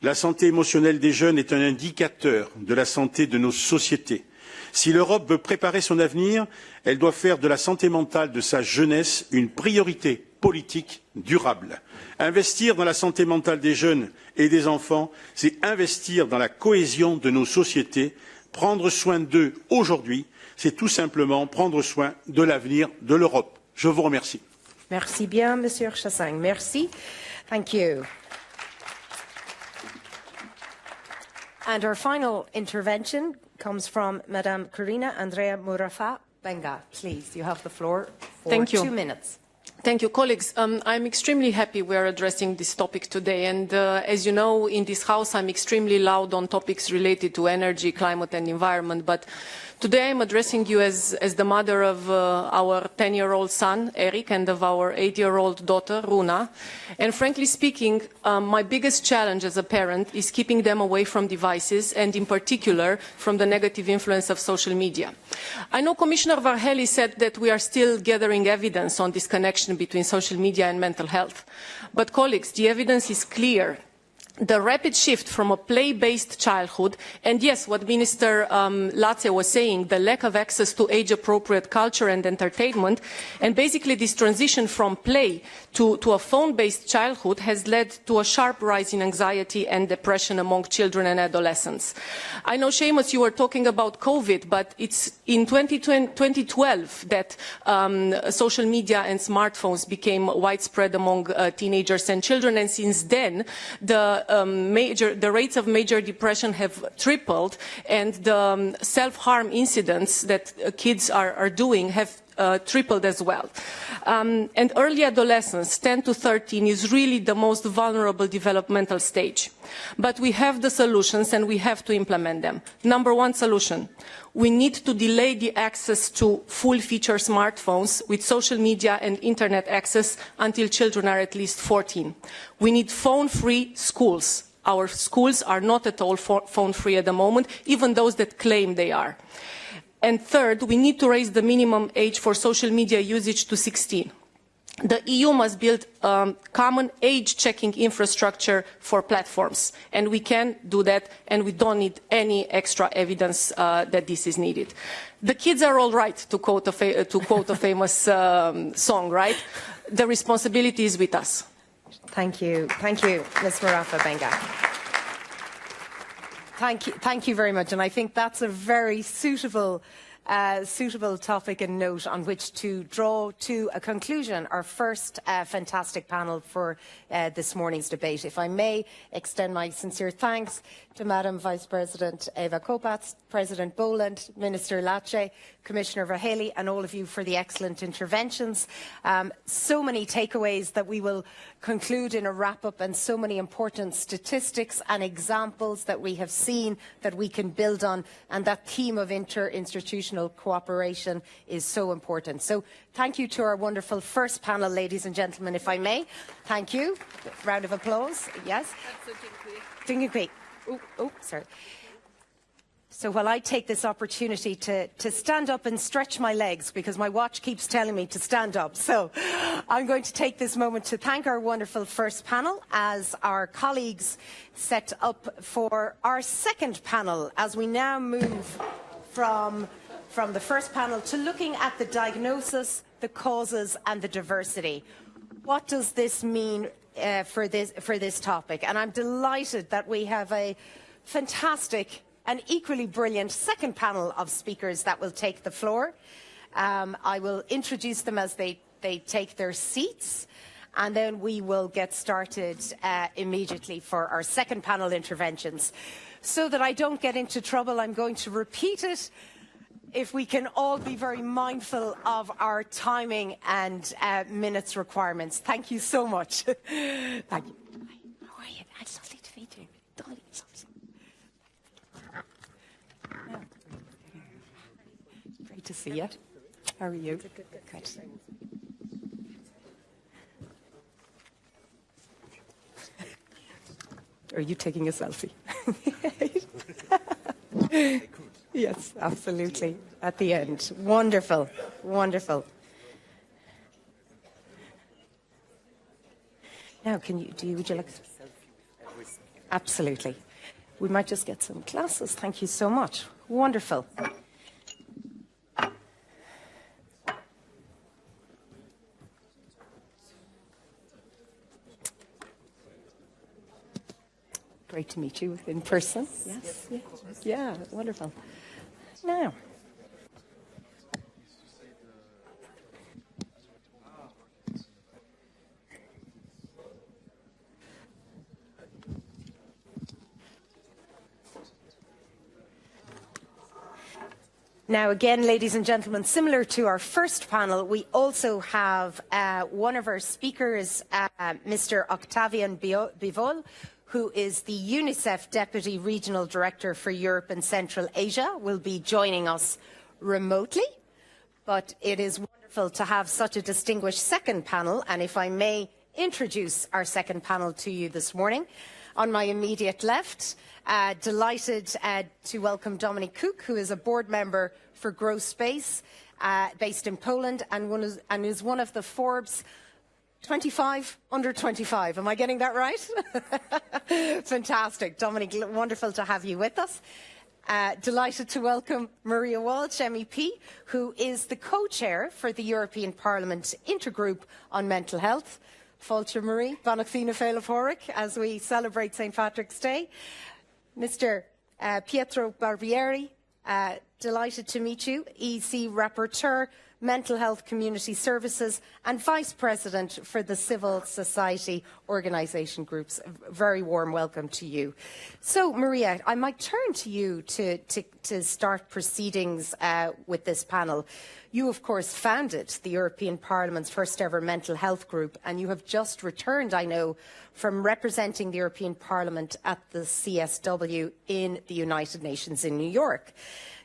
La santé émotionnelle des jeunes est un indicateur de la santé de nos sociétés. Si l'Europe veut préparer son avenir, elle doit faire de la santé mentale de sa jeunesse une priorité politique durable. Investir dans la santé mentale des jeunes et des enfants, c'est investir dans la cohésion de nos sociétés. Prendre soin d'eux aujourd'hui, c'est tout simplement prendre soin de l'avenir de l'Europe. Je vous remercie.
Merci bien, Monsieur Chassang. Merci. Thank you. And our final intervention comes from Madame Corina Andrea Murafa Benga. Please, you have the floor for
Thank you.
2 minutes.
Thank you, colleagues. I'm extremely happy we are addressing this topic today. And as you know, in this House, I'm extremely loud on topics related to energy, climate and environment. But today I'm addressing you as the mother of our 10-year-old son, Eric, and of our 8-year-old daughter, Runa. And frankly speaking, my biggest challenge as a parent is keeping them away from devices, and in particular from the negative influence of social media. I know Commissioner Várhelyi said that we are still gathering evidence on this connection between social media and mental health. But colleagues, the evidence is clear. The rapid shift from a play-based childhood, and yes, what Minister Lāce was saying, the lack of access to age-appropriate culture and entertainment, and basically this transition from play to a phone-based childhood has led to a sharp rise in anxiety and depression among children and adolescents. I know, Seamus, you were talking about COVID, but it's in 2012 that social media and smartphones became widespread among teenagers and children, and since then, the rates of major depression have tripled, and the self-harm incidents that kids are doing have tripled as well. And early adolescence, 10 to 13, is really the most vulnerable developmental stage. But we have the solutions and we have to implement them. Number one solution, we need to delay the access to full-feature smartphones with social media and internet access until children are at least 14. We need phone-free schools. Our schools are not at all phone-free at the moment, even those that claim they are. And third, we need to raise the minimum age for social media usage to 16. The EU must build a common age-checking infrastructure for platforms, and we can do that, and we don't need any extra evidence that this is needed. The kids are all right, to quote a famous song, right? The responsibility is with us.
Thank you, Ms. Murafa Benga. Thank you very much, and I think that's a very suitable topic and note on which to draw to a conclusion our first fantastic panel for this morning's debate. If I may extend my sincere thanks to Madam Vice President Ewa Kopacz, President Boland, Minister Lāce, Commissioner Várhelyi, and all of you for the excellent interventions. So many takeaways that we will conclude in a wrap-up, and so many important statistics and examples that we have seen that we can build on, and that theme of interinstitutional cooperation is so important. So thank you to our wonderful first panel, ladies and gentlemen, if I may. Thank you. Round of applause. Yes. Oh, sorry. So while I take this opportunity to stand up and stretch my legs, because my watch keeps telling me to stand up, so I'm going to take this moment to thank our wonderful first panel as our colleagues set up for our second panel, as we now move from the first panel to looking at the diagnosis, the causes and the diversity. What does this mean for this topic? And I'm delighted that we have a fantastic and equally brilliant second panel of speakers that will take the floor. I will introduce them as they take their seats, and then we will get started immediately for our second panel interventions. So that I don't get into trouble, I'm going to repeat it. If we can all be very mindful of our timing and minutes requirements. Thank you so much. Thank you. How are you? It's lovely to meet you. Great to see you. How are you? Good. Are you taking a selfie? Yes, absolutely. At the end. Wonderful. Wonderful. Now, would you like to? Absolutely. We might just get some glasses. Thank you so much. Wonderful. great to meet you in person. Yes. Yeah, wonderful. Now. Now, again, ladies and gentlemen, similar to our first panel, we also have one of our speakers, Mr. Octavian Bivol, who is the UNICEF Deputy Regional Director for Europe and Central Asia, will be joining us remotely. But it is wonderful to have such a distinguished second panel, and if I may introduce our second panel to you this morning. On my immediate left, delighted to welcome Dominic Cook, who is a board member for Grow Space, based in Poland, and is one of the Forbes 25 under 25. Am I getting that right? Fantastic. Dominic, wonderful to have you with us. Delighted to welcome Maria Walsh, MEP, who is the co-chair for the European Parliament Intergroup on Mental Health. Fáilte Marie, Banach Fina Féile Fóric, as we celebrate St. Patrick's Day. Mr. Pietro Barbieri, delighted to meet you, EC Rapporteur, Mental Health Community Services and Vice President for the Civil Society Organisation Groups. A very warm welcome to you. So, Maria, I might turn to you to start proceedings with this panel. You, of course, founded the European Parliament's first ever mental health group, and you have just returned, I know, from representing the European Parliament at the CSW in the United Nations in New York.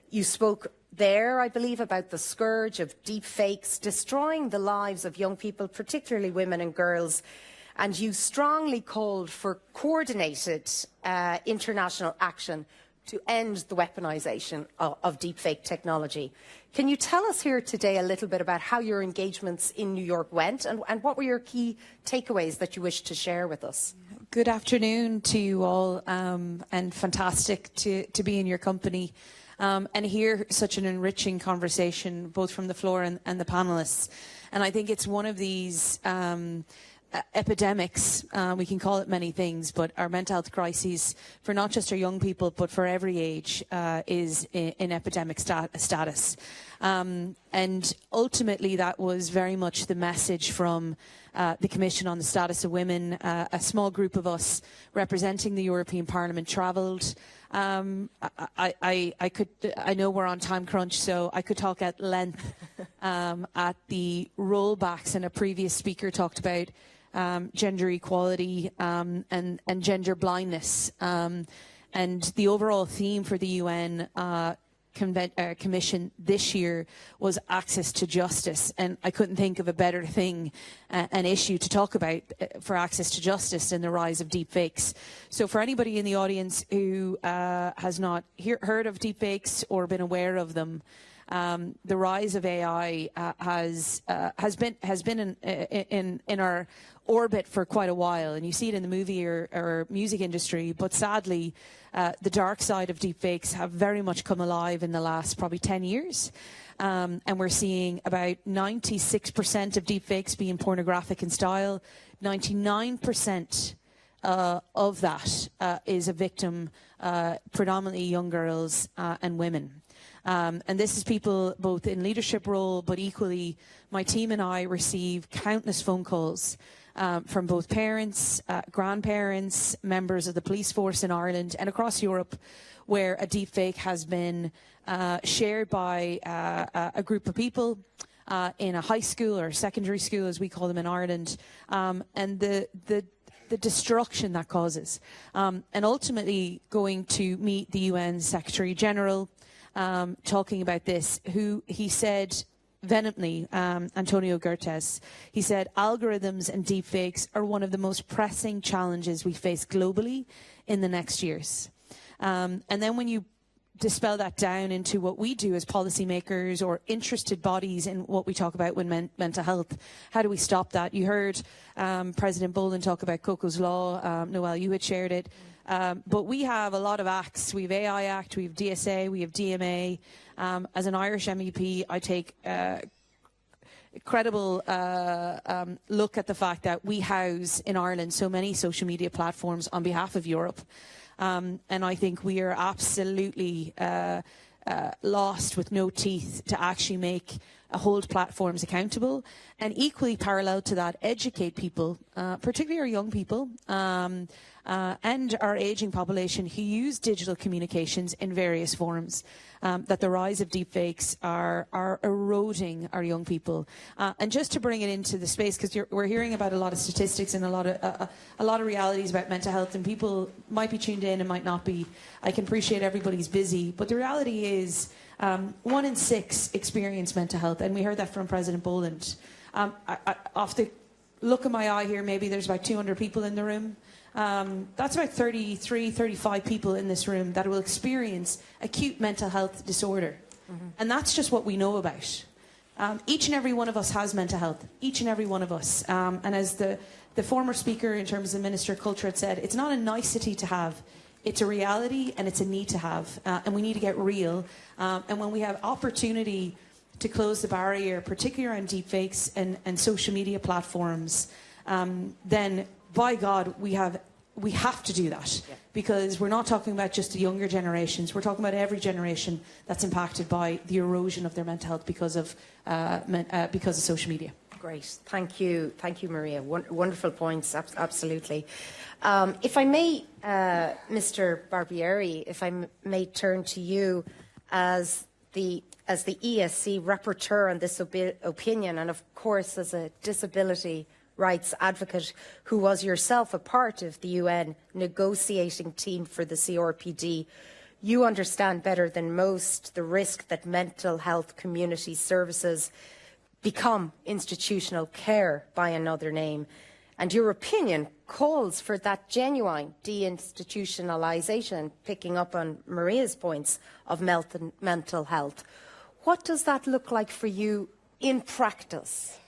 You spoke there, I believe, about the scourge of deep fakes destroying the lives of young people, particularly women and girls, and you strongly called for coordinated international action to end the weaponisation of deepfake technology. Can you tell us here today a little bit about how your engagements in New York went and what were your key takeaways that you wish to share with us?
Good afternoon to you all, and fantastic to be in your company and hear such an enriching conversation both from the floor and the panellists. And I think it's one of these epidemics, we can call it many things, but our mental health crises for not just our young people but for every age is in epidemic status. And ultimately that was very much the message from the Commission on the Status of Women. A small group of us representing the European Parliament travelled. I know we're on time crunch, so I could talk at length at the rollbacks, and a previous speaker talked about gender equality and gender blindness. And the overall theme for the UN Commission this year was access to justice, and I couldn't think of a better thing, an issue to talk about for access to justice than the rise of deepfakes. So for anybody in the audience who has not heard of deepfakes or been aware of them, the rise of AI has been in our orbit for quite a while, and you see it in the movie or music industry, but sadly the dark side of deepfakes have very much come alive in the last probably 10 years. And we're seeing about 96% of deepfakes being pornographic in style. 99% of that is a victim, predominantly young girls and women. And this is people both in leadership role, but equally my team and I receive countless phone calls from both parents, grandparents, members of the police force in Ireland and across Europe, where a deepfake has been shared by a group of people in a high school or secondary school, as we call them in Ireland, and the destruction that causes. And ultimately going to meet the UN Secretary General, talking about this, who he said vehemently, Antonio Guterres, he said, algorithms and deepfakes are one of the most pressing challenges we face globally in the next years. And then when you dispel that down into what we do as policymakers or interested bodies in what we talk about with mental health, how do we stop that? You heard President Boland talk about Coco's Law. Noel, you had shared it. But we have a lot of acts. We have AI Act, we have DSA, we have DMA. As an Irish MEP, I take credible look at the fact that we house in Ireland so many social media platforms on behalf of Europe. And I think we are absolutely lost with no teeth to actually hold platforms accountable, and equally parallel to that, educate people, particularly our young people, and our ageing population who use digital communications in various forms, that the rise of deepfakes are eroding our young people. And just to bring it into the space, because we're hearing about a lot of statistics and a lot of realities about mental health, and people might be tuned in and might not be. I can appreciate everybody's busy, but the reality is 1 in 6 experience mental health, and we heard that from President Boland. Off the look of my eye here, maybe there's about 200 people in the room. That's about 33, 35 people in this room that will experience acute mental health disorder. And that's just what we know about. Each and every one of us has mental health, each and every one of us. And as the former speaker, in terms of Minister of Culture, had said, it's not a nicety to have, it's a reality and it's a need to have. And we need to get real. And when we have opportunity to close the barrier, particularly around deepfakes and social media platforms, then by God, we have to do that, because we're not talking about just the younger generations. We're talking about every generation that's impacted by the erosion of their mental health because of social media.
Great, thank you, Maria. Wonderful points, absolutely. If I may, Mr. Barbieri, if I may turn to you as the EESC rapporteur on this opinion, and of course as a disability rights advocate who was yourself a part of the UN negotiating team for the CRPD, you understand better than most the risk that mental health community services become institutional care by another name. And your opinion calls for that genuine deinstitutionalisation, picking up on Maria's points, of mental health. What does that look like for you in practice?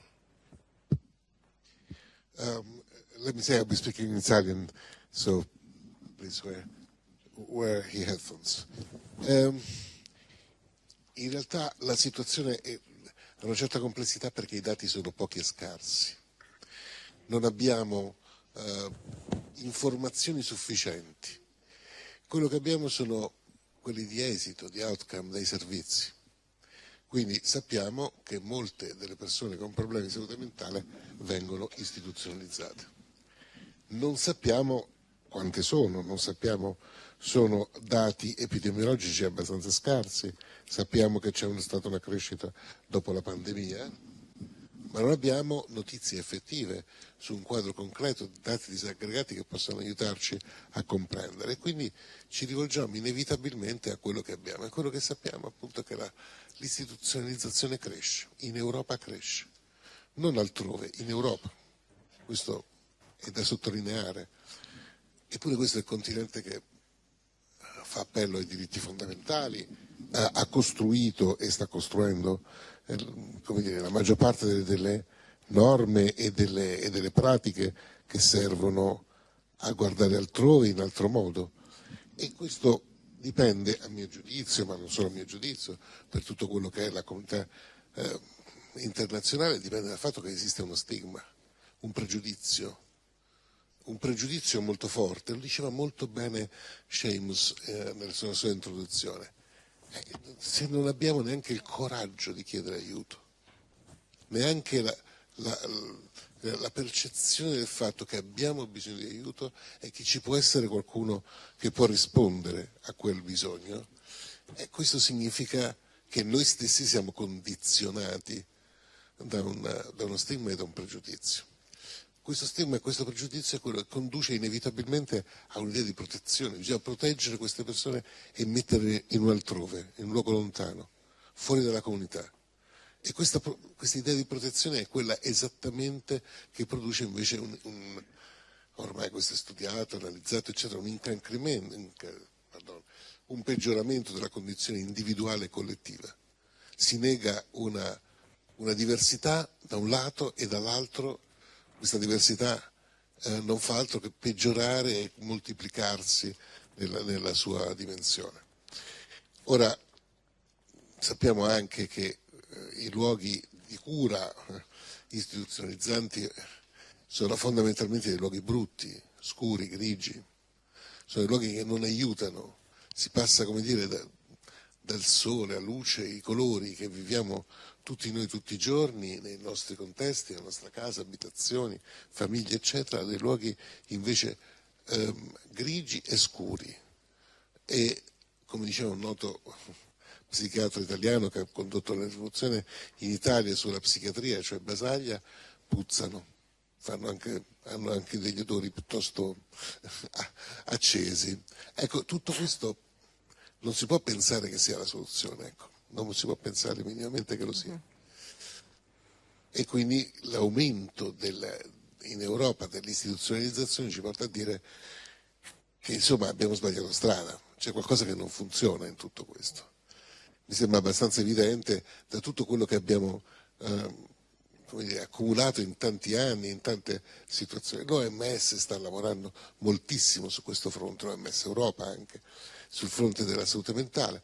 Let me say I'll be speaking in Italian, so please wear your headphones. In realtà la situazione ha una certa complessità perché i dati sono pochi e scarsi. Non abbiamo informazioni sufficienti. Quello che abbiamo sono quelli di esito, di outcome dei servizi. Quindi sappiamo che molte delle persone con problemi di salute mentale vengono istituzionalizzate. Non sappiamo quante sono, non sappiamo, sono dati epidemiologici abbastanza scarsi, sappiamo che c'è stata una crescita dopo la pandemia, ma non abbiamo notizie effettive su un quadro concreto, dati disaggregati che possano aiutarci a comprendere. E quindi ci rivolgiamo inevitabilmente a quello che abbiamo. E quello che sappiamo appunto è che l'istituzionalizzazione cresce, in Europa cresce, non altrove, in Europa. Questo è da sottolineare. Eppure questo è il continente che fa appello ai diritti fondamentali, ha costruito e sta costruendo come dire, la maggior parte delle norme e delle pratiche che servono a guardare altrove in altro modo. E questo dipende, a mio giudizio, ma non solo a mio giudizio, per tutto quello che è la comunità internazionale, dipende dal fatto che esiste uno stigma, un pregiudizio molto forte. Lo diceva molto bene Seamus nella sua introduzione. Se non abbiamo neanche il coraggio di chiedere aiuto, neanche la percezione del fatto che abbiamo bisogno di aiuto e che ci può essere qualcuno che può rispondere a quel bisogno, questo significa che noi stessi siamo condizionati da uno stigma e da un pregiudizio. Questo stigma e questo pregiudizio è quello che conduce inevitabilmente a un'idea di protezione. Bisogna proteggere queste persone e metterle in un altrove, in un luogo lontano, fuori dalla comunità. E questa idea di protezione è quella esattamente che produce invece ormai questo è studiato, analizzato, eccetera, un peggioramento della condizione individuale e collettiva. Si nega una diversità da un lato e dall'altro questa diversità non fa altro che peggiorare e moltiplicarsi nella sua dimensione. Ora, sappiamo anche che i luoghi di di cura istituzionalizzanti sono fondamentalmente dei luoghi brutti, scuri, grigi, sono dei luoghi che non aiutano, si passa, come dire, dal sole, a luce, i colori che viviamo tutti noi tutti i giorni nei nostri contesti, nella nostra casa, abitazioni, famiglie eccetera, dei luoghi invece grigi e scuri. E come diceva un noto psichiatra italiano che ha condotto la rivoluzione in Italia sulla psichiatria, cioè Basaglia, puzzano, hanno anche degli odori piuttosto accesi. Ecco, tutto questo non si può pensare che sia la soluzione, ecco. Non si può pensare minimamente che lo sia. E quindi l'aumento in Europa dell'istituzionalizzazione ci porta a dire che insomma abbiamo sbagliato strada, c'è qualcosa che non funziona in tutto questo. Mi sembra abbastanza evidente da tutto quello che abbiamo accumulato in tanti anni, in tante situazioni. L'OMS sta lavorando moltissimo su questo fronte, l'OMS Europa anche, sul fronte della salute mentale,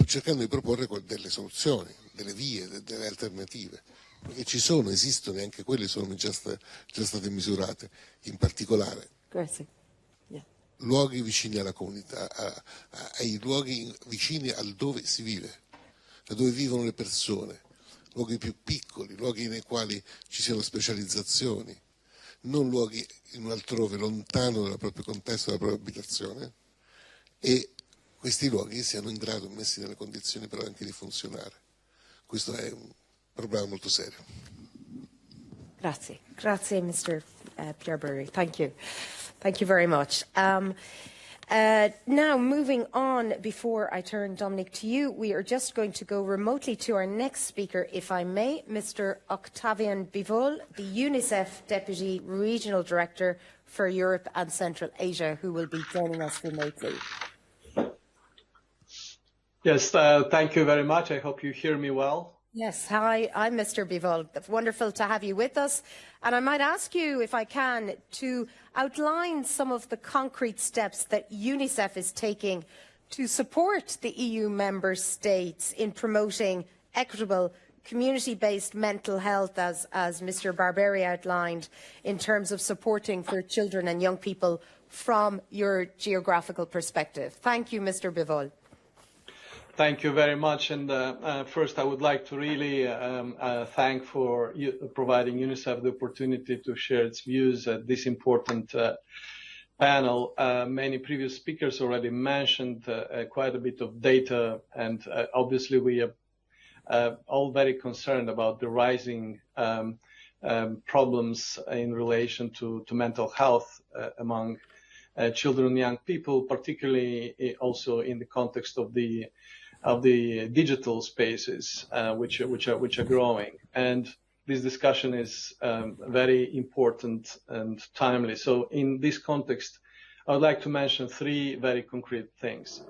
cercando di proporre delle soluzioni, delle vie, delle alternative, perché esistono e anche quelle sono già state misurate, in particolare luoghi vicini alla comunità, ai luoghi vicini al dove si vive, da dove vivono le persone, luoghi più piccoli, luoghi nei quali ci siano specializzazioni, non luoghi in un altrove lontano dal proprio contesto, dalla propria abitazione, e questi luoghi siano in grado, messi nelle condizioni però anche di funzionare. Questo è un problema molto serio.
Grazie. Grazie, Mr. Barbieri. Thank you. Thank you very much. Now, moving on, before I turn, Dominic, to you, we are just going to go remotely to our next speaker, if I may, Mr. Octavian Bivol, the UNICEF Deputy Regional Director for Europe and Central Asia, who will be joining us remotely.
Yes, thank you very much. I hope you hear me well.
Yes, hi, I'm Mr. Bivol. Wonderful to have you with us. And I might ask you, if I can, to outline some of the concrete steps that UNICEF is taking to support the EU member states in promoting equitable, community-based mental health, as Mr. Barbieri outlined, in terms of supporting for children and young people from your geographical perspective. Thank you, Mr. Bivol.
Thank you very much. And first, I would like to really thank for providing UNICEF the opportunity to share its views at this important panel. Many previous speakers already mentioned quite a bit of data, and obviously we are all very concerned about the rising problems in relation to mental health among children and young people, particularly also in the context of the digital spaces, which are growing. And this discussion is very important and timely. So in this context, I would like to mention three very concrete things.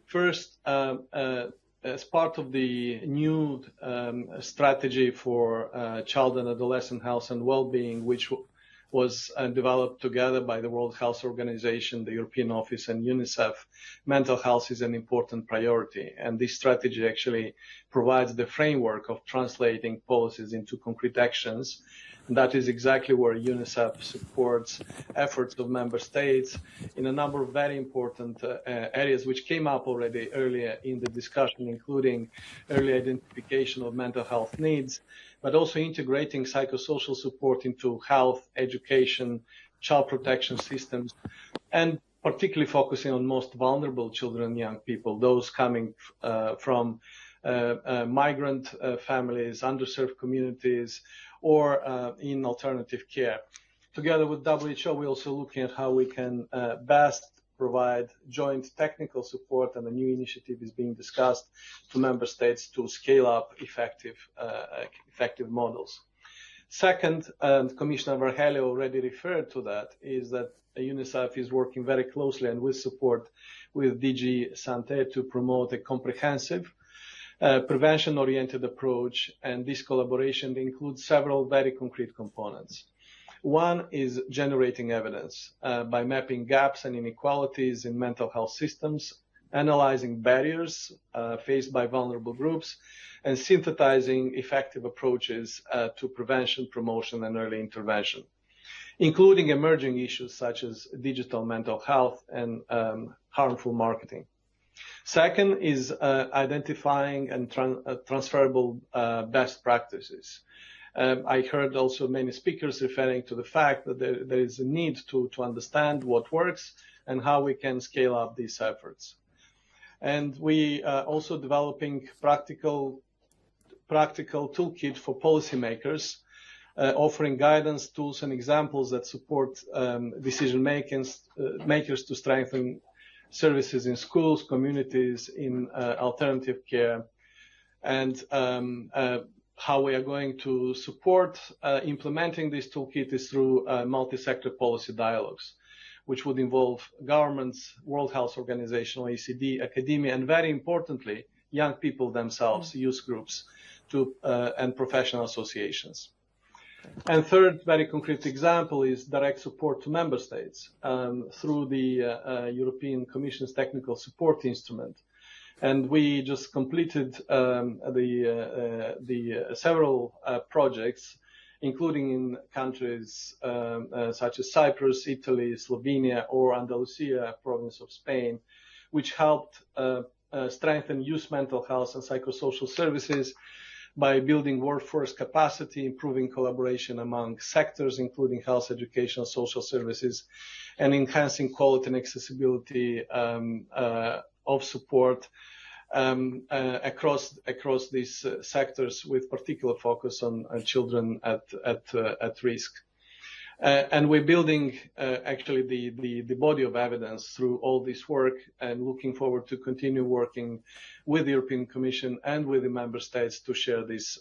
First, as part of the new strategy for child and adolescent health and well-being, which was developed together by the World Health Organization, the European Office, and UNICEF, mental health is an important priority. And this strategy actually provides the framework of translating policies into concrete actions. And that is exactly where UNICEF supports efforts of member states in a number of very important areas which came up already earlier in the discussion, including early identification of mental health needs, but also integrating psychosocial support into health, education, child protection systems, and particularly focusing on most vulnerable children and young people, those coming from migrant families, underserved communities, or in alternative care. Together with WHO, we're also looking at how we can best provide joint technical support, and a new initiative is being discussed to member states to scale up effective models. Second, and Commissioner Várhelyi already referred to that, is that UNICEF is working very closely and with support with DG Santé to promote a comprehensive prevention-oriented approach, and this collaboration includes several very concrete components. One is generating evidence by mapping gaps and inequalities in mental health systems analyzing barriers faced by vulnerable groups, and synthesizing effective approaches to prevention, promotion, and early intervention, including emerging issues such as digital mental health and harmful marketing. Second is identifying and transferable best practices. I heard also many speakers referring to the fact that there is a need to understand what works and how we can scale up these efforts. And we are also developing practical toolkit for policymakers, offering guidance, tools, and examples that support decision makers to strengthen services in schools, communities, in alternative care, and how we are going to support implementing this toolkit is through multi-sector policy dialogues, which would involve governments, World Health Organization, OECD, academia, and very importantly, young people themselves, youth groups, and professional associations. And third, very concrete example is direct support to member states through the European Commission's technical support instrument. And we just completed the several projects, including in countries such as Cyprus, Italy, Slovenia, or Andalusia, province of Spain, which helped strengthen youth mental health and psychosocial services by building workforce capacity, improving collaboration among sectors, including health, education, social services, and enhancing quality and accessibility of support across these sectors, with particular focus on children at risk. And we're building actually the body of evidence through all this work, and looking forward to continue working with the European Commission and with the member states to share these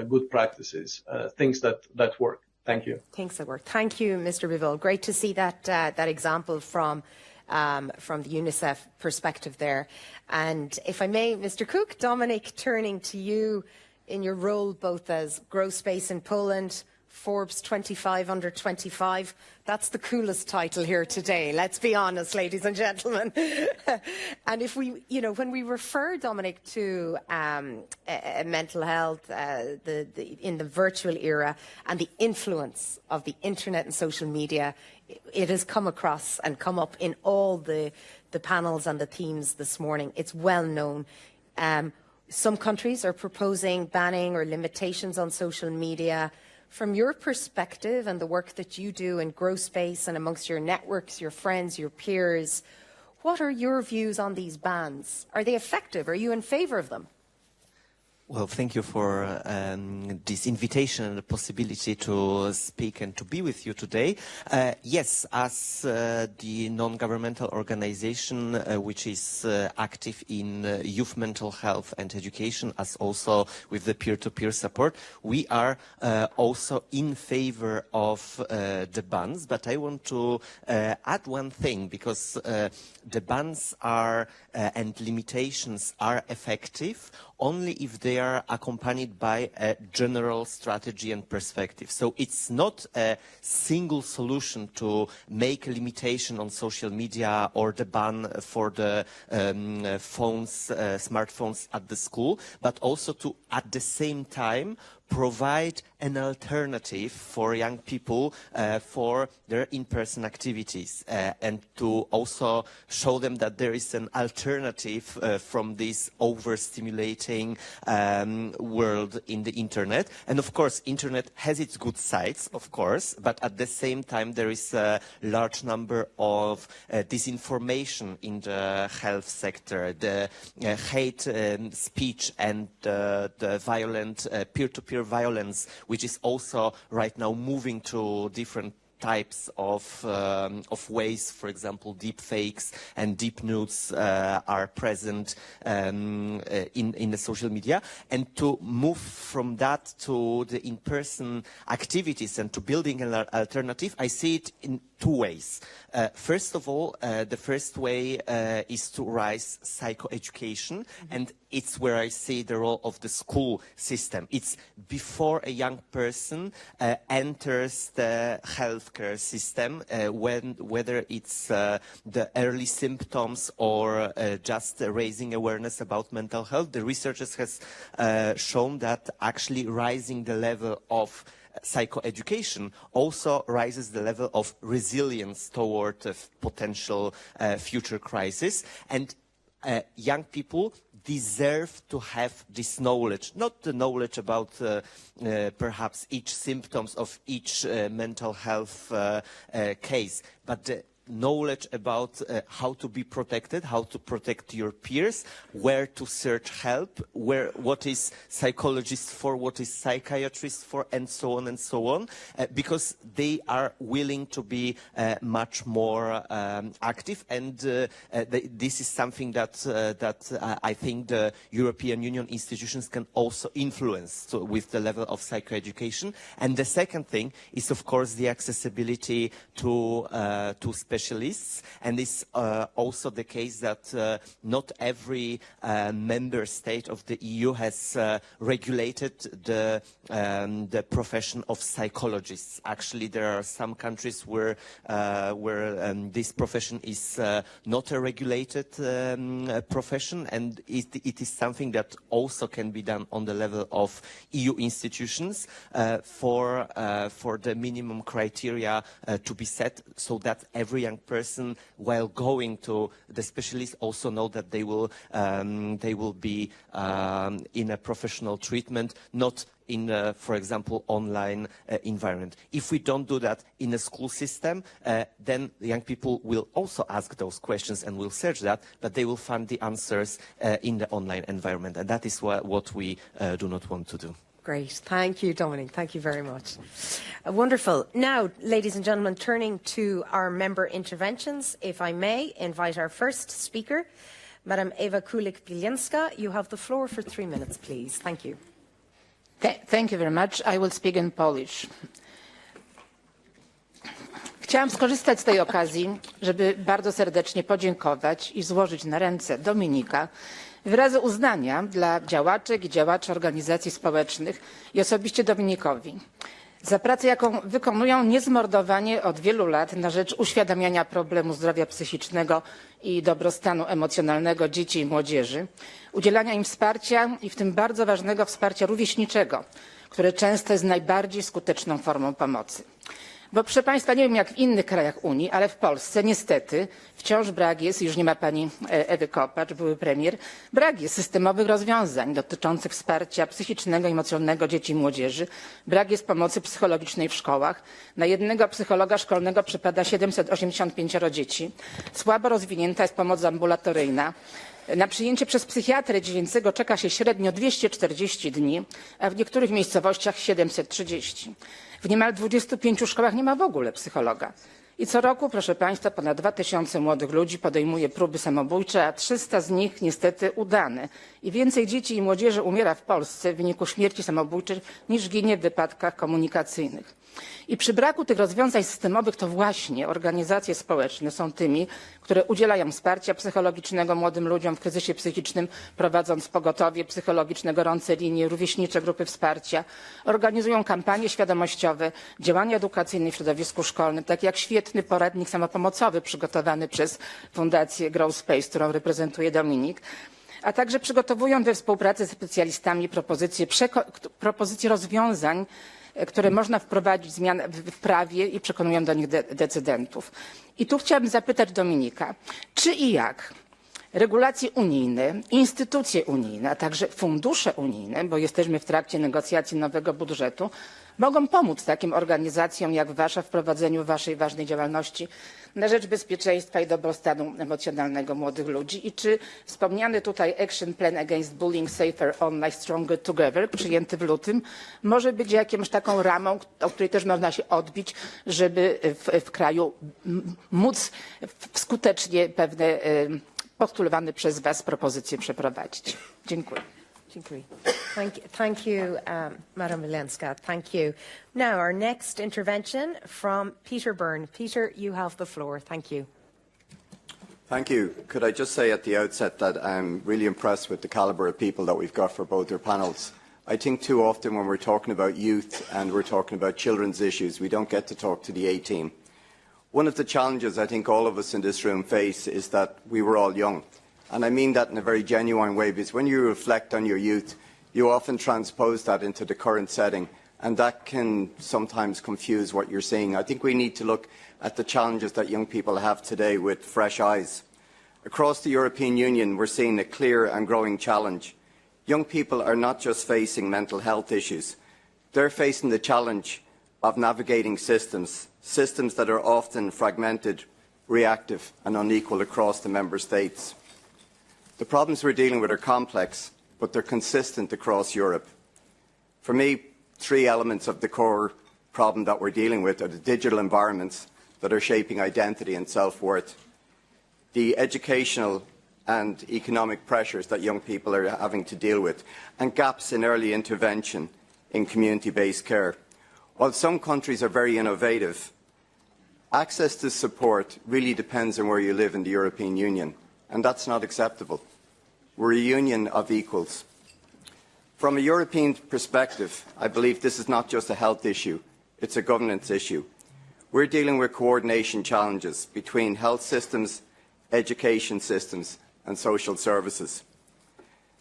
good practices, things that work. Thank you.
Things that work. Thank you, Mr. Bivol. Great to see that example from the UNICEF perspective there. And if I may, Mr. Cook, Dominic, turning to you in your role both as Grow Space in Poland, Forbes 25 under 25. That's the coolest title here today. Let's be honest, ladies and gentlemen. And if we, when we refer, Dominic, to mental health in the virtual era and the influence of the internet and social media, it has come across and come up in all the panels and the themes this morning. It's well known. Some countries are proposing banning or limitations on social media. From your perspective and the work that you do in Grow Space and amongst your networks, your friends, your peers, what are your views on these bans? Are they effective? Are you in favour of them?
Well, thank you for this invitation and the possibility to speak and to be with you today. Yes, as the non-governmental organization which is active in youth mental health and education, as also with the peer-to-peer support, we are also in favor of the bans. But I want to add one thing, because the bans are and limitations are effective only if they are accompanied by a general strategy and perspective. So it's not a single solution to make a limitation on social media or the ban for the smartphones at the school, but also to, at the same time, provide an alternative for young people for their in-person activities, and to also show them that there is an alternative from this overstimulating world in the internet. And of course, internet has its good sides, of course, but at the same time there is a large number of disinformation in the health sector, the hate speech and the violent peer-to-peer violence, which is also right now moving to different types of ways. For example, deep fakes and deep nudes are present in the social media. And to move from that to the in-person activities and to building an alternative, I see it in two ways. First of all, the first way is to raise psychoeducation and it's where I see the role of the school system. It's before a young person enters the healthcare system, whether it's the early symptoms or just raising awareness about mental health. The researchers has shown that actually raising the level of psychoeducation also raises the level of resilience toward a potential future crisis. And young people deserve to have this knowledge, not the knowledge about perhaps each symptoms of each mental health case, but the knowledge about how to be protected, how to protect your peers, where to search help, what is psychologist for, what is psychiatrist for, and so on, because they are willing to be much more active, and this is something that I think the European Union institutions can also influence with the level of psychoeducation. And the second thing is, of course, the accessibility to specialists, and it's also the case that not every member state of the EU has regulated the profession of psychologists. Actually, there are some countries where this profession is not a regulated profession, and it is something that also can be done on the level of EU institutions for the minimum criteria to be set, so that every young person, while going to the specialist, also know that they will be in a professional treatment, not in a, for example, online environment. If we don't do that in a school system, then the young people will also ask those questions and will search that, but they will find the answers in the online environment, and that is what we do not want to do.
Great. Thank you, Dominic. Thank you very much. Wonderful. Now, ladies and gentlemen, turning to our member interventions, if I may invite our first speaker, Madam Ewa Kopacz. You have the floor for 3 minutes, please. Thank you.
Thank you very much. I will speak in Polish. Chciałam skorzystać z tej okazji, żeby bardzo serdecznie podziękować i złożyć na ręce Dominika wyrazy uznania dla działaczek i działaczy organizacji społecznych i osobiście Dominikowi za pracę, jaką wykonują niezmordowanie od wielu lat na rzecz uświadamiania problemu zdrowia psychicznego i dobrostanu emocjonalnego dzieci i młodzieży, udzielania im wsparcia i w tym bardzo ważnego wsparcia rówieśniczego, które często jest najbardziej skuteczną formą pomocy. Bo proszę Państwa, nie wiem jak w innych krajach Unii, ale w Polsce niestety wciąż brak jest, już nie ma pani Ewy Kopacz, były premier, brak jest systemowych rozwiązań dotyczących wsparcia psychicznego i emocjonalnego dzieci i młodzieży, brak jest pomocy psychologicznej w szkołach. Na jednego psychologa szkolnego przypada 785 dzieci. Słabo rozwinięta jest pomoc ambulatoryjna. Na przyjęcie przez psychiatrę dziecięcego czeka się średnio 240 dni, a w niektórych miejscowościach 730. W niemal 25 szkołach nie ma w ogóle psychologa. I co roku, proszę Państwa, ponad 2000 młodych ludzi podejmuje próby samobójcze, a 300 z nich niestety udane. I więcej dzieci i młodzieży umiera w Polsce w wyniku śmierci samobójczych niż ginie w wypadkach komunikacyjnych. I przy braku tych rozwiązań systemowych to właśnie organizacje społeczne są tymi, które udzielają wsparcia psychologicznego młodym ludziom w kryzysie psychicznym, prowadząc pogotowie psychologiczne, gorące linie, rówieśnicze grupy wsparcia, organizują kampanie świadomościowe, działania edukacyjne w środowisku szkolnym, tak jak świetny poradnik samopomocowy przygotowany przez Fundację Grow Space, którą reprezentuje Dominik, a także przygotowują we współpracy z specjalistami propozycje rozwiązań, które można wprowadzić zmian w prawie i przekonują do nich decydentów. I tu chciałabym zapytać Dominika, czy i jak regulacje unijne, instytucje unijne, a także fundusze unijne, bo jesteśmy w trakcie negocjacji nowego budżetu, mogą pomóc takim organizacjom jak wasza w prowadzeniu waszej ważnej działalności na rzecz bezpieczeństwa i dobrostanu emocjonalnego młodych ludzi i czy wspomniany tutaj Action Plan Against Bullying, Safer Online, Stronger Together, przyjęty w lutym, może być jakąś taką ramą, o której też można się odbić, żeby w kraju móc skutecznie pewne postulowane przez was propozycje przeprowadzić. Dziękuję.
Thank you, Madam Wilenska. Thank you. Now, our next intervention from Peter Byrne. Peter, you have the floor. Thank you.
Thank you. Could I just say at the outset that I'm really impressed with the calibre of people that we've got for both our panels. I think too often when we're talking about youth and we're talking about children's issues, we don't get to talk to the A-team. One of the challenges I think all of us in this room face is that we were all young. And I mean that in a very genuine way, because when you reflect on your youth, you often transpose that into the current setting, and that can sometimes confuse what you're seeing. I think we need to look at the challenges that young people have today with fresh eyes. Across the European Union, we're seeing a clear and growing challenge. Young people are not just facing mental health issues. They're facing the challenge of navigating systems that are often fragmented, reactive and unequal across the member states. The problems we're dealing with are complex, but they're consistent across Europe. For me, three elements of the core problem that we're dealing with are the digital environments that are shaping identity and self-worth, the educational and economic pressures that young people are having to deal with, and gaps in early intervention in community-based care. While some countries are very innovative, access to support really depends on where you live in the European Union, and that's not acceptable. We're a union of equals. From a European perspective, I believe this is not just a health issue, it's a governance issue. We're dealing with coordination challenges between health systems, education systems and social services.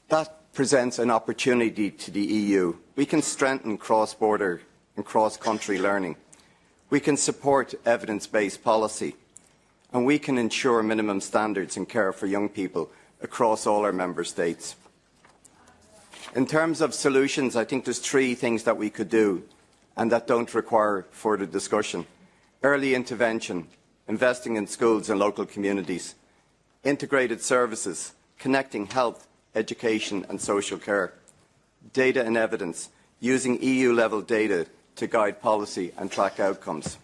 That presents an opportunity to the EU. We can strengthen cross-border and cross-country learning. We can support evidence-based policy, and we can ensure minimum standards in care for young people across all our member states. In terms of solutions, I think there's three things that we could do and that don't require further discussion. Early intervention, investing in schools and local communities, integrated services, connecting health, education and social care, data and evidence, using EU-level data to guide policy and track outcomes.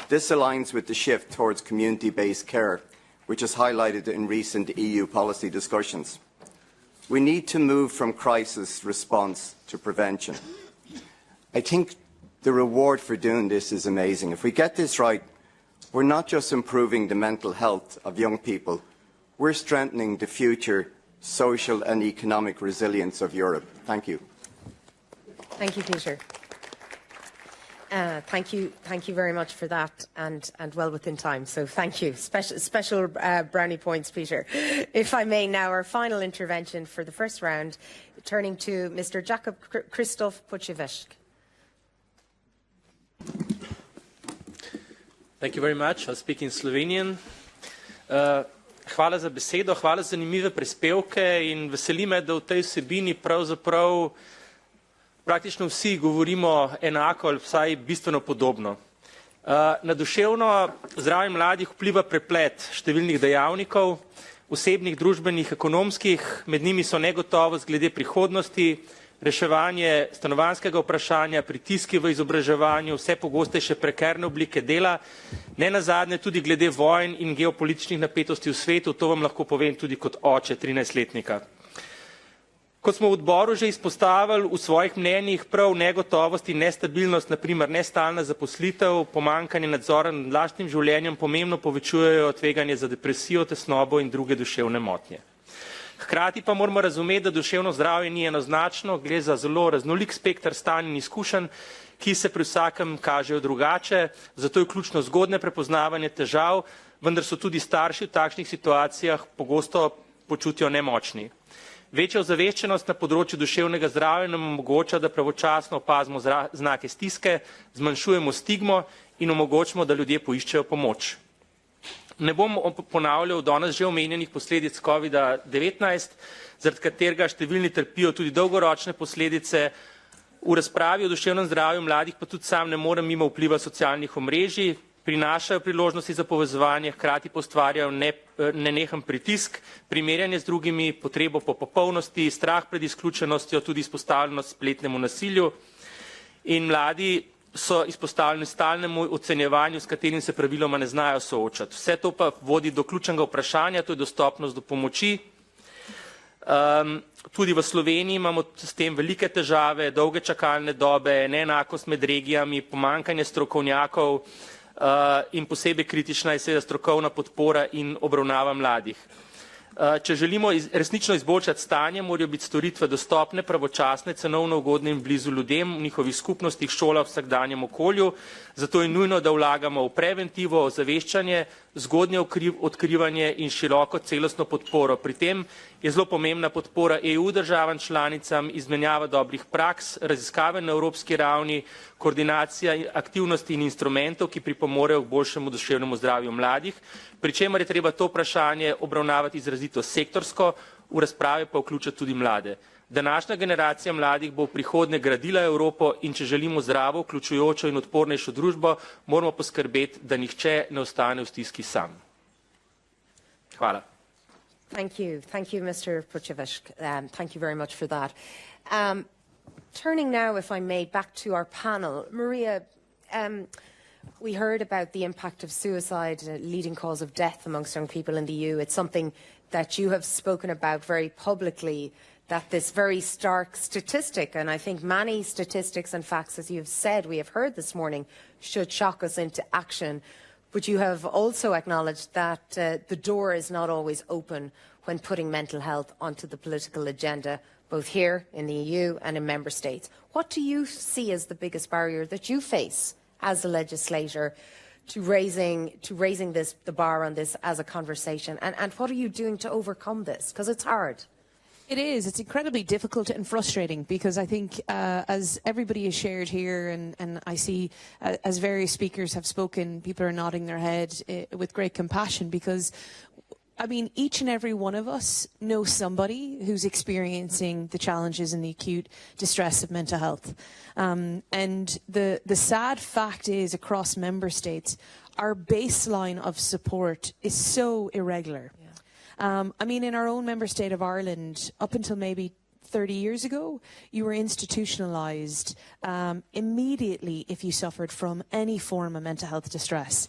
This aligns with the shift towards community-based care, which is highlighted in recent EU policy discussions. We need to move from crisis response to prevention. I think the reward for doing this is amazing. If we get this right, we're not just improving the mental health of young people, we're strengthening the future social and economic resilience of Europe. Thank you.
Thank you, Peter. Thank you very much for that, and well within time. So thank you. Special brownie points, Peter. If I may now, our final intervention for the first round, turning to Mr. Jakub Krzysztof Pociewicz.
Thank you very much. I'll speak in Slovenian. Hvala za besedo, hvala za zanimive prispevke in veseli me, da v tej vsebini pravzaprav praktično vsi govorimo enako ali vsaj bistveno podobno. Na duševno zdravje mladih vpliva preplet številnih dejavnikov, osebnih, družbenih, ekonomskih, med njimi so negotovost glede prihodnosti, reševanje stanovanjskega vprašanja, pritiski v izobraževanju, vse pogostejše prekerne oblike dela, ne nazadnje tudi glede vojn in geopolitičnih napetosti v svetu, to vam lahko povem tudi kot oče 13-letnika. Kot smo v odboru že izpostavili v svojih mnenjih, prav negotovost in nestabilnost, naprimer nestalna zaposlitev, pomanjkanje nadzora nad lastnim življenjem pomembno povečujejo tveganje za depresijo, tesnobo in druge duševne motnje. Hkrati pa moramo razumeti, da duševno zdravje ni enoznačno, gre za zelo raznolik spekter stanj in izkušenj, ki se pri vsakem kažejo drugače, zato je ključno zgodnje prepoznavanje težav, vendar so tudi starši v takšnih situacijah pogosto počutijo nemočni. Večja ozaveščenost na področju duševnega zdravja nam omogoča, da pravočasno opazimo znake stiske, zmanjšujemo stigmo in omogočimo, da ljudje poiščejo pomoč. Ne bom ponavljal danes že omenjenih posledic COVID-19, zaradi katerega številni trpijo tudi dolgoročne posledice. V razpravi o duševnem zdravju mladih pa tudi sam ne morem mimo vpliva socialnih omrežij, prinašajo priložnosti za povezovanje, hkrati pa ustvarjajo nenehen pritisk, primerjanje z drugimi, potrebo po popolnosti, strah pred izključenostjo, tudi izpostavljenost spletnemu nasilju in mladi so izpostavljeni stalnemu ocenjevanju, s katerim se praviloma ne znajo soočati. Vse to pa vodi do ključnega vprašanja, to je dostopnost do pomoči. Tudi v Sloveniji imamo s tem velike težave, dolge čakalne dobe, neenakost med regijami, pomanjkanje strokovnjakov, in posebej kritična je seveda strokovna podpora in obravnava mladih. Če želimo resnično izboljšati stanje, morajo biti storitve dostopne, pravočasne, cenovno ugodne in blizu ljudem, v njihovih skupnostih, šolah, vsakdanjem okolju. Zato je nujno, da vlagamo v preventivo, ozaveščanje, zgodnje odkrivanje in široko celostno podporo. Pri tem je zelo pomembna podpora EU državam članicam, izmenjava dobrih praks, raziskave na evropski ravni, koordinacija aktivnosti in instrumentov, ki pripomorejo k boljšemu duševnemu zdravju mladih, pri čemer je treba to vprašanje obravnavati izrazito sektorsko, v razprave pa vključiti tudi mlade. Današnja generacija mladih bo v prihodnje gradila Evropo in če želimo zdravo, vključujočo in odpornejšo družbo, moramo poskrbeti, da nihče ne ostane v stiski sam. Hvala.
Thank you, Mr. Pucevic. Thank you very much for that. Turning now, if I may, back to our panel. Maria, we heard about the impact of suicide, a leading cause of death amongst young people in the EU. It's something that you have spoken about very publicly, that this very stark statistic, and I think many statistics and facts, as you have said, we have heard this morning, should shock us into action. But you have also acknowledged that the door is not always open when putting mental health onto the political agenda, both here in the EU and in member states. What do you see as the biggest barrier that you face as a legislator to raising the bar on this as a conversation? And what are you doing to overcome this? Because it's hard.
It is. It's incredibly difficult and frustrating because I think as everybody has shared here and I see as various speakers have spoken, people are nodding their head with great compassion because, I mean, each and every one of us knows somebody who's experiencing the challenges and the acute distress of mental health. And the sad fact is across member states, our baseline of support is so irregular. I mean, in our own member state of Ireland, up until maybe 30 years ago, you were institutionalised immediately if you suffered from any form of mental health distress.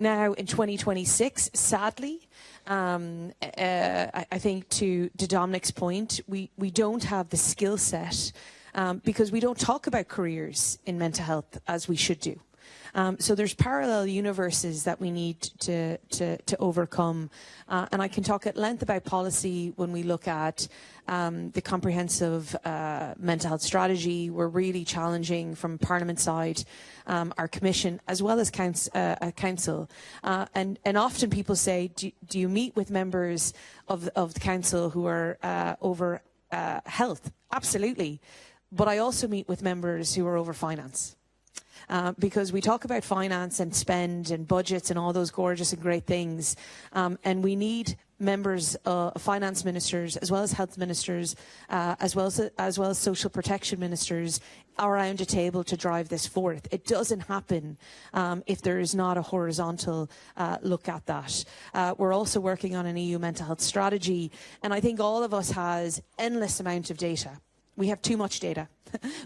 Now, in 2026, sadly, I think to Dominic's point, we don't have the skill set because we don't talk about careers in mental health as we should do. So there's parallel universes that we need to overcome. And I can talk at length about policy when we look at the comprehensive mental health strategy. We're really challenging from Parliament side, our Commission, as well as Council. And often people say, do you meet with members of the Council who are over health? Absolutely. But I also meet with members who are over finance. Because we talk about finance and spend and budgets and all those gorgeous and great things, and we need members, finance ministers, as well as health ministers, as well as social protection ministers, around a table to drive this forth. It doesn't happen if there is not a horizontal look at that. We're also working on an EU mental health strategy, and I think all of us has endless amount of data. We have too much data.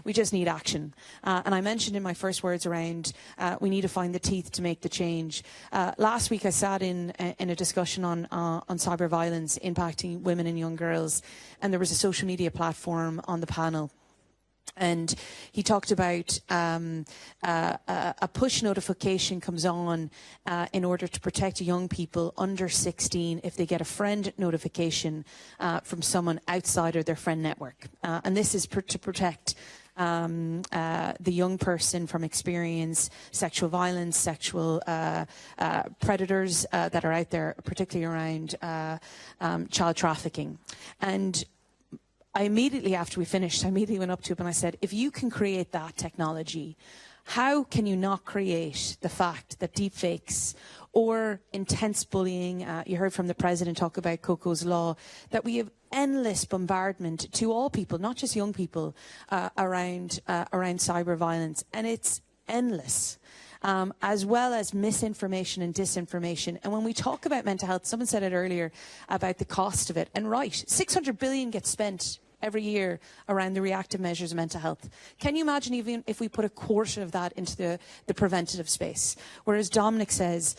We just need action. And I mentioned in my first words around we need to find the teeth to make the change. Last week I sat in a discussion on cyber violence impacting women and young girls, and there was a social media platform on the panel. And he talked about a push notification comes on in order to protect young people under 16 if they get a friend notification from someone outside of their friend network. And this is to protect the young person from experience sexual violence, sexual predators that are out there, particularly around child trafficking. And I immediately, after we finished, I immediately went up to him and I said, if you can create that technology, how can you not create the fact that deepfakes or intense bullying, you heard from the President talk about Coco's Law, that we have endless bombardment to all people, not just young people, around cyber violence. And it's endless. As well as misinformation and disinformation. And when we talk about mental health, someone said it earlier about the cost of it. And right, 600 billion gets spent every year around the reactive measures of mental health. Can you imagine even if we put a quarter of that into the preventative space? Whereas Dominic says,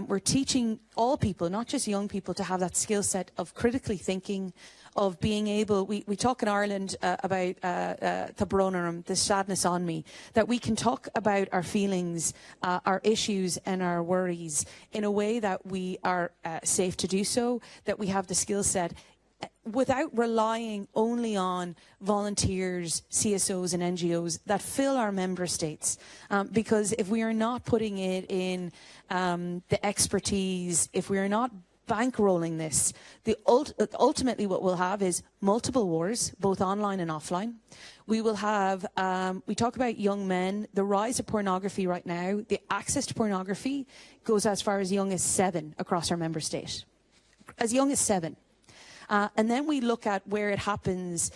we're teaching all people, not just young people, to have that skill set of critically thinking, of being able, we talk in Ireland about the brónarum, the sadness on me, that we can talk about our feelings, our issues and our worries in a way that we are safe to do so, that we have the skill set, without relying only on volunteers, CSOs and NGOs that fill our member states. Because if we are not putting it in the expertise, if we are not bankrolling this, ultimately what we'll have is multiple wars, both online and offline. We will have, we talk about young men, the rise of pornography right now, the access to pornography goes as far as young as 7 across our member state. As young as 7. And then we look at where it happens.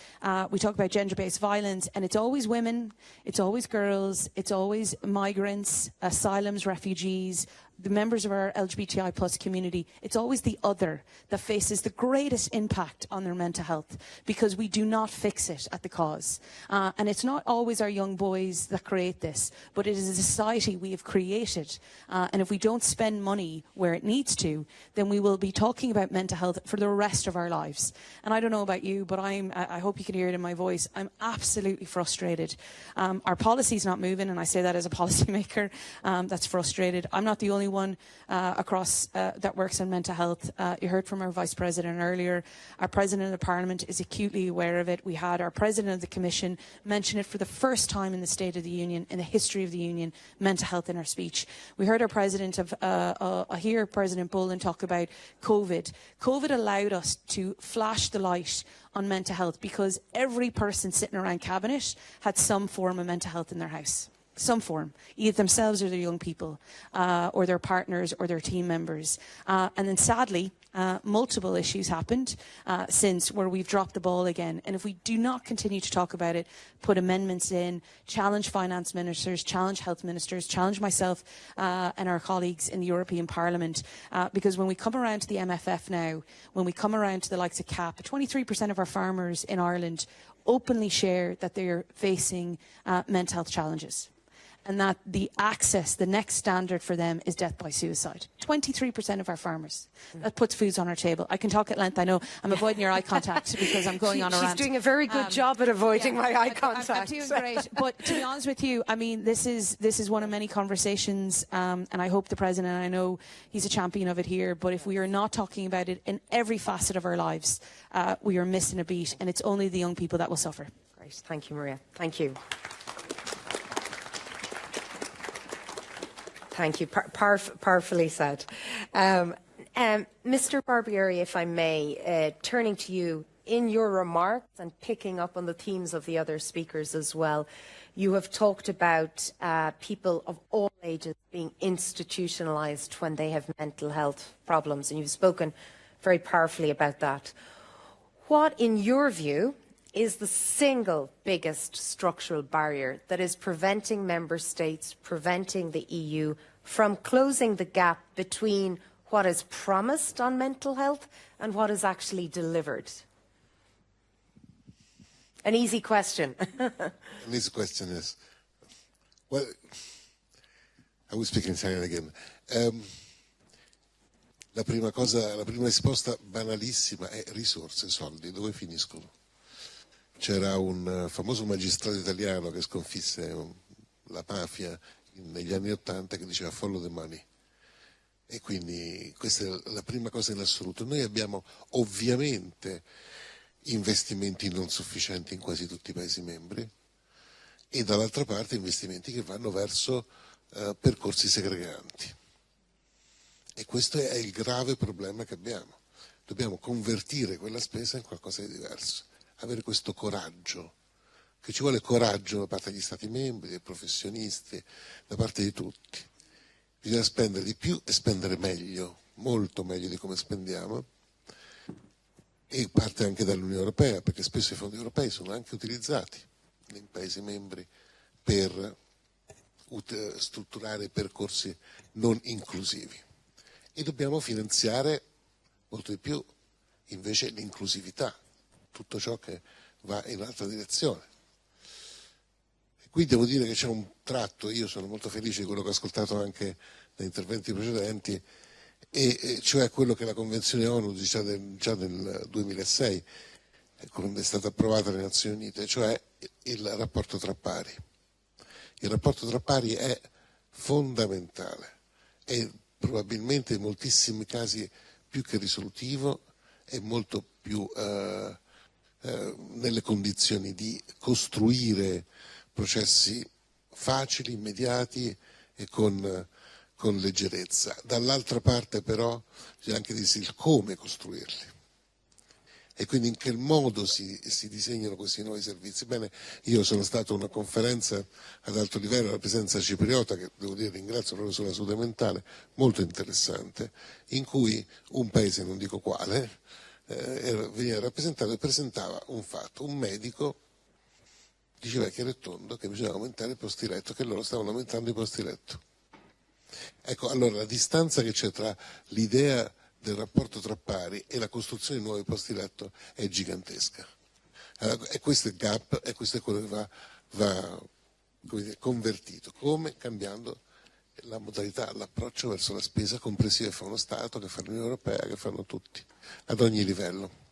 We talk about gender-based violence, and it's always women, it's always girls, it's always migrants, asylums, refugees, the members of our LGBTI plus community. It's always the other that faces the greatest impact on their mental health, because we do not fix it at the cause. And it's not always our young boys that create this, but it is a society we have created. And if we don't spend money where it needs to, then we will be talking about mental health for the rest of our lives. And I don't know about you, but I hope you can hear it in my voice. I'm absolutely frustrated. Our policy's not moving, and I say that as a policymaker that's frustrated. I'm not the only one across that works on mental health. You heard from our Vice President earlier. Our President of the Parliament is acutely aware of it. We had our President of the Commission mention it for the first time in the State of the Union, in the history of the Union, mental health in our speech. We heard our President President Boland talk about COVID. COVID allowed us to flash the light on mental health because every person sitting around Cabinet had some form of mental health in their house. Some form, either themselves or their young people, or their partners or their team members. And then sadly, multiple issues happened since where we've dropped the ball again. And if we do not continue to talk about it, put amendments in, challenge finance ministers, challenge health ministers, challenge myself and our colleagues in the European Parliament, because when we come around to the MFF now, when we come around to the likes of CAP, 23% of our farmers in Ireland openly share that they're facing mental health challenges, and that the access, the next standard for them is death by suicide. 23% of our farmers. That puts foods on our table. I can talk at length. I know I'm avoiding your eye contact because I'm going on a rant.
She's doing a very good job at avoiding my eye contact.
I'm doing great. But to be honest with you, I mean, this is one of many conversations, and I hope the President, I know he's a champion of it here, but if we are not talking about it in every facet of our lives, we are missing a beat, and it's only the young people that will suffer.
Great. Thank you, Maria. Thank you. Thank you. Powerfully said. Mr. Barbieri, if I may, turning to you, in your remarks and picking up on the themes of the other speakers as well, you have talked about people of all ages being institutionalised when they have mental health problems, and you've spoken very powerfully about that. What, in your view, is the single biggest structural barrier that is preventing member states, preventing the EU from closing the gap between what is promised on mental health and what is actually delivered? An easy question.
An easy question is, well, I will speak in Italian again. La prima risposta banalissima è risorse, soldi, dove finiscono? C'era un famoso magistrato italiano che sconfisse la mafia negli anni '80 che diceva follow the money. E quindi questa è la prima cosa in assoluto. Noi abbiamo ovviamente investimenti non sufficienti in quasi tutti i Paesi membri e dall'altra parte investimenti che vanno verso percorsi segreganti. E questo è il grave problema che abbiamo. Dobbiamo convertire quella spesa in qualcosa di diverso. Avere questo coraggio, che ci vuole coraggio da parte degli Stati membri, dei professionisti, da parte di tutti. Bisogna spendere di più e spendere meglio, molto meglio di come spendiamo, e parte anche dall'Unione Europea, perché spesso i fondi europei sono anche utilizzati nei Paesi membri per strutturare percorsi non inclusivi. E dobbiamo finanziare molto di più invece l'inclusività, tutto ciò che va in un'altra direzione. E qui devo dire che c'è un tratto, io sono molto felice di quello che ho ascoltato anche da interventi precedenti, e cioè quello che la Convenzione ONU dice già nel 2006, quando è stata approvata dalle Nazioni Unite, cioè il rapporto tra pari. Il rapporto tra pari è fondamentale, è probabilmente in moltissimi casi più che risolutivo, è molto più nelle condizioni di costruire processi facili, immediati e con leggerezza. Dall'altra parte però c'è anche dirsi il come costruirli e quindi in che modo si disegnano questi nuovi servizi. Bene, io sono stato a una conferenza ad alto livello, la presenza cipriota, che devo dire ringrazio proprio sulla salute mentale, molto interessante, in cui un paese, non dico quale, veniva rappresentato e presentava un fatto. Un medico diceva chiaro e tondo che bisognava aumentare i posti letto, che loro stavano aumentando i posti letto. Ecco, allora la distanza che c'è tra l'idea del rapporto tra pari e la costruzione di nuovi posti letto è gigantesca. Allora, e questo è il gap, e questo è quello che va come dire, convertito. Come? Cambiando la modalità, l'approccio verso la spesa complessiva che fa uno Stato, che fa l'Unione Europea, che fanno tutti, ad ogni livello.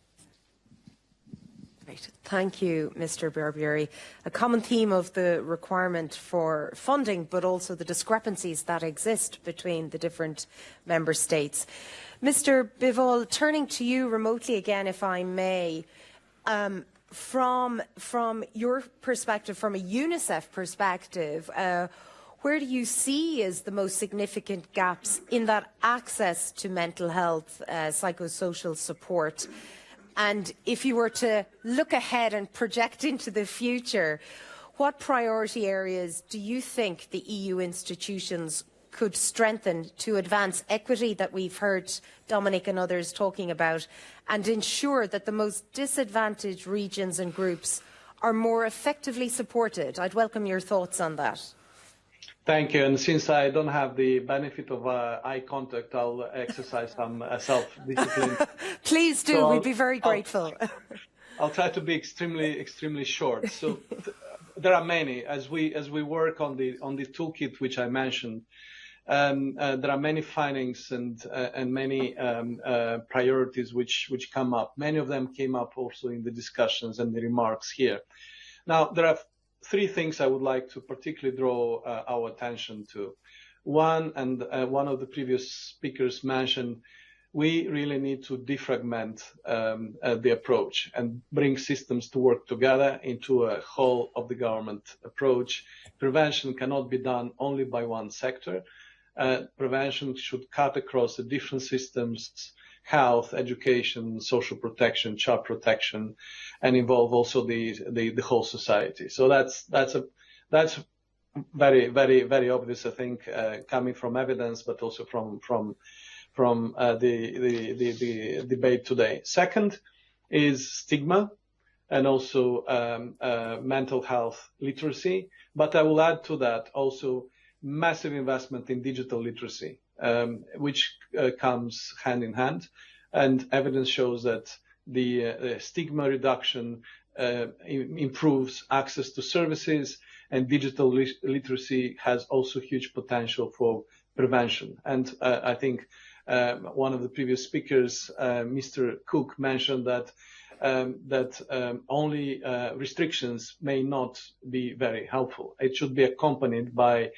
Great. Thank you, Mr. Barbieri. A common theme of the requirement for funding, but also the discrepancies that exist between the different member states. Mr. Bivol, turning to you remotely again, if I may, from your perspective, from a UNICEF perspective, where do you see as the most significant gaps in that access to mental health, psychosocial support? And if you were to look ahead and project into the future, what priority areas do you think the EU institutions could strengthen to advance equity that we've heard Dominic and others talking about, and ensure that the most disadvantaged regions and groups are more effectively supported? I'd welcome your thoughts on that.
Thank you. And since I don't have the benefit of eye contact, I'll exercise some self-discipline.
Please do.
So
we'd be very grateful.
I'll try to be extremely short. So there are many. As we work on the toolkit which I mentioned, there are many findings and many priorities which come up. Many of them came up also in the discussions and the remarks here. Now, there are three things I would like to particularly draw our attention to. One, and one of the previous speakers mentioned, we really need to defragment the approach and bring systems to work together into a whole of the government approach. Prevention cannot be done only by one sector. Prevention should cut across the different systems: health, education, social protection, child protection, and involve also the whole society. So that's very, very, very obvious, I think, coming from evidence, but also from the debate today. Second is stigma and also mental health literacy. But I will add to that also massive investment in digital literacy, which comes hand in hand. And evidence shows that the stigma reduction improves access to services, and digital literacy has also huge potential for prevention. And I think one of the previous speakers, Mr. Cook, mentioned that only restrictions may not be very helpful. It should be accompanied by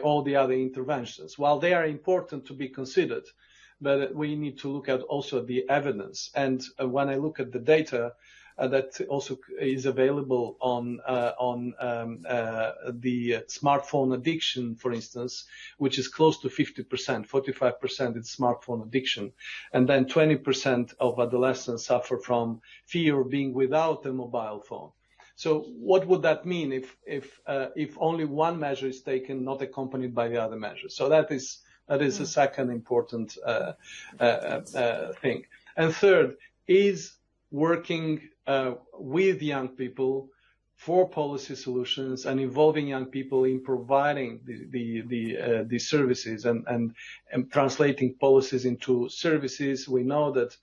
all the other interventions. While they are important to be considered, but we need to look at also the evidence. And when I look at the data that also is available on the smartphone addiction, for instance, which is close to 50%, 45% is smartphone addiction. And then 20% of adolescents suffer from fear of being without a mobile phone. So what would that mean if only one measure is taken, not accompanied by the other measures? So that is a second important thing. And third is working with young people for policy solutions and involving young people in providing the services and translating policies into services. We know that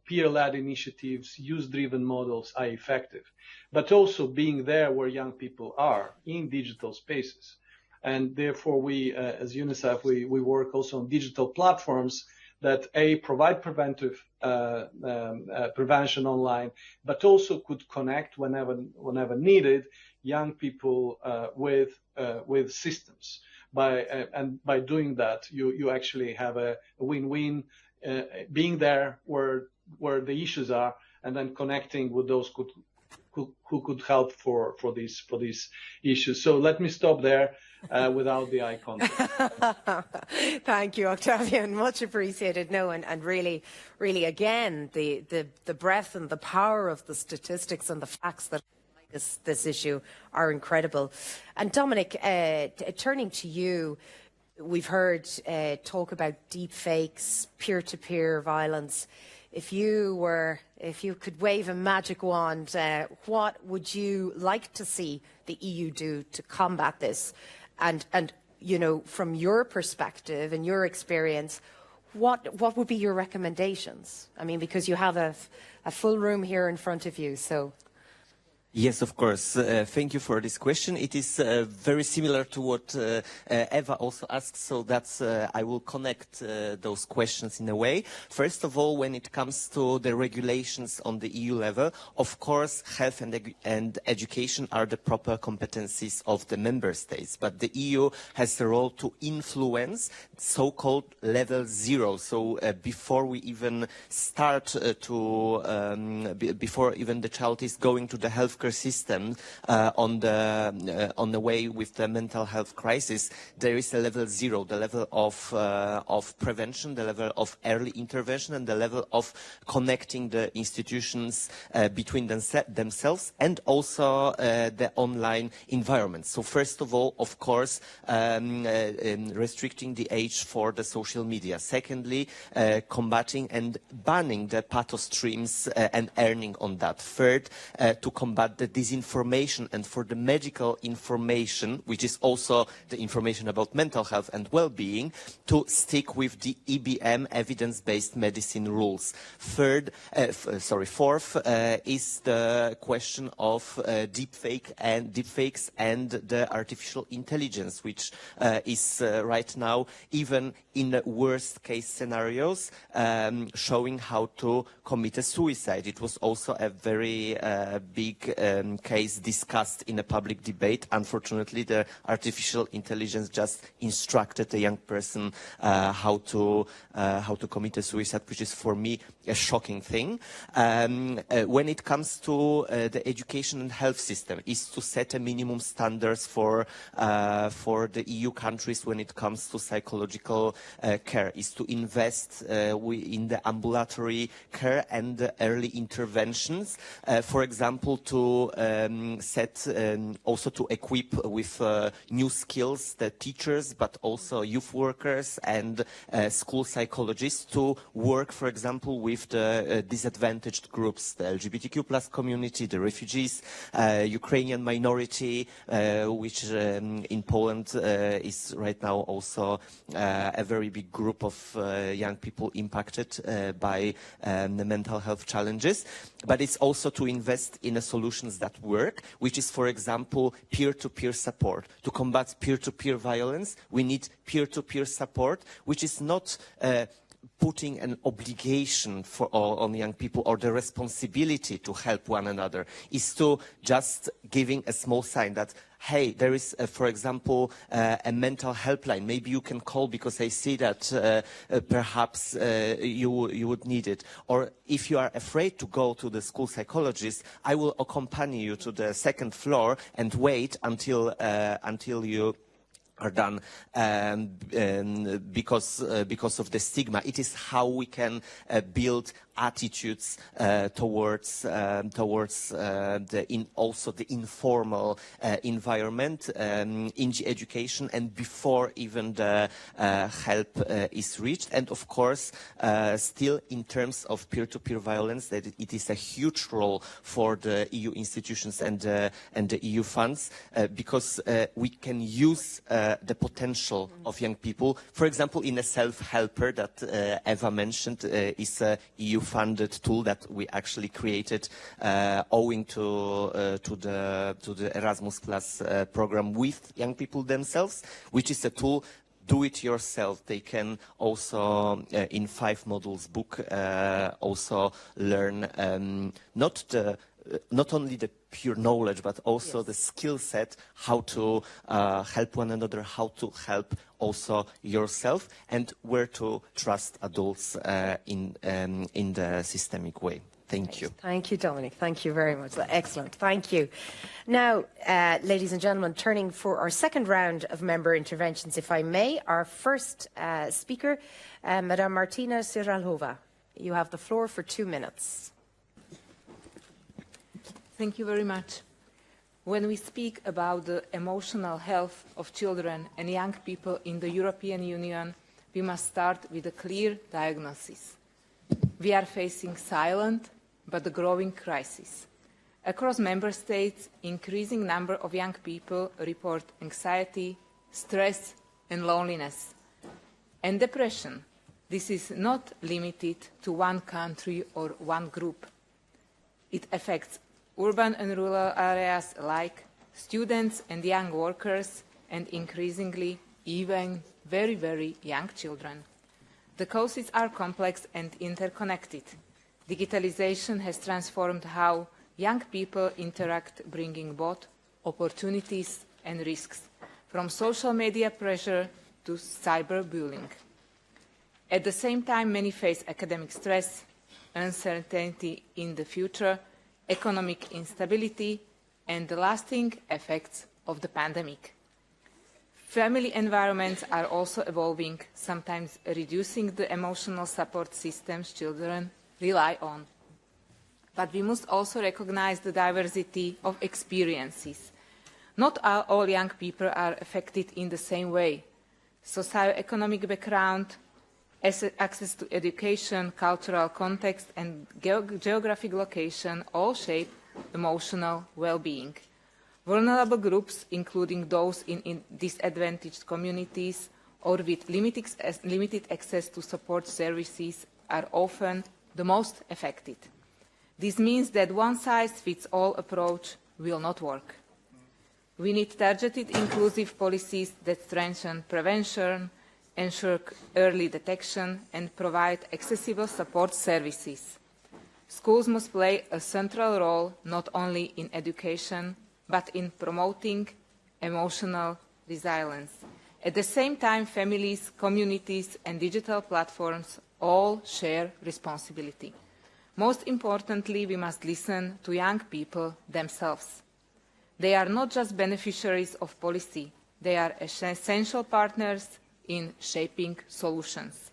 peer-led initiatives, use-driven models are effective, but also being there where young people are in digital spaces. And therefore we, as UNICEF, we work also on digital platforms that provide preventive prevention online, but also could connect whenever needed young people with systems. By doing that, you actually have a win-win, being there where the issues are, and then connecting with those who could help for these issues. So let me stop there without the eye contact.
Thank you, Octavian. Much appreciated. No, and really, again, the breadth and the power of the statistics and the facts that this issue are incredible. And Dominic, turning to you, we've heard talk about deep fakes, peer-to-peer violence. If you could wave a magic wand, what would you like to see the EU do to combat this? And you know, from your perspective and your experience, what would be your recommendations? I mean, because you have a full room here in front of you, so.
Yes, of course. Thank you for this question. It is very similar to what Eva also asked, so that's I will connect those questions in a way. First of all, when it comes to the regulations on the EU level, of course, health and education are the proper competencies of the member states, but the EU has a role to influence so-called level 0. So before we even start before even the child is going to the healthcare system on the way with the mental health crisis, there is a level 0, the level of prevention, the level of early intervention, and the level of connecting the institutions between themselves and also the online environment. So first of all, of course, restricting the age for the social media. Secondly, combating and banning the pathos streams and earning on that. Third, to combat the disinformation, and for the medical information, which is also the information about mental health and well-being, to stick with the EBM, evidence-based medicine rules. Fourth is the question of deepfakes and the artificial intelligence, which is right now, even in the worst case scenarios, showing how to commit a suicide. It was also a very big case discussed in a public debate. Unfortunately, the artificial intelligence just instructed a young person how to commit a suicide, which is for me a shocking thing. When it comes to the education and health system, is to set a minimum standards for the EU countries when it comes to psychological care, is to invest in the ambulatory care and the early interventions. For example, to also to equip with new skills the teachers, but also youth workers and school psychologists to work, for example, with the disadvantaged groups, the LGBTQ+ community, the refugees, Ukrainian minority, which in Poland is right now also a very big group of young people impacted by the mental health challenges. But it's also to invest in solutions that work, which is, for example, peer-to-peer support. To combat peer-to-peer violence, we need peer-to-peer support, which is not putting an obligation on young people or the responsibility to help one another. Is to just giving a small sign that, hey, there is, for example, a mental helpline. Maybe you can call because I see that perhaps you would need it. Or if you are afraid to go to the school psychologist, I will accompany you to the second floor and wait until you are done, because of the stigma. It is how we can build attitudes towards also the informal environment in the education and before even the help is reached. And of course, still in terms of peer-to-peer violence, that it is a huge role for the EU institutions and the EU funds, because we can use the potential of young people. For example, in a self-helper that Eva mentioned, is a EU-funded tool that we actually created owing to the Erasmus Plus program with young people themselves, which is a tool do it yourself. They can also, in 5 modules book, also learn not only the pure knowledge, but also the skill set, how to help one another, how to help also yourself, and where to trust adults in the systemic way. Thank you.
Thank you, Dominic. Thank you very much. Excellent. Thank you. Now, ladies and gentlemen, turning for our second round of member interventions, if I may, our first speaker, Madame Martina Siralhova. You have the floor for 2 minutes.
Thank you very much. When we speak about the emotional health of children and young people in the European Union, we must start with a clear diagnosis. We are facing silent but growing crisis. Across member states, increasing number of young people report anxiety, stress and loneliness. And depression. This is not limited to one country or one group. It affects urban and rural areas alike, students and young workers, and increasingly even very, very young children. The causes are complex and interconnected. Digitalization has transformed how young people interact, bringing both opportunities and risks, from social media pressure to cyberbullying. At the same time, many face academic stress, uncertainty in the future, economic instability, and the lasting effects of the pandemic. Family environments are also evolving, sometimes reducing the emotional support systems children rely on. But we must also recognize the diversity of experiences. Not all young people are affected in the same way. Socioeconomic background, access to education, cultural context, and geographic location all shape emotional well-being. Vulnerable groups, including those in disadvantaged communities or with limited access to support services, are often the most affected. This means that one-size-fits-all approach will not work. We need targeted, inclusive policies that strengthen prevention, ensure early detection, and provide accessible support services. Schools must play a central role not only in education, but in promoting emotional resilience. At the same time, families, communities, and digital platforms all share responsibility. Most importantly, we must listen to young people themselves. They are not just beneficiaries of policy, they are essential partners in shaping solutions.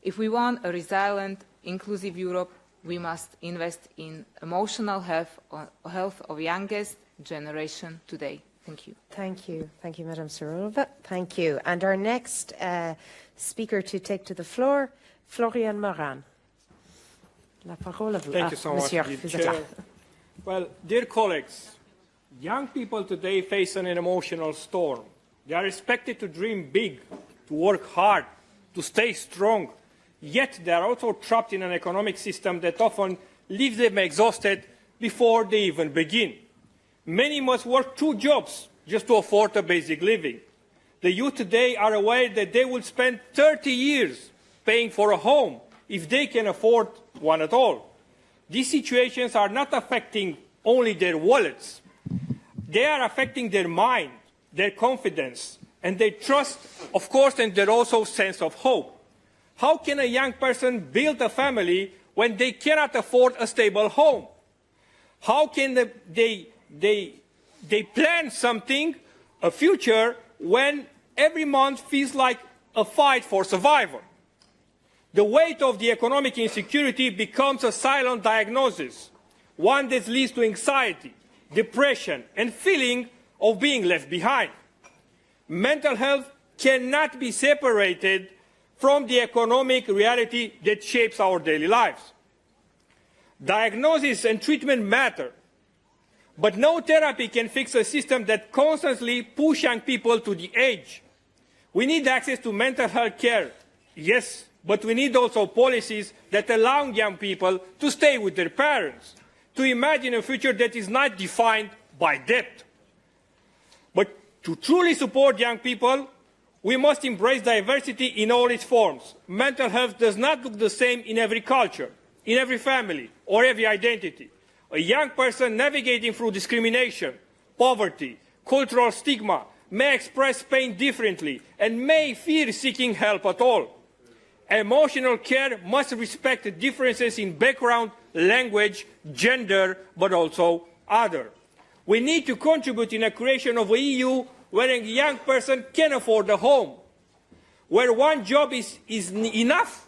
If we want a resilient, inclusive Europe, we must invest in emotional health of youngest generation today. Thank you.
Thank you. Thank you, Madam Sirolova. Thank you. And our next speaker to take to the floor, Florian Morin. La parole à vous.
Thank you so much, Chair. Well, dear colleagues, young people today face an emotional storm. They are expected to dream big, to work hard, to stay strong. Yet they are also trapped in an economic system that often leaves them exhausted before they even begin. Many must work 2 jobs just to afford a basic living. The youth today are aware that they will spend 30 years paying for a home if they can afford one at all. These situations are not affecting only their wallets. They are affecting their mind, their confidence, and their trust, of course, and their also sense of hope. How can a young person build a family when they cannot afford a stable home? How can they plan something, a future, when every month feels like a fight for survival? The weight of the economic insecurity becomes a silent diagnosis, one that leads to anxiety, depression, and feeling of being left behind. Mental health cannot be separated from the economic reality that shapes our daily lives. Diagnosis and treatment matter, but no therapy can fix a system that constantly pushes young people to the edge. We need access to mental health care, yes, but we need also policies that allow young people to stay with their parents, to imagine a future that is not defined by debt. But to truly support young people, We must embrace diversity in all its forms. Mental health does not look the same in every culture, in every family, or every identity. A young person navigating through discrimination, poverty, cultural stigma may express pain differently and may fear seeking help at all. Emotional care must respect the differences in background, language, gender, but also other. We need to contribute in the creation of an EU where a young person can afford a home, where one job is enough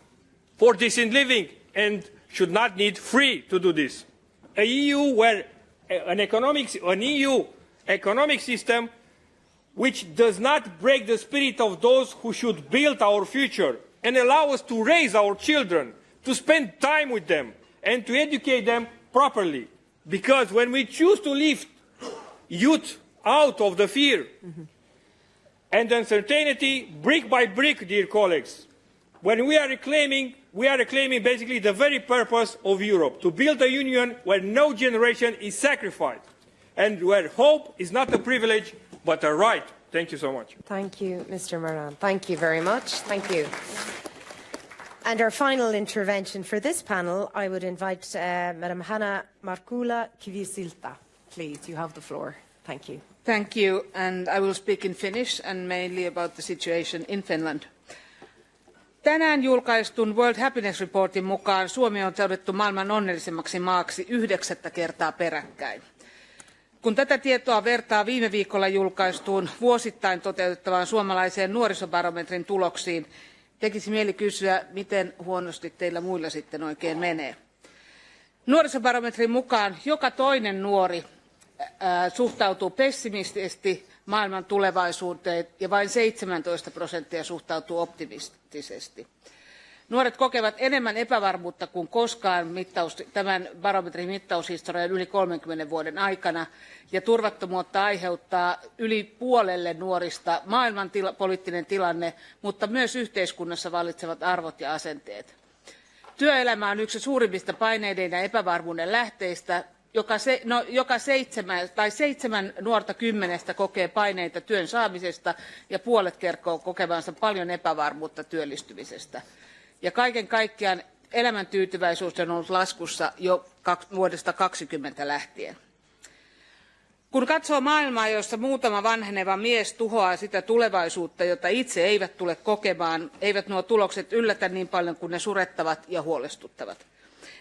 for decent living and should not need free to do this. An EU where an EU economic system which does not break the spirit of those who should build our future and allow us to raise our children, to spend time with them and to educate them properly. Because when we choose to lift youth out of the fear and uncertainty, brick by brick, dear colleagues, when we are reclaiming basically the very purpose of Europe, to build a union where no generation is sacrificed and where hope is not a privilege but a right. Thank you so much.
Thank you, Mr. Moran. Thank you very much. Thank you. And our final intervention for this panel, I would invite Madam Hanna Markula Kivisilta. Please, you have the floor. Thank you.
Thank you, and I will speak in Finnish and mainly about the situation in Finland. Tänään julkaistun World Happiness Reportin mukaan Suomi on todettu maailman onnellisimmaksi maaksi 9. kertaa peräkkäin. Kun tätä tietoa vertaa viime viikolla julkaistuun vuosittain toteutettavaan suomalaiseen nuorisobarometrin tuloksiin, tekisi mieli kysyä, miten huonosti teillä muilla sitten oikein menee. Nuorisobarometrin mukaan joka toinen nuori suhtautuu pessimistisesti maailman tulevaisuuteen ja vain 17% suhtautuu optimistisesti. Nuoret kokevat enemmän epävarmuutta kuin koskaan tämän barometrin mittaushistorian yli 30 vuoden aikana, ja turvattomuutta aiheuttaa yli puolelle nuorista maailman poliittinen tilanne, mutta myös yhteiskunnassa vallitsevat arvot ja asenteet. Työelämä on yksi suurimmista paineiden ja epävarmuuden lähteistä. Seitsemän nuorta 10 kokee paineita työn saamisesta ja puolet kertoo kokevansa paljon epävarmuutta työllistymisestä. Ja kaiken kaikkiaan elämäntyytyväisyys on ollut laskussa jo vuodesta 2020 lähtien. Kun katsoo maailmaa, jossa muutama vanheneva mies tuhoaa sitä tulevaisuutta, jota itse eivät tule kokemaan, eivät nuo tulokset yllätä niin paljon kuin ne surettavat ja huolestuttavat.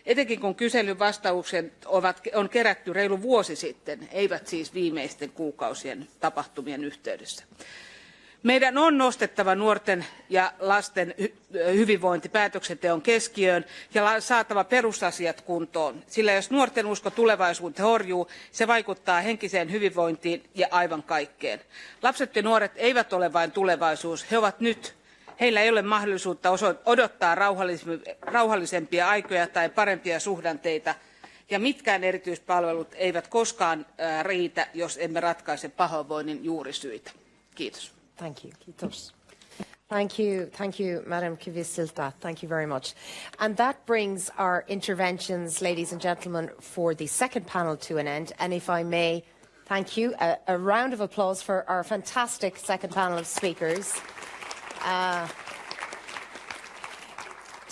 Etenkin kun kyselyn vastaukset on kerätty reilu vuosi sitten, eivät siis viimeisten kuukausien tapahtumien yhteydessä. Meidän on nostettava nuorten ja lasten hyvinvointi päätöksenteon keskiöön ja saatava perusasiat kuntoon, sillä jos nuorten usko tulevaisuuteen horjuu, se vaikuttaa henkiseen hyvinvointiin ja aivan kaikkeen. Lapset ja nuoret eivät ole vain tulevaisuus, he ovat nyt. Heillä ei ole mahdollisuutta odottaa rauhallisempia aikoja tai parempia suhdanteita, ja mitkään erityispalvelut eivät koskaan riitä, jos emme ratkaise pahoinvoinnin juurisyitä. Kiitos.
Thank you. Kiitos. Thank you, Madam Kivisilta. Thank you very much. And that brings our interventions, ladies and gentlemen, for the second panel to an end. And if I may, thank you. A round of applause for our fantastic second panel of speakers.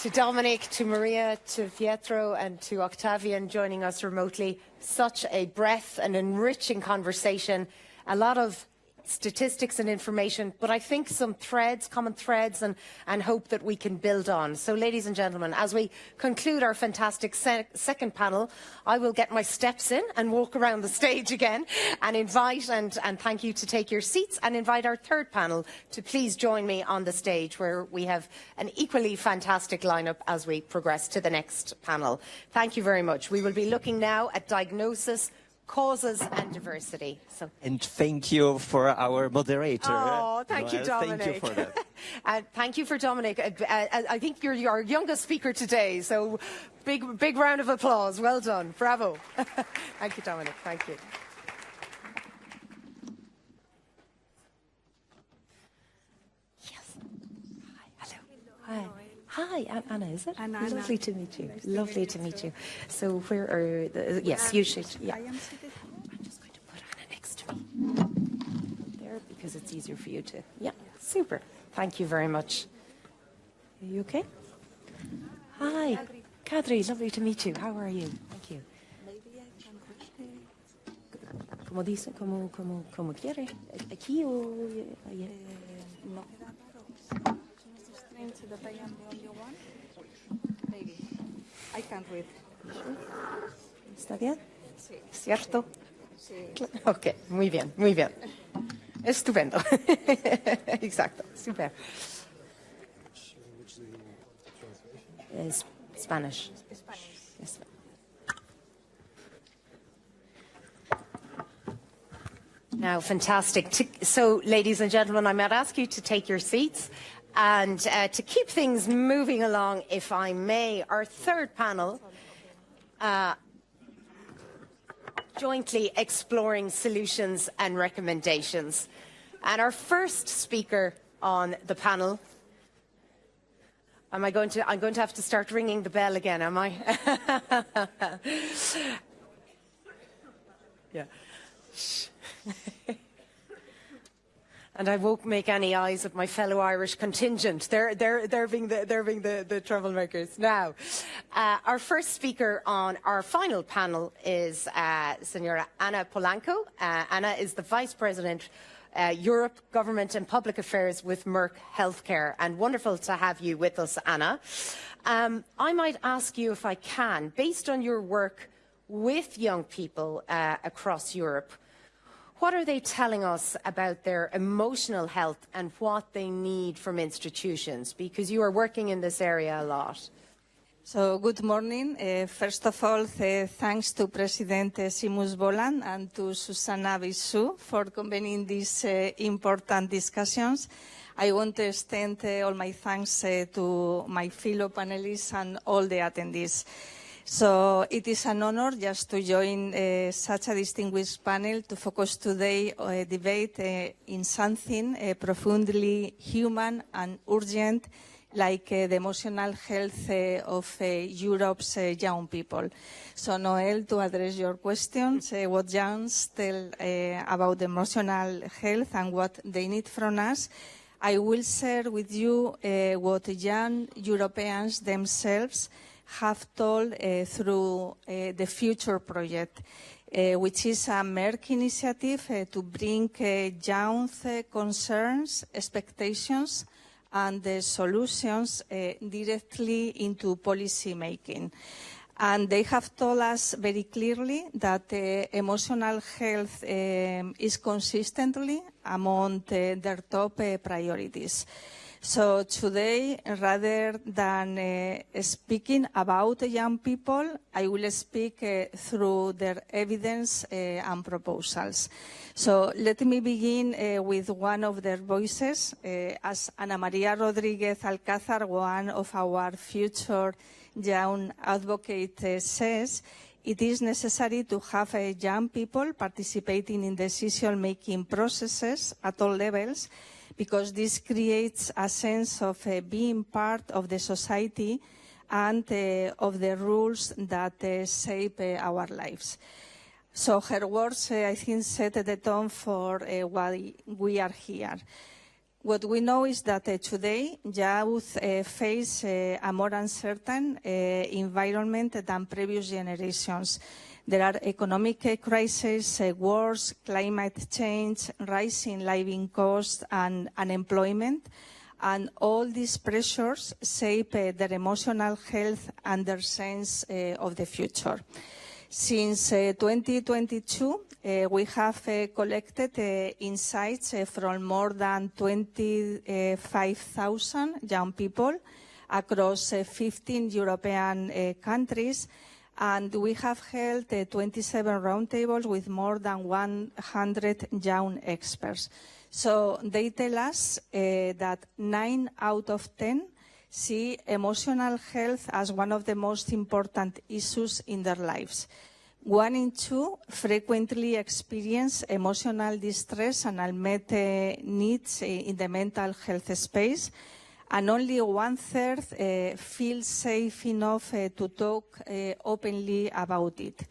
To Dominic, to Maria, to Pietro, and to Octavian joining us remotely. Such a breadth and enriching conversation. A lot of statistics and information, but I think some threads, common threads, and hope that we can build on. So, ladies and gentlemen, as we conclude our fantastic second panel, I will get my steps in and walk around the stage again and invite and thank you to take your seats and invite our third panel to please join me on the stage where we have an equally fantastic lineup as we progress to the next panel. Thank you very much. We will be looking now at diagnosis, causes and diversity. So.
And thank you for our moderator.
Oh, thank you, Dominic.
Thank you for that.
Thank you for Dominic. I think you're our youngest speaker today, so big round of applause. Well done. Bravo. Thank you, Dominic. Thank you. Yes. Hi. Hello. Hi. Hi, Anna, is it?
Anna.
Lovely to meet you. Lovely to meet you. So where are the... Yes, you should. Yeah.
I am seated.
I'm just going to put Anna next to me. There, because it's easier for you to... Yeah. Super. Thank you very much. Are you okay? Hi. Kadri, lovely to meet you. How are you? Thank you. Como dice, como quiere. Aquí o allá?
No. That I am the only one. Maybe. I can't read.
¿Está bien?
Sí.
¿Cierto?
Sí.
Ok, muy bien, muy bien. Estupendo. Exacto, super. Spanish. Yes. Now, fantastic. So, ladies and gentlemen, I might ask you to take your seats. And to keep things moving along, if I may, our third panel, jointly exploring solutions and recommendations. And our first speaker on the panel, I'm going to have to start ringing the bell again, am I? Yeah. And I won't make any eyes at my fellow Irish contingent. They're being the troublemakers. Now, our first speaker on our final panel is Senora Anna Polanco. Anna is the Vice President, Europe, Government and Public Affairs with Merck Healthcare. And wonderful to have you with us, Anna. I might ask you, if I can, based on your work with young people across Europe, what are they telling us about their emotional health and what they need from institutions? Because you are working in this area a lot.
So, good morning. First of all, thanks to President Seamus Boland and to Susanna Bissou for convening these important discussions. I want to extend all my thanks to my fellow panelists and all the attendees. So it is an honor just to join such a distinguished panel to focus today debate in something profoundly human and urgent, like the emotional health of Europe's young people. So, Noel, to address your questions, what youngs tell about emotional health and what they need from us, I will share with you what young Europeans themselves have told through the Future Project, which is a Merck initiative to bring young concerns, expectations, and solutions directly into policy making. And they have told us very clearly that emotional health is consistently among their top priorities. So today, rather than speaking about young people, I will speak through their evidence and proposals. So let me begin with one of their voices. As Ana María Rodríguez Alcázar, one of our future young advocates, says, it is necessary to have young people participating in decision-making processes at all levels, because this creates a sense of being part of the society and of the rules that shape our lives. So her words, I think, set the tone for why we are here. What we know is that today youth face a more uncertain environment than previous generations. There are economic crises, wars, climate change, rising living costs and unemployment, and all these pressures shape their emotional health and their sense of the future. Since 2022, we have collected insights from more than 25,000 young people across 15 European countries, and we have held 27 roundtables with more than 100 young experts. So they tell us that 9 out of 10 see emotional health as one of the most important issues in their lives. 1 in 2 frequently experience emotional distress and unmet needs in the mental health space, and only 1/3 feel safe enough to talk openly about it.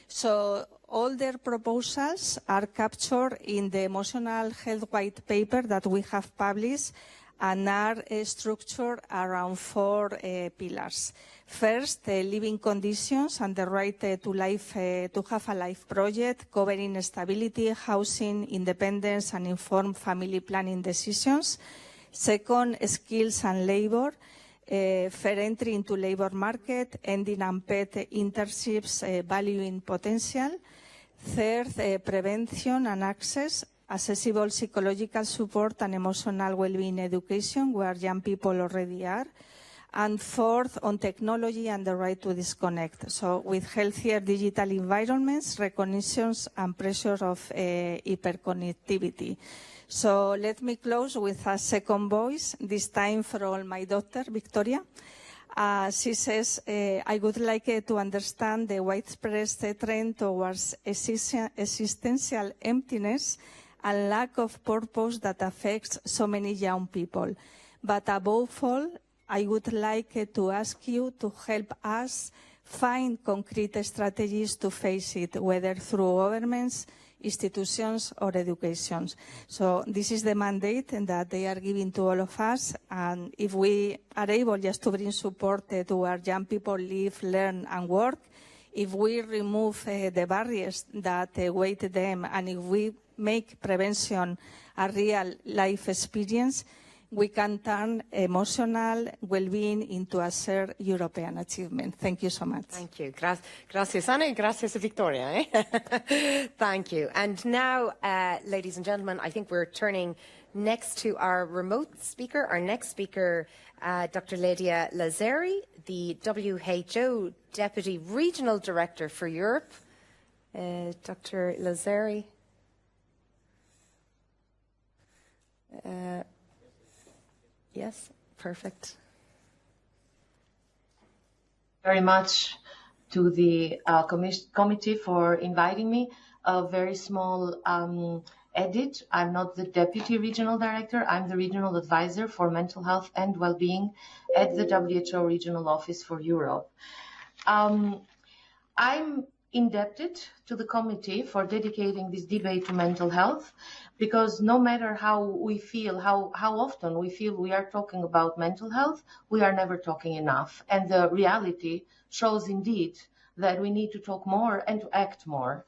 So all their proposals are captured in the emotional health white paper that we have published and are structured around 4 pillars. First, living conditions and the right to life, to have a life project covering stability, housing, independence and informed family planning decisions. Second, skills and labor, fair entry into labor market, ending unpaid internships, valuing potential. Third, prevention and access, accessible psychological support and emotional well-being education, where young people already are. And fourth, on technology and the right to disconnect. So with healthier digital environments, recognitions and pressure of hyperconnectivity. So let me close with a second voice, this time from my daughter, Victoria. She says, I would like to understand the widespread trend towards existential emptiness and lack of purpose that affects so many young people. But above all, I would like to ask you to help us find concrete strategies to face it, whether through governments, institutions or educations. So this is the mandate that they are giving to all of us, and if we are able just to bring support to where young people live, learn and work, if we remove the barriers that weight them, and if we make prevention a real life experience, we can turn emotional well-being into a shared European achievement. Thank you so much.
Thank you. Gracias, Ana. Gracias, Victoria. Thank you. And now, ladies and gentlemen, I think we're turning next to our remote speaker. Our next speaker, Dr. Agnese Lāce, the WHO Deputy Regional Director for Europe. Dr. Lāce. Yes, perfect.
Very much to the committee for inviting me. A very small edit. I'm not the Deputy Regional Director. I'm the Regional Advisor for Mental Health and Wellbeing at the WHO Regional Office for Europe. I'm indebted to the committee for dedicating this debate to mental health, because no matter how we feel, how often we feel we are talking about mental health, we are never talking enough. And the reality shows indeed that we need to talk more and to act more.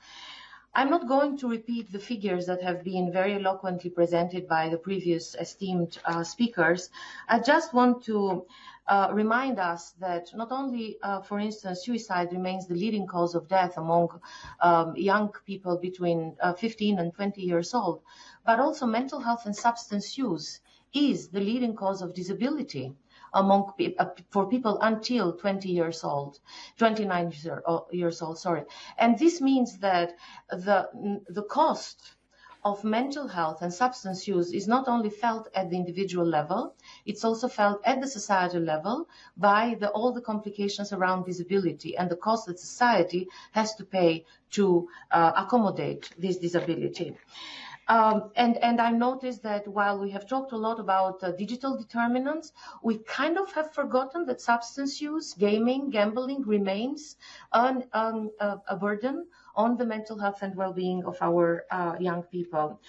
I'm not going to repeat the figures that have been very eloquently presented by the previous esteemed speakers. I just want to remind us that not only, for instance, suicide remains the leading cause of death among young people between 15 and 20 years old, but also mental health and substance use is the leading cause of disability among for people until 29 years old, sorry. And this means that the cost of mental health and substance use is not only felt at the individual level, it's also felt at the societal level by all the complications around disability and the cost that society has to pay to accommodate this disability. And I noticed that while we have talked a lot about digital determinants, we kind of have forgotten that substance use, gaming, gambling remains a burden on the mental health and well-being of our young people.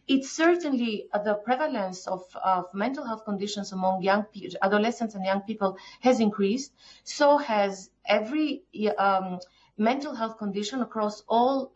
It's certainly the prevalence of mental health conditions among adolescents and young people has increased. So has every mental health condition across all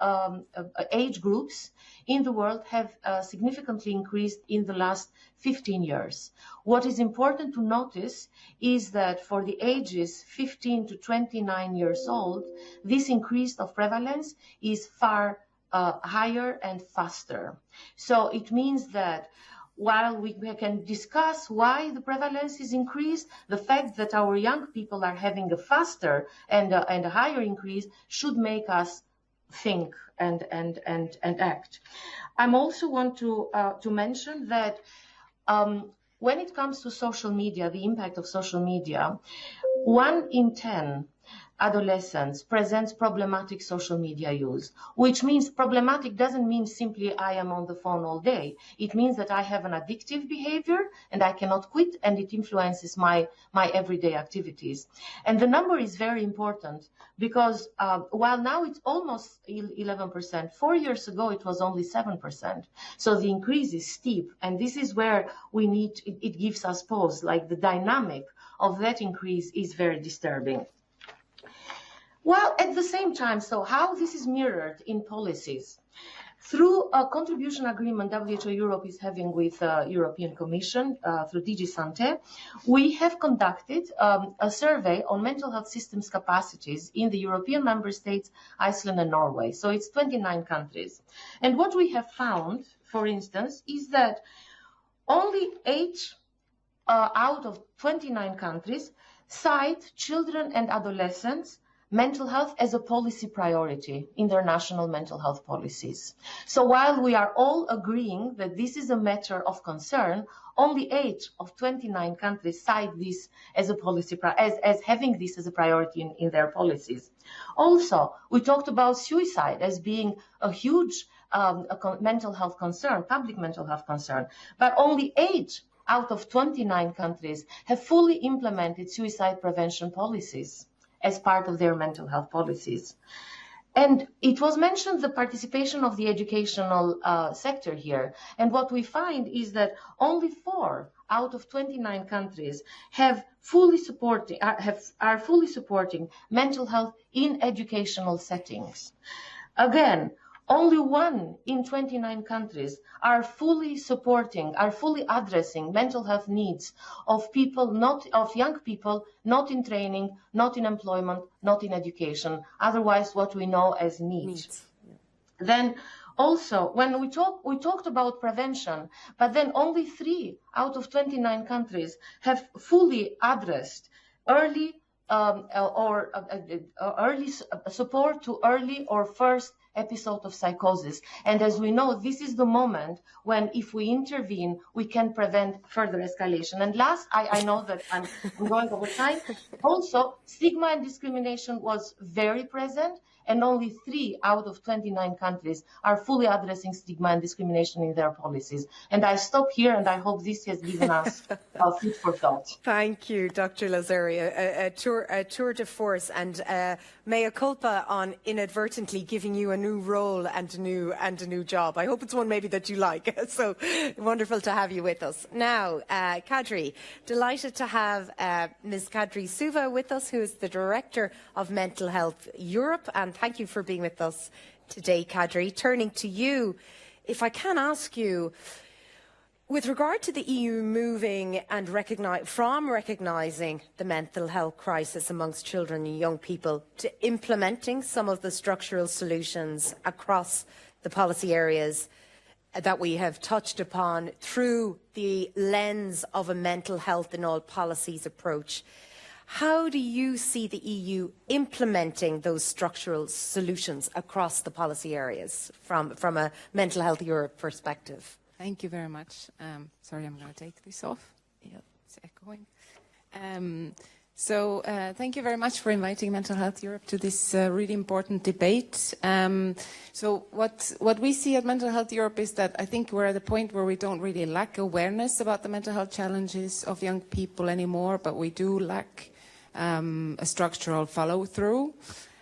age groups in the world have significantly increased in the last 15 years. What is important to notice is that for the ages 15 to 29 years old, this increase of prevalence is far higher and faster. So it means that while we can discuss why the prevalence is increased, the fact that our young people are having a faster and a higher increase should make us think and act. I also want to mention that when it comes to social media, the impact of social media, 1 in 10 adolescents presents problematic social media use, which means problematic doesn't mean simply I am on the phone all day. It means that I have an addictive behavior and I cannot quit, and it influences my everyday activities. And the number is very important because while now it's almost 11%, 4 years ago it was only 7%. So the increase is steep, and this is where it gives us pause, like the dynamic of that increase is very disturbing. Well, at the same time, so how this is mirrored in policies? Through a contribution agreement WHO Europe is having with European Commission through DG Sante, we have conducted a survey on mental health systems capacities in the European member states, Iceland and Norway. So it's 29 countries. And what we have found, for instance, is that only 8 out of 29 countries cite children and adolescents mental health as a policy priority in their national mental health policies. So while we are all agreeing that this is a matter of concern, only 8 of 29 countries cite this as a policy, as having this as a priority in their policies. Also, we talked about suicide as being a huge mental health concern, public mental health concern, but only 8 out of 29 countries have fully implemented suicide prevention policies as part of their mental health policies. And it was mentioned the participation of the educational sector here. And what we find is that only 4 out of 29 countries are fully supporting mental health in educational settings. People only 1 in 29 countries are fully addressing mental health needs of young people, not in training, not in employment, not in education, otherwise what we know as needs. Then also, when we talked about prevention, but then only 3 out of 29 countries have fully addressed early support to early or first episode of psychosis. And as we know, this is the moment when if we intervene, we can prevent further escalation. And last, I know that I'm going over time. Also, stigma and discrimination was very present, and only 3 out of 29 countries are fully addressing stigma and discrimination in their policies. And I stop here, and I hope this has given us food for thought.
Thank you, Dr. Lāce, a tour de force, and mea culpa on inadvertently giving you a new role and a new job. I hope it's one maybe that you like. So wonderful to have you with us. Now, Kadri, delighted to have Ms. Kadri Suva with us, who is the Director of Mental Health Europe, and thank you for being with us today, Kadri. Turning to you, if I can ask you, with regard to the EU moving and recognising the mental health crisis amongst children and young people to implementing some of the structural solutions across the policy areas that we have touched upon through the lens of a mental health in all policies approach, how do you see the EU implementing those structural solutions across the policy areas from a Mental Health Europe perspective?
Thank you very much. Sorry, I'm going to take this off. Yeah, it's echoing. Thank you very much for inviting Mental Health Europe to this really important debate. So what we see at Mental Health Europe is that I think we're at a point where we don't really lack awareness about the mental health challenges of young people anymore, but we do lack a structural follow-through.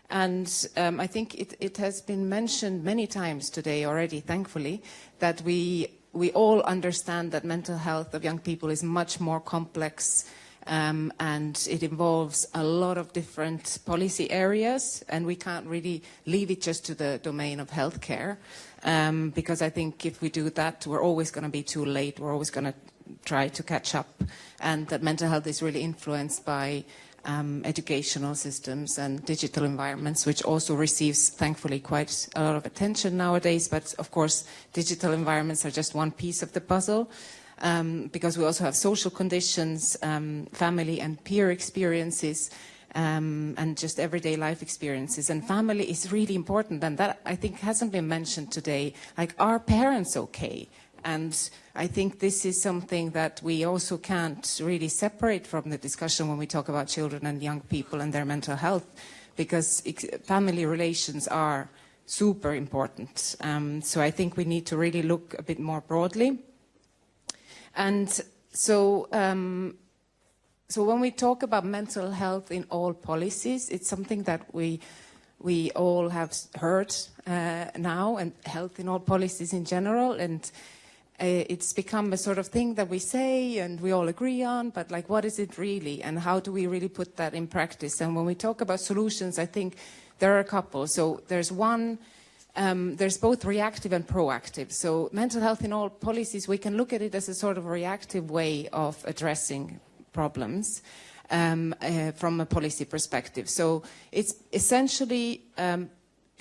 And I think it has been mentioned many times today already, thankfully, that we all understand that mental health of young people is much more complex, and it involves a lot of different policy areas, and we can't really leave it just to the domain of healthcare, because I think if we do that, we're always going to be too late. We're always going to try to catch up, and that mental health is really influenced by educational systems and digital environments, which also receives, thankfully, quite a lot of attention nowadays. But of course, digital environments are just one piece of the puzzle, because we also have social conditions, family and peer experiences, and just everyday life experiences. And family is really important, and that, I think, hasn't been mentioned today. Like, are parents okay? And I think this is something that we also can't really separate from the discussion when we talk about children and young people and their mental health, because family relations are super important. So I think we need to really look a bit more broadly. And so, so when we talk about mental health in all policies, it's something that we all have heard now, and health in all policies in general, and it's become a sort of thing that we say and we all agree on, but like, what is it really, and how do we really put that in practice? And when we talk about solutions, I think there are a couple. So there's one, there's both reactive and proactive. So mental health in all policies, we can look at it as a sort of reactive way of addressing problems from a policy perspective. So it's essentially,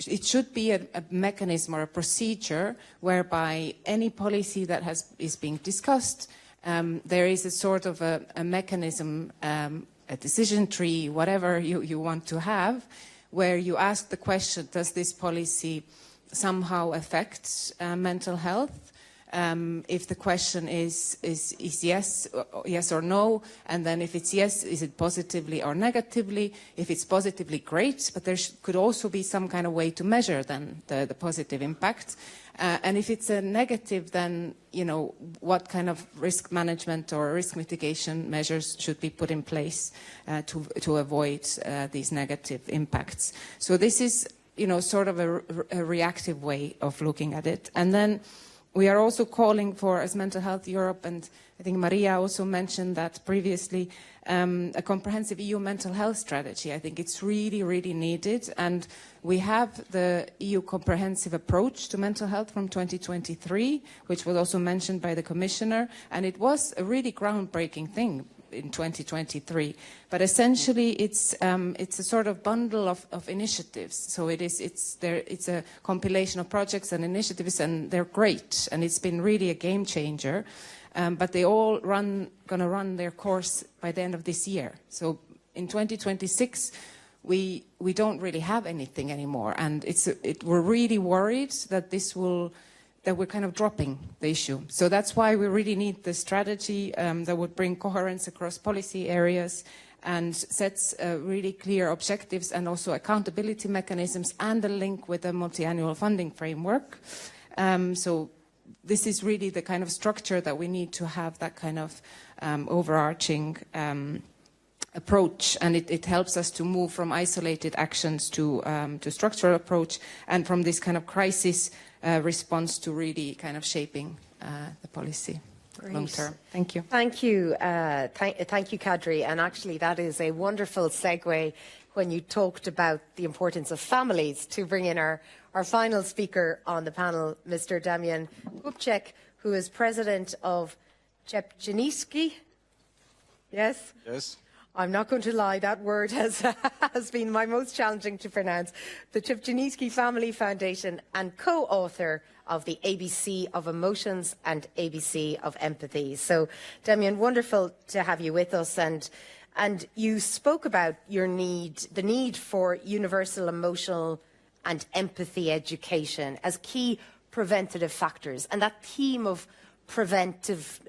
it should be a mechanism or a procedure whereby any policy that is being discussed, there is a sort of a mechanism, a decision tree, whatever you want to have, where you ask the question, does this policy somehow affect mental health? If the question is yes or no, and then if it's yes, is it positively or negatively? If it's positively, great, but there could also be some kind of way to measure then the positive impact. And if it's a negative, then, you know, what kind of risk management or risk mitigation measures should be put in place to avoid these negative impacts. So this is, you know, sort of a reactive way of looking at it. And then we are also calling for, as Mental Health Europe, and I think Maria also mentioned that previously, a comprehensive EU mental health strategy. I think it's really, really needed. And we have the EU comprehensive approach to mental health from 2023, which was also mentioned by the Commissioner. And it was a really groundbreaking thing in 2023. But essentially, it's a sort of bundle of initiatives. So it's a compilation of projects and initiatives, and they're great. And it's been really a game changer. But they all going to run their course by the end of this year. So in 2026, we don't really have anything anymore, and we're really worried that that we're kind of dropping the issue. So that's why we really need the strategy that would bring coherence across policy areas and sets really clear objectives and also accountability mechanisms and a link with the multi-annual funding framework. So this is really the kind of structure that we need to have, that kind of overarching approach, and it helps us to move from isolated actions to structural approach, and from this kind of crisis response to really kind of shaping the policy long term. Thank you.
Thank you. Thank you, Kadri. And actually, that is a wonderful segue when you talked about the importance of families, to bring in our final speaker on the panel, Mr. Damian Kupchek, who is president of Chepcheniski. Yes?
Yes.
I'm not going to lie, that word has been my most challenging to pronounce. The Chepcheniski Family Foundation, and co-author of the ABC of Emotions and ABC of Empathy. So, Damian, wonderful to have you with us. And you spoke about the need for universal emotional and empathy education as key preventative factors. And that theme of preventive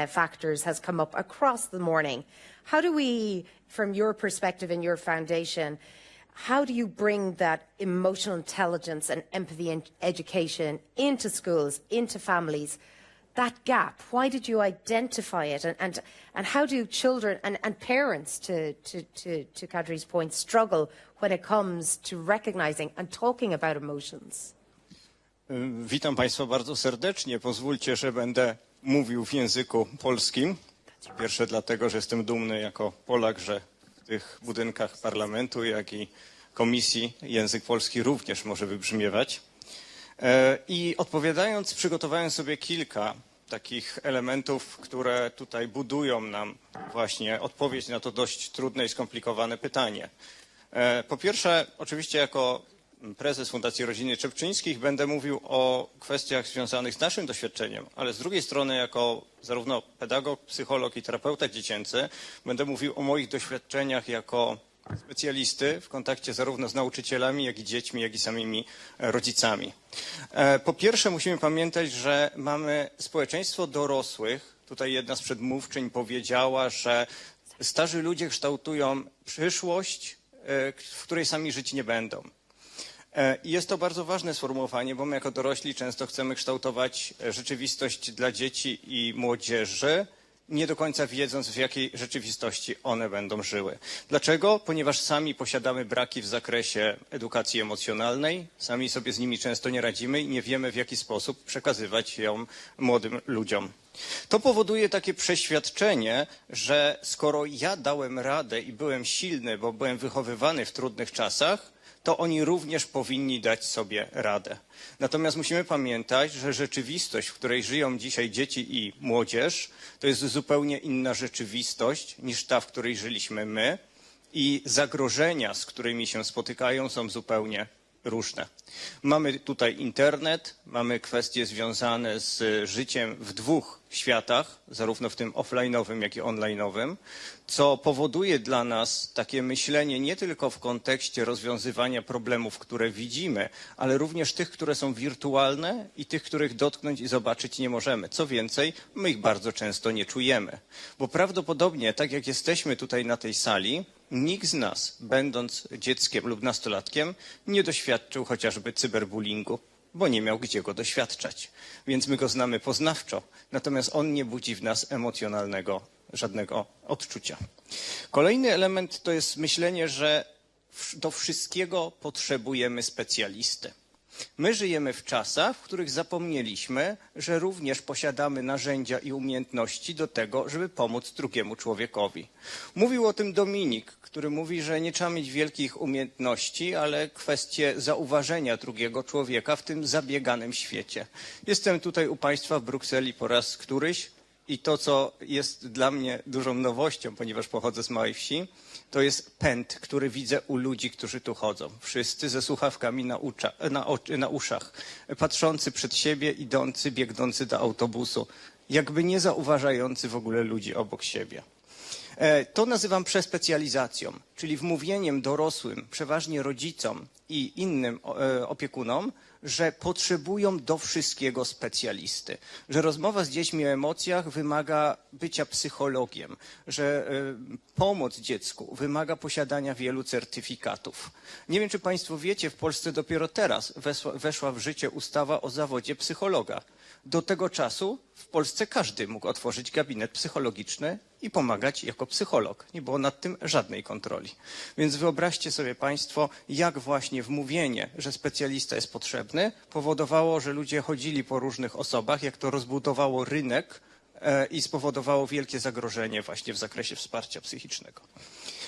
factors has come up across the morning. How do we, from your perspective in your foundation, how do you bring that emotional intelligence and empathy education into schools, into families? That gap, why did you identify it? And how do children and parents, to Kadri's point, struggle when it comes to recognizing and talking about emotions?
Witam Państwa bardzo serdecznie. Pozwólcie, że będę mówił w języku polskim. Pierwsze dlatego, że jestem dumny jako Polak, że w tych budynkach parlamentu, jak i komisji język polski również może wybrzmiewać. I odpowiadając, przygotowałem sobie kilka takich elementów, które tutaj budują nam właśnie odpowiedź na to dość trudne i skomplikowane pytanie. Po pierwsze, oczywiście jako prezes Fundacji Rodziny Czepczyńskich będę mówił o kwestiach związanych z naszym doświadczeniem, ale z drugiej strony jako zarówno pedagog, psycholog i terapeuta dziecięcy będę mówił o moich doświadczeniach jako specjalisty w kontakcie zarówno z nauczycielami, jak i dziećmi, jak i samymi rodzicami. Po pierwsze musimy pamiętać, że mamy społeczeństwo dorosłych. Tutaj jedna z przedmówczyń powiedziała, że starzy ludzie kształtują przyszłość w której sami żyć nie będą. I jest to bardzo ważne sformułowanie, bo my jako dorośli często chcemy kształtować rzeczywistość dla dzieci i młodzieży, nie do końca wiedząc, w jakiej rzeczywistości one będą żyły. Dlaczego? Ponieważ sami posiadamy braki w zakresie edukacji emocjonalnej, sami sobie z nimi często nie radzimy i nie wiemy, w jaki sposób przekazywać ją młodym ludziom. To powoduje takie przeświadczenie, że skoro ja dałem radę i byłem silny, bo byłem wychowywany w trudnych czasach, to oni również powinni dać sobie radę. Natomiast musimy pamiętać, że rzeczywistość, w której żyją dzisiaj dzieci i młodzież, to jest zupełnie inna rzeczywistość niż ta, w której żyliśmy my i zagrożenia, z którymi się spotykają, są zupełnie różne. Mamy tutaj internet, mamy kwestie związane z życiem w dwóch światach, zarówno w tym offline'owym, jak i online'owym, co powoduje dla nas takie myślenie nie tylko w kontekście rozwiązywania problemów, które widzimy, ale również tych, które są wirtualne i tych, których dotknąć i zobaczyć nie możemy. Co więcej, my ich bardzo często nie czujemy, bo prawdopodobnie, tak jak jesteśmy tutaj na tej sali, nikt z nas, będąc dzieckiem lub nastolatkiem, nie doświadczył chociażby cyberbullyingu, bo nie miał gdzie go doświadczać. Więc my go znamy poznawczo, natomiast on nie budzi w nas emocjonalnego żadnego odczucia. Kolejny element to jest myślenie, że do wszystkiego potrzebujemy specjalisty. My żyjemy w czasach, w których zapomnieliśmy, że również posiadamy narzędzia i umiejętności do tego, żeby pomóc drugiemu człowiekowi. Mówił o tym Dominik, który mówi, że nie trzeba mieć wielkich umiejętności, ale kwestie zauważenia drugiego człowieka w tym zabieganym świecie. Jestem tutaj u Państwa w Brukseli po raz któryś i to, co jest dla mnie dużą nowością, ponieważ pochodzę z małej wsi, to jest pęd, który widzę u ludzi, którzy tu chodzą. Wszyscy ze słuchawkami na uszach, patrzący przed siebie, idący, biegnący do autobusu, jakby nie zauważający w ogóle ludzi obok siebie. To nazywam przespecjalizacją, czyli wmówieniem dorosłym, przeważnie rodzicom i innym opiekunom, że potrzebują do wszystkiego specjalisty, że rozmowa z dziećmi o emocjach wymaga bycia psychologiem, że pomoc dziecku wymaga posiadania wielu certyfikatów. Nie wiem, czy Państwo wiecie, w Polsce dopiero teraz weszła w życie ustawa o zawodzie psychologa. Do tego czasu w Polsce każdy mógł otworzyć gabinet psychologiczny i pomagać jako psycholog. Nie było nad tym żadnej kontroli. Więc wyobraźcie sobie Państwo, jak właśnie wmówienie, że specjalista jest potrzebny, powodowało, że ludzie chodzili po różnych osobach, jak to rozbudowało rynek i spowodowało wielkie zagrożenie właśnie w zakresie wsparcia psychicznego.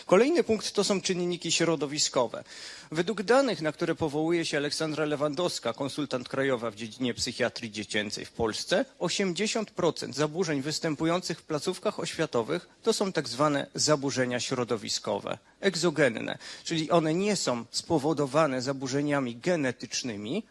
Kolejny punkt to są czynniki środowiskowe. Według danych, na które powołuje się Aleksandra Lewandowska, konsultant krajowa w dziedzinie psychiatrii dziecięcej w Polsce, 80% zaburzeń występujących w placówkach oświatowych to są tak zwane zaburzenia środowiskowe, egzogenne, czyli one nie są spowodowane zaburzeniami genetycznymi,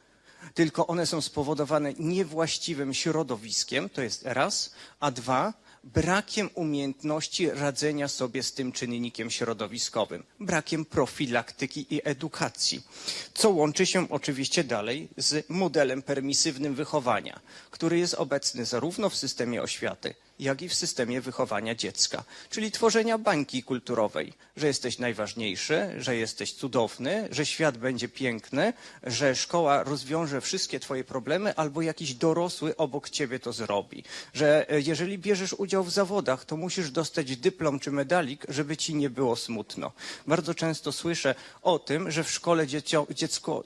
tylko one są spowodowane niewłaściwym środowiskiem, to jest raz, a dwa, brakiem umiejętności radzenia sobie z tym czynnikiem środowiskowym, brakiem profilaktyki i edukacji, co łączy się oczywiście dalej z modelem permisywnym wychowania, który jest obecny zarówno w systemie oświaty, jak i w systemie wychowania dziecka, czyli tworzenia bańki kulturowej, że jesteś najważniejszy, że jesteś cudowny, że świat będzie piękny, że szkoła rozwiąże wszystkie twoje problemy albo jakiś dorosły obok ciebie to zrobi, że jeżeli bierzesz udział w zawodach, to musisz dostać dyplom czy medalik, żeby ci nie było smutno. Bardzo często słyszę o tym, że w szkole dziecko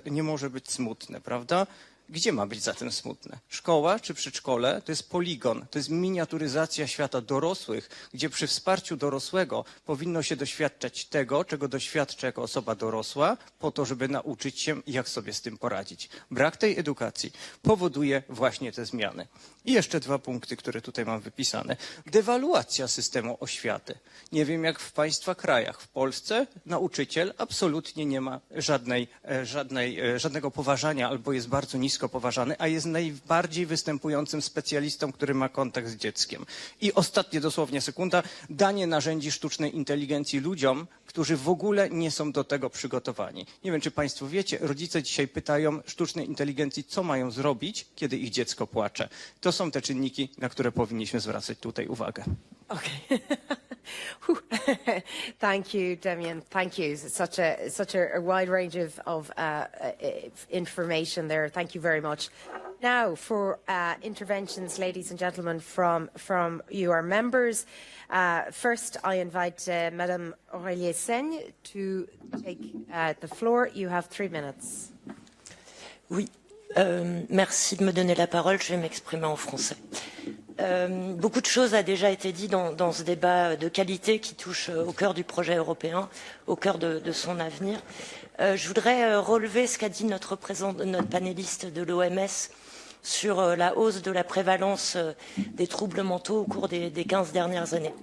nie może być smutne, prawda? Gdzie ma być zatem smutne? Szkoła czy przedszkole to jest poligon, to jest miniaturyzacja świata dorosłych, gdzie przy wsparciu dorosłego powinno się doświadczać tego, czego doświadcza jako osoba dorosła, po to, żeby nauczyć się, jak sobie z tym poradzić. Brak tej edukacji powoduje właśnie te zmiany. I jeszcze dwa punkty, które tutaj mam wypisane. Dewaluacja systemu oświaty. Nie wiem, jak w Państwa krajach. W Polsce nauczyciel absolutnie nie ma żadnego poważania albo jest bardzo nisko poważany, a jest najbardziej występującym specjalistą, który ma kontakt z dzieckiem. I ostatnie dosłownie sekunda, danie narzędzi sztucznej inteligencji ludziom, którzy w ogóle nie są do tego przygotowani. Nie wiem, czy Państwo wiecie, rodzice dzisiaj pytają sztucznej inteligencji, co mają zrobić, kiedy ich dziecko płacze. To są te czynniki, na które powinniśmy zwracać tutaj uwagę.
Okay. Thank you, Damian. Thank you. It's such a wide range of information there. Thank you very much. Now, for interventions, ladies and gentlemen, from you, our members. First, I invite Madame Olivér Várhelyi to take the floor. You have 3 minutes.
Oui, merci de me donner la parole. Je vais m'exprimer en français. Beaucoup de choses a déjà été dit dans ce débat de qualité qui touche au cœur du projet européen, au cœur de son avenir. Je voudrais relever ce qu'a dit notre panéliste de l'OMS sur la hausse de la prévalence des troubles mentaux au cours des 15 dernières années.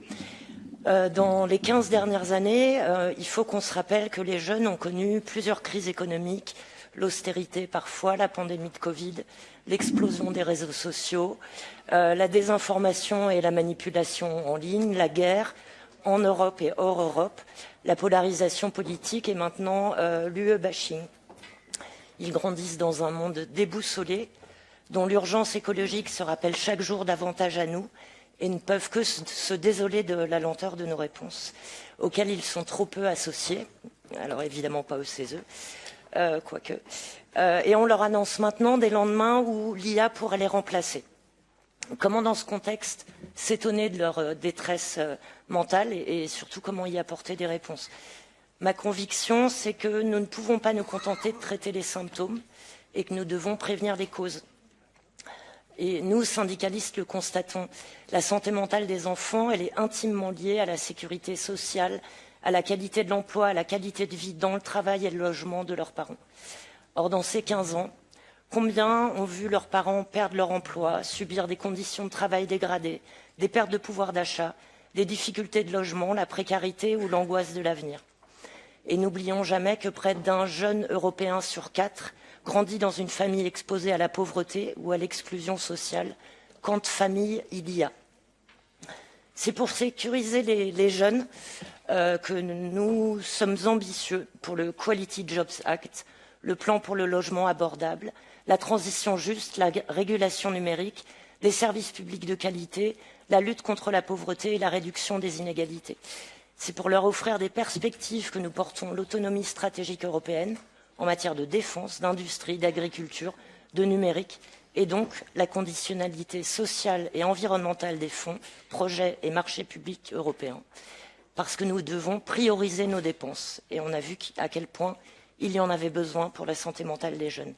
Dans les 15 dernières années, il faut qu'on se rappelle que les jeunes ont connu plusieurs crises économiques, l'austérité parfois, la pandémie de Covid, l'explosion des réseaux sociaux, la désinformation et la manipulation en ligne, la guerre en Europe et hors Europe, la polarisation politique et maintenant l'UE-bashing. Ils grandissent dans un monde déboussolé, dont l'urgence écologique se rappelle chaque jour davantage à nous et ne peuvent que se désoler de la lenteur de nos réponses, auxquelles ils sont trop peu associés, alors évidemment pas au CESE, quoique. Et on leur annonce maintenant des lendemains où l'IA pourrait les remplacer. Comment, dans ce contexte, s'étonner de leur détresse mentale et surtout comment y apporter des réponses? Ma conviction, c'est que nous ne pouvons pas nous contenter de traiter les symptômes et que nous devons prévenir les causes. Et nous, syndicalistes, le constatons. La santé mentale des enfants, elle est intimement liée à la sécurité sociale, à la qualité de l'emploi, à la qualité de vie dans le travail et le logement de leurs parents. Or, dans ces 15 ans, combien ont vu leurs parents perdre leur emploi, subir des conditions de travail dégradées, des pertes de pouvoir d'achat, des difficultés de logement, la précarité ou l'angoisse de l'avenir? Et n'oublions jamais que près d'un jeune Européen sur 4 grandit dans une famille exposée à la pauvreté ou à l'exclusion sociale, quand de famille il y a. C'est pour sécuriser les jeunes que nous sommes ambitieux pour le Quality Jobs Act, le plan pour le logement abordable, la transition juste, la régulation numérique, les services publics de qualité, la lutte contre la pauvreté et la réduction des inégalités. C'est pour leur offrir des perspectives que nous portons l'autonomie stratégique européenne en matière de défense, d'industrie, d'agriculture, de numérique, et donc la conditionnalité sociale et environnementale des fonds, projets et marchés publics européens, parce que nous devons prioriser nos dépenses, et on a vu à quel point il y en avait besoin pour la santé mentale des jeunes.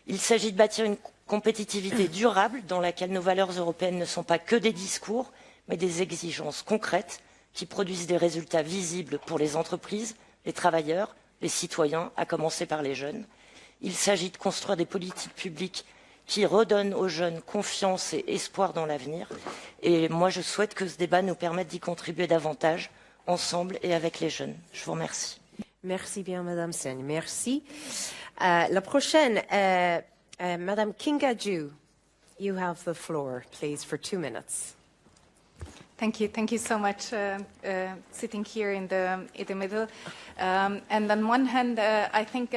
Il s'agit de bâtir une compétitivité durable dans laquelle nos valeurs européennes ne sont pas que des discours, mais des exigences concrètes qui produisent des résultats visibles pour les entreprises, les travailleurs, les citoyens, à commencer par les jeunes. Il s'agit de construire des politiques publiques qui redonnent aux jeunes confiance et espoir dans l'avenir. Et moi, je souhaite que ce débat nous permette d'y contribuer davantage, ensemble et avec les jeunes. Je vous remercie.
Merci bien, Madame Sen. Merci. La prochaine, Madame Kinga Ju. You have the floor, please, for 2 minutes.
Thank you so much. Sitting here in the middle, and on one hand, I think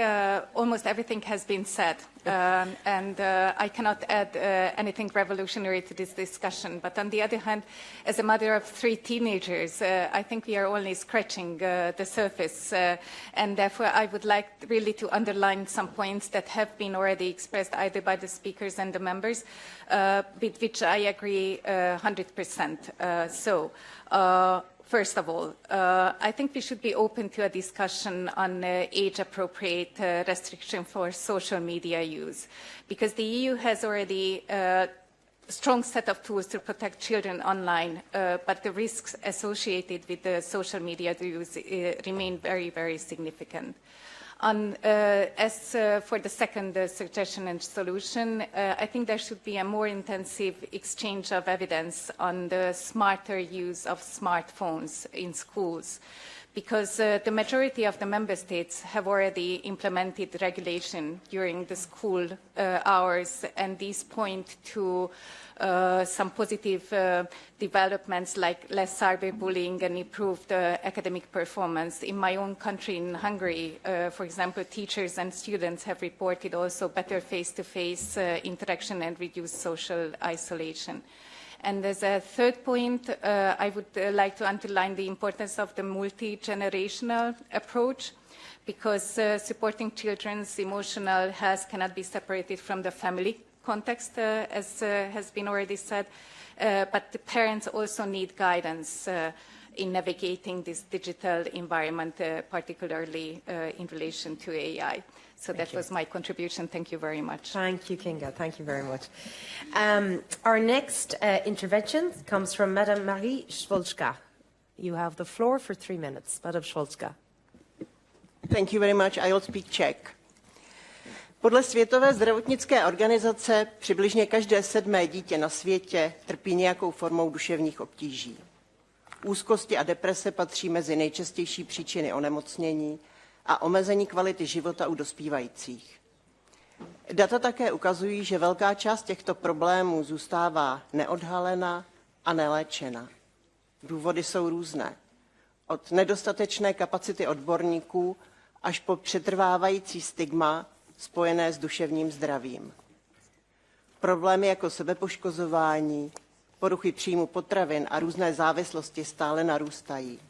almost everything has been said, and I cannot add anything revolutionary to this discussion. But on the other hand, as a mother of 3 teenagers, I think we are only scratching the surface, and therefore I would like really to underline some points that have been already expressed either by the speakers and the members, with which I agree 100%. First of all, I think we should be open to a discussion on age-appropriate restriction for social media use, because the EU has already a strong set of tools to protect children online, but the risks associated with the social media use remain very, very significant. As for the second suggestion and solution, I think there should be a more intensive exchange of evidence on the smarter use of smartphones in schools, because the majority of the member states have already implemented regulation during the school hours, and these point to some positive developments like less cyberbullying and improved academic performance. In my own country, in Hungary, for example, teachers and students have reported also better face-to-face interaction and reduced social isolation. And as a third point, I would like to underline the importance of the multi-generational approach, because supporting children's emotional health cannot be separated from the family context, as has been already said, but the parents also need guidance in navigating this digital environment, particularly in relation to AI. So that was my contribution. Thank you very much.
Thank you, Kinga. Thank you very much. Our next intervention comes from Madam Marie Szwolska. You have the floor for 3 minutes. Madam Szwolska.
Thank you very much. I will speak Czech. Podle Světové zdravotnické organizace přibližně každé 7. dítě na světě trpí nějakou formou duševních obtíží. Úzkosti a deprese patří mezi nejčastější příčiny onemocnění a omezení kvality života u dospívajících. Data také ukazují, že velká část těchto problémů zůstává neodhalena a neléčena. Důvody jsou různé. Od nedostatečné kapacity odborníků až po přetrvávající stigma spojené s duševním zdravím. Problémy jako sebepoškozování, poruchy příjmu potravin a různé závislosti stále narůstají.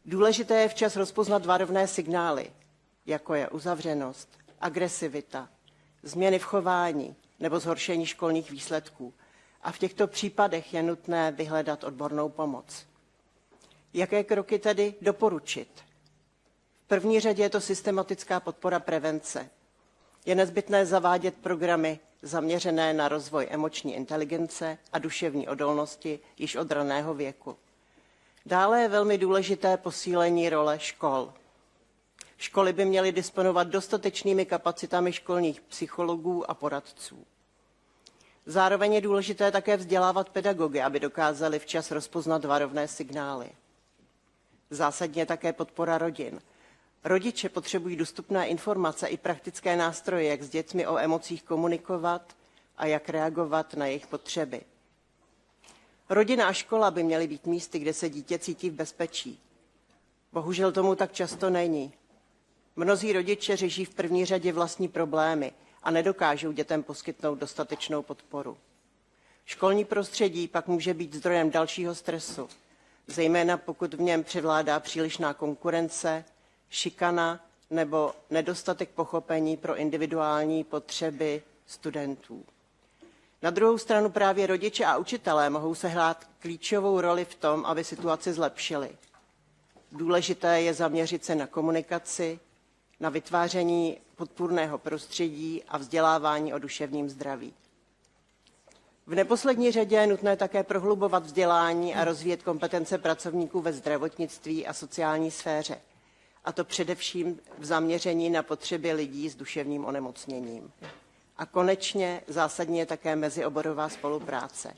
Důležité je včas rozpoznat varovné signály, jako je uzavřenost, agresivita, změny v chování nebo zhoršení školních výsledků. A v těchto případech je nutné vyhledat odbornou pomoc. Jaké kroky tedy doporučit? V první řadě je to systematická podpora prevence. Je nezbytné zavádět programy zaměřené na rozvoj emoční inteligence a duševní odolnosti již od raného věku. Dále je velmi důležité posílení role škol. Školy by měly disponovat dostatečnými kapacitami školních psychologů a poradců. Zároveň je důležité také vzdělávat pedagogy, aby dokázali včas rozpoznat varovné signály. Zásadně je také podpora rodin. Rodiče potřebují dostupné informace i praktické nástroje, jak s dětmi o emocích komunikovat a jak reagovat na jejich potřeby. Rodina a škola by měly být místy, kde se dítě cítí v bezpečí. Bohužel tomu tak často není. Mnozí rodiče řeší v první řadě vlastní problémy a nedokážou dětem poskytnout dostatečnou podporu. Školní prostředí pak může být zdrojem dalšího stresu, zejména pokud v něm převládá přílišná konkurence, šikana nebo nedostatek pochopení pro individuální potřeby studentů. Na druhou stranu právě rodiče a učitelé mohou sehrát klíčovou roli v tom, aby situaci zlepšili. Důležité je zaměřit se na komunikaci, na vytváření podpůrného prostředí a vzdělávání o duševním zdraví. V neposlední řadě je nutné také prohlubovat vzdělání a rozvíjet kompetence pracovníků ve zdravotnictví a sociální sféře, a to především v zaměření na potřeby lidí s duševním onemocněním. A konečně zásadně je také mezioborová spolupráce.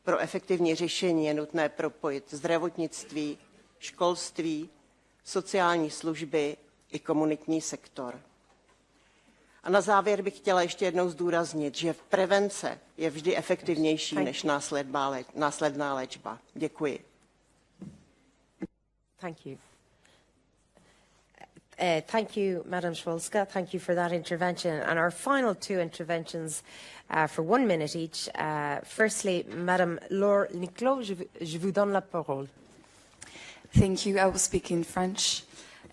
Pro efektivní řešení je nutné propojit zdravotnictví, školství, sociální služby i komunitní sektor. A na závěr bych chtěla ještě jednou zdůraznit, že prevence je vždy efektivnější než následná léčba. Děkuji.
Thank you. Thank you, Madam Szwolska. Thank you for that intervention. And our final 2 interventions for 1 minute each. Firstly, Madam Laure Niclot, je vous donne la parole.
Thank you. I will speak in French.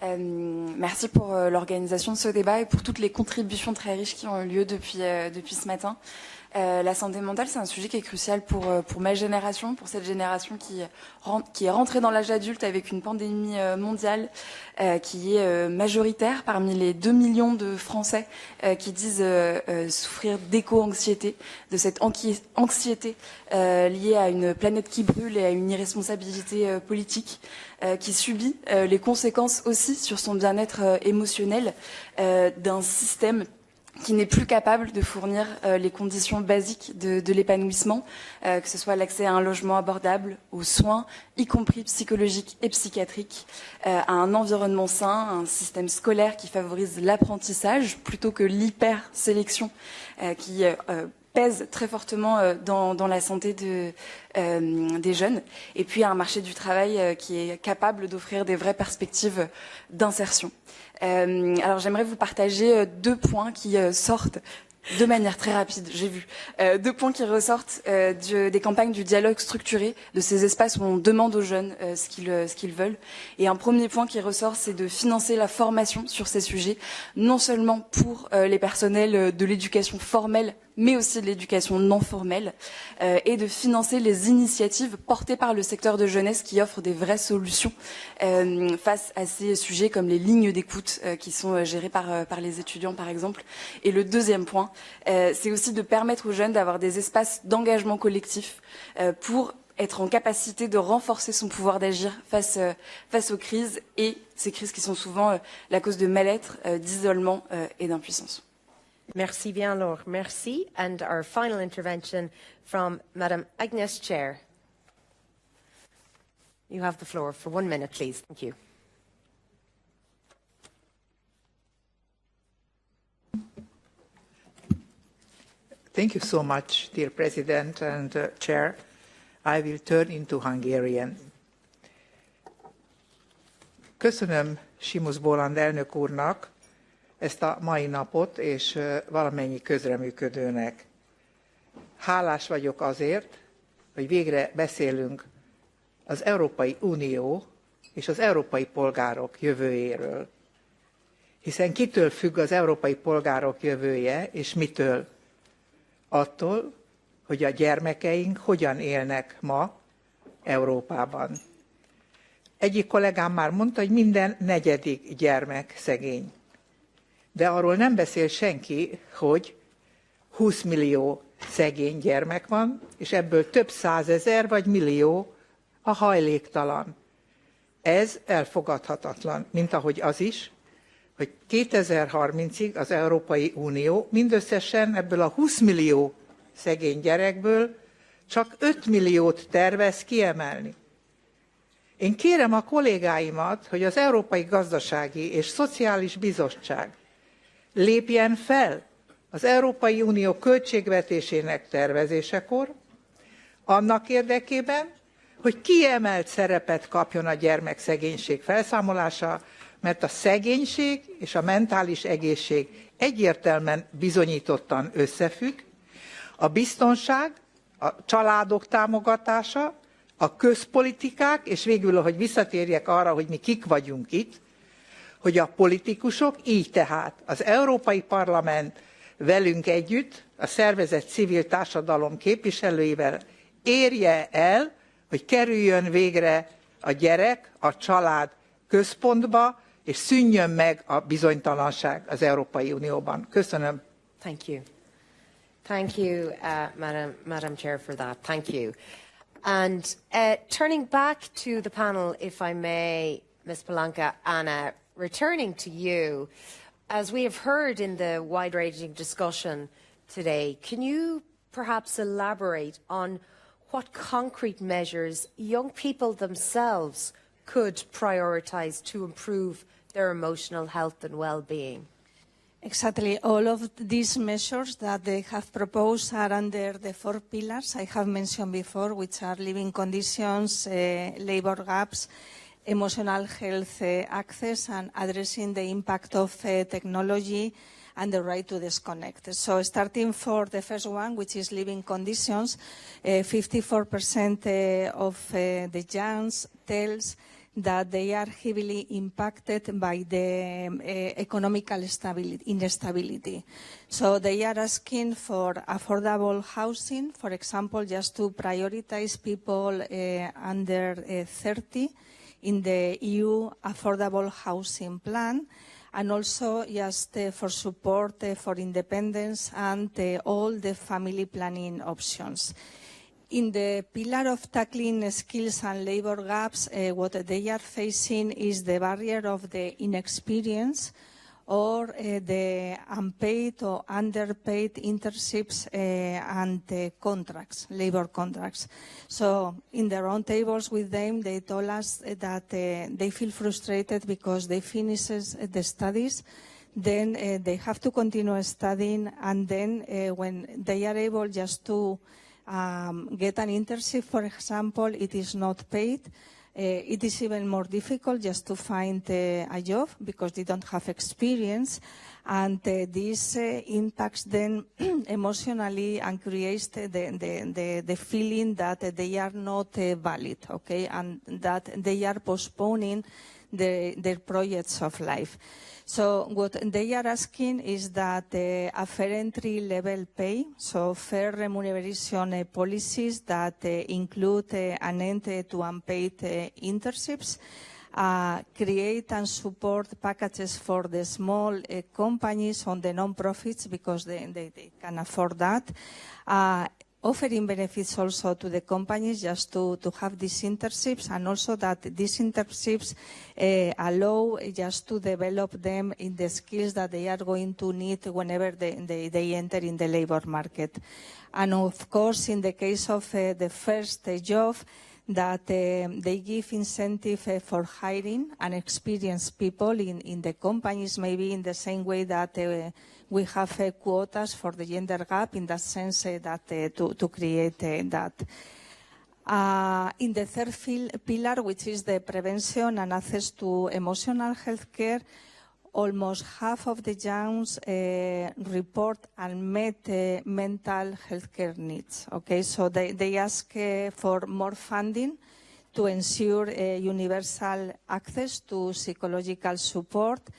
Merci pour l'organisation de ce débat et pour toutes les contributions très riches qui ont eu lieu depuis ce matin. La santé mentale, c'est un sujet qui est crucial pour ma génération, pour cette génération qui est rentrée dans l'âge adulte avec une pandémie mondiale qui est majoritaire parmi les 2 millions de Français qui disent souffrir d'éco-anxiété, de cette anxiété liée à une planète qui brûle et à une irresponsabilité politique, qui subit les conséquences aussi sur son bien-être émotionnel d'un système qui n'est plus capable de fournir les conditions basiques de l'épanouissement, que ce soit l'accès à un logement abordable, aux soins, y compris psychologiques et psychiatriques, à un environnement sain, un système scolaire qui favorise l'apprentissage plutôt que l'hyper-sélection qui pèse très fortement dans la santé des jeunes, et puis un marché du travail qui est capable d'offrir des vraies perspectives d'insertion. Alors j'aimerais vous partager 2 points qui sortent De manière très rapide, j'ai vu. 2 points qui ressortent des campagnes du dialogue structuré, de ces espaces où on demande aux jeunes ce qu'ils veulent. Et un premier point qui ressort, c'est de financer la formation sur ces sujets, non seulement pour les personnels de l'éducation formelle, mais aussi de l'éducation non formelle, et de financer les initiatives portées par le secteur de jeunesse qui offrent des vraies solutions face à ces sujets comme les lignes d'écoute qui sont gérées par les étudiants, par exemple. Et le deuxième point, c'est aussi de permettre aux jeunes d'avoir des espaces d'engagement collectif pour être en capacité de renforcer son pouvoir d'agir face aux crises, et ces crises qui sont souvent la cause de mal-être, d'isolement et d'impuissance.
Merci bien, Laure. Merci. And our final intervention from Madam Agnese Chair. You have the floor for 1 minute, please. Thank you.
Thank you so much, dear President and Chair. I will turn into Hungarian. Köszönöm Simus Boland elnök úrnak ezt a mai napot, és valamennyi közreműködőnek. Hálás vagyok azért, hogy végre beszélünk az Európai Unió és az európai polgárok jövőjéről. Hiszen kitől függ az európai polgárok jövője, és mitől? Attól, hogy a gyermekeink hogyan élnek ma Európában. Egyik kollégám már mondta, hogy minden 4. gyermek szegény. De arról nem beszél senki, hogy 20 millió szegény gyermek van, és ebből több százezer vagy millió a hajléktalan. Ez elfogadhatatlan, mint ahogy az is, hogy 2030-ig az Európai Unió mindösszesen ebből a 20 millió szegény gyerekből csak 5 milliót tervez kiemelni. Én kérem a kollégáimat, hogy az Európai Gazdasági és Szociális Bizottság lépjen fel az Európai Unió költségvetésének tervezésekor, annak érdekében, hogy kiemelt szerepet kapjon a gyermekszegénység felszámolása, mert a szegénység és a mentális egészség egyértelműen bizonyítottan összefügg, a biztonság, a családok támogatása, a közpolitikák, és végül, hogy visszatérjek arra, hogy mi kik vagyunk itt, hogy a politikusok, így tehát az Európai Parlament velünk együtt, a szervezett civil társadalom képviselőivel érje el, hogy kerüljön végre a gyerek, a család központba, és szűnjön meg a bizonytalanság az Európai Unióban. Köszönöm.
Thank you. Thank you, Madam Chair, for that. Thank you. And turning back to the panel, if I may, Ms. Polanka, Anna, returning to you, as we have heard in the wide-ranging discussion today, can you perhaps elaborate on what concrete measures young people themselves could prioritise to improve their emotional health and well-being?
Exactly. All of these measures that they have proposed are under the 4 pillars I have mentioned before, which are living conditions, labour gaps, emotional health access, and addressing the impact of technology and the right to disconnect. So starting for the first one, which is living conditions, 54% of the youngs tells that they are heavily impacted by the economical instability. So they are asking for affordable housing, for example, just to prioritize people under 30 in the EU Affordable Housing Plan, and also just for support for independence and all the family planning options. In the pillar of tackling skills and labour gaps, what they are facing is the barrier of the inexperience or the unpaid or underpaid internships and contracts, labour contracts. So in the roundtables with them, they told us that they feel frustrated because they finish the studies, then they have to continue studying, and then when they are able just to get an internship, for example, it is not paid, It is even more difficult just to find a job because they don't have experience, and this impacts them emotionally and creates the feeling that they are not valid, okay, and that they are postponing their projects of life. So what they are asking is that a fair entry-level pay, so fair remuneration policies that include an end to unpaid internships, create and support packages for the small companies on the non-profits because they can afford that, offering benefits also to the companies just to have these internships, and also that these internships allow just to develop them in the skills that they are going to need whenever they enter in the labor market. And of course, in the case of the first job, that they give incentive for hiring and experienced people in the companies, maybe in the same way that we have quotas for the gender gap, in that sense that to create that. In the third pillar, which is the prevention and access to emotional health care, almost half of the youngs report unmet mental health care needs. Okay, so they ask for more funding to ensure universal access to psychological support,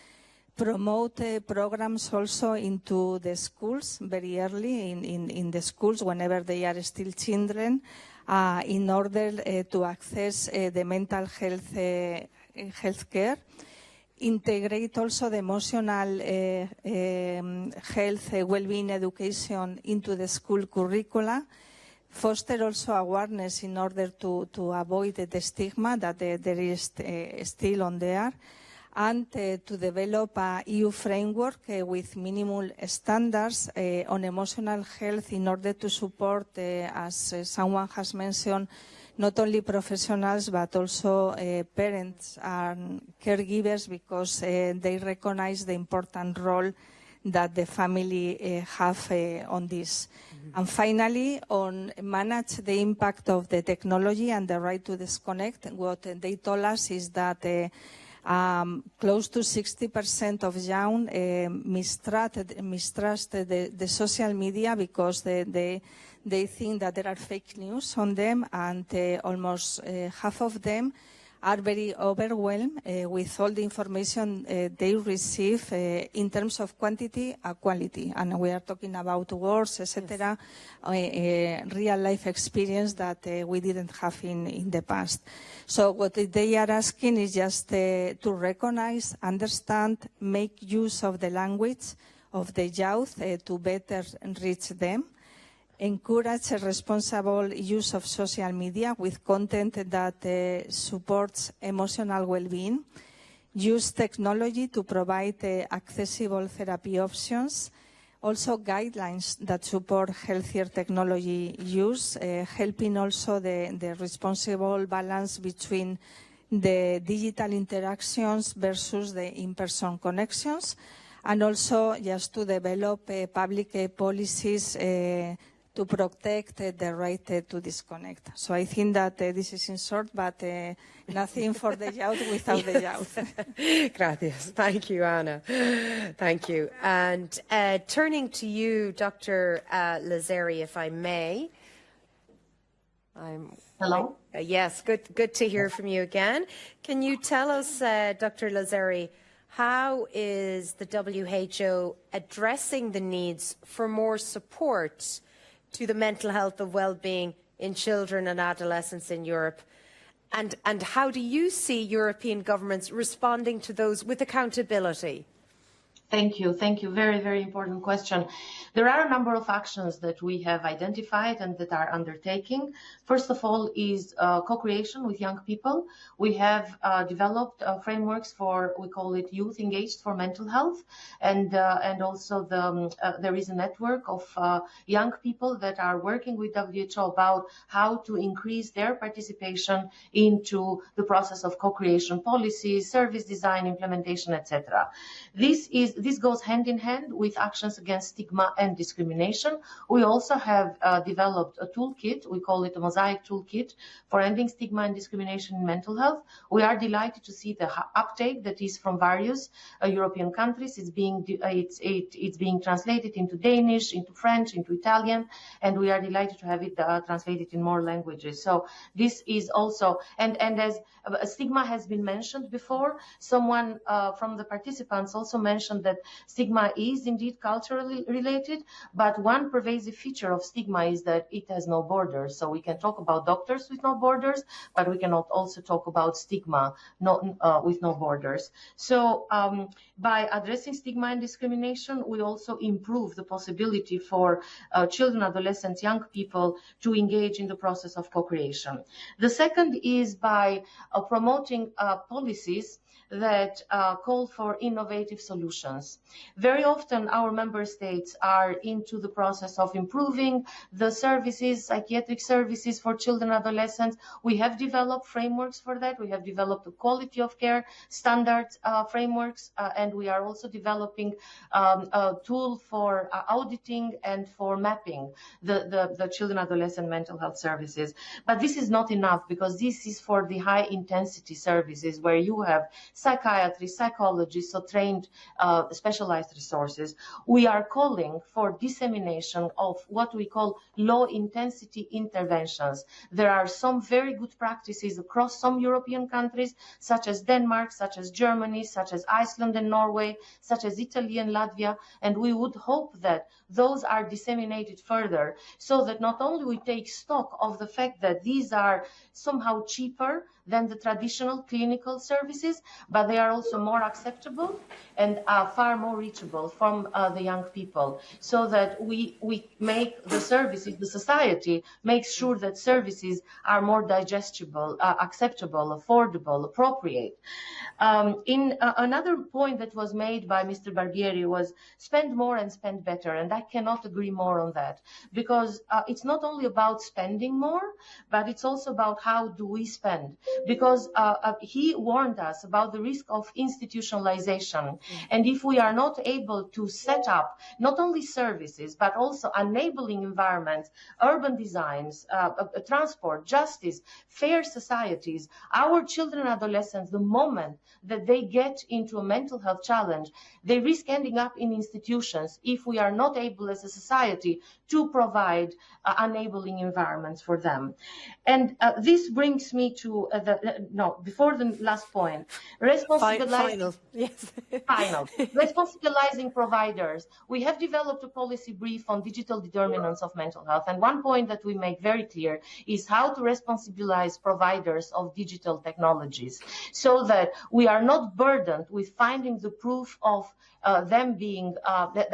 promote programs also into the schools very early in the schools whenever they are still children, in order to access the mental health care. Integrate also the emotional health, well-being education into the school curricula. Foster also awareness in order to avoid the stigma that there is still on there. And to develop a EU framework with minimal standards on emotional health in order to support, as someone has mentioned, not only professionals but also parents and caregivers, because they recognize the important role that the family have on this. And finally, on manage the impact of the technology and the right to disconnect, what they told us is that close to 60% of young mistrust the social media because they think that there are fake news on them, and almost half of them are very overwhelmed with all the information they receive in terms of quantity and quality. And we are talking about words, etc., real life experience that we didn't have in the past. So what they are asking is just to recognize, understand, make use of the language of the youth to better reach them. Encourage a responsible use of social media with content that supports emotional well-being. Use technology to provide accessible therapy options. Also guidelines that support healthier technology use, helping also the responsible balance between the digital interactions versus the in-person connections. And also just to develop public policies to protect the right to disconnect. So I think that this is in short, but nothing for the youth without the youth.
Gracias. Thank you, Anna. Thank you. And turning to you, Dr. Lāce, if I may.
Hello?
Yes, good to hear from you again. Can you tell us, Dr. Lāce, how is the WHO addressing the needs for more support to the mental health and well-being in children and adolescents in Europe? And how do you see European governments responding to those with accountability?
Thank you. Thank you. Very, very important question. There are a number of actions that we have identified and that are undertaking. First of all is co-creation with young people. We have developed frameworks for, we call it Youth Engaged for Mental Health. And also there is a network of young people that are working with WHO about how to increase their participation into the process of co-creation policies, service design, implementation, etc. this goes hand in hand with actions against stigma and discrimination. We also have developed a toolkit. We call it a Mosaic toolkit for ending stigma and discrimination in mental health. We are delighted to see the uptake that is from various European countries. It's being translated into Danish, into French, into Italian, and we are delighted to have it translated in more languages. So this is also, and as stigma has been mentioned before, someone from the participants also mentioned that stigma is indeed culturally related, but one pervasive feature of stigma is that it has no borders. So we can talk about doctors with no borders, but we cannot also talk about stigma with no borders. So by addressing stigma and discrimination, we also improve the possibility for children, adolescents, young people to engage in the process of co-creation. The second is by promoting policies that call for innovative solutions. Very often our member states are into the process of improving the services, psychiatric services for children and adolescents. We have developed frameworks for that. We have developed a quality of care standards frameworks, and we are also developing a tool for auditing and for mapping the children and adolescent mental health services. But this is not enough, because this is for the high intensity services where you have psychiatrists, psychologists, so trained specialized resources. We are calling for dissemination of what we call low intensity interventions. There are some very good practices across some European countries, such as Denmark, such as Germany, such as Iceland and Norway, such as Italy and Latvia, and we would hope that those are disseminated further, so that not only we take stock of the fact that these are somehow cheaper than the traditional clinical services, but they are also more acceptable and far more reachable from the young people, so that we make the services, the society makes sure that services are more digestible, acceptable, affordable, appropriate. Another point that was made by Mr. Barbieri was spend more and spend better, and I cannot agree more on that, because it's not only about spending more, but it's also about how do we spend, because he warned us about the risk of institutionalization. And if we are not able to set up not only services, but also enabling environments, urban designs, transport, justice, fair societies, our children and adolescents, the moment that they get into a mental health challenge, they risk ending up in institutions if we are not able as a society to provide enabling environments for them. And this brings me to before the last point,
Final. Yes.
Final. Responsibilizing providers. We have developed a policy brief on digital determinants of mental health, and one point that we make very clear is how to responsibilize providers of digital technologies, so that we are not burdened with finding the proof of them being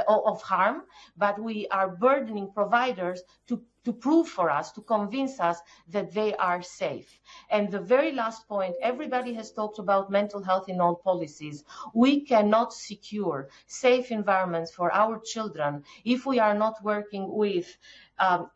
of harm, but we are burdening providers to prove for us, to convince us that they are safe. And the very last point, everybody has talked about mental health in all policies. We cannot secure safe environments for our children if we are not working with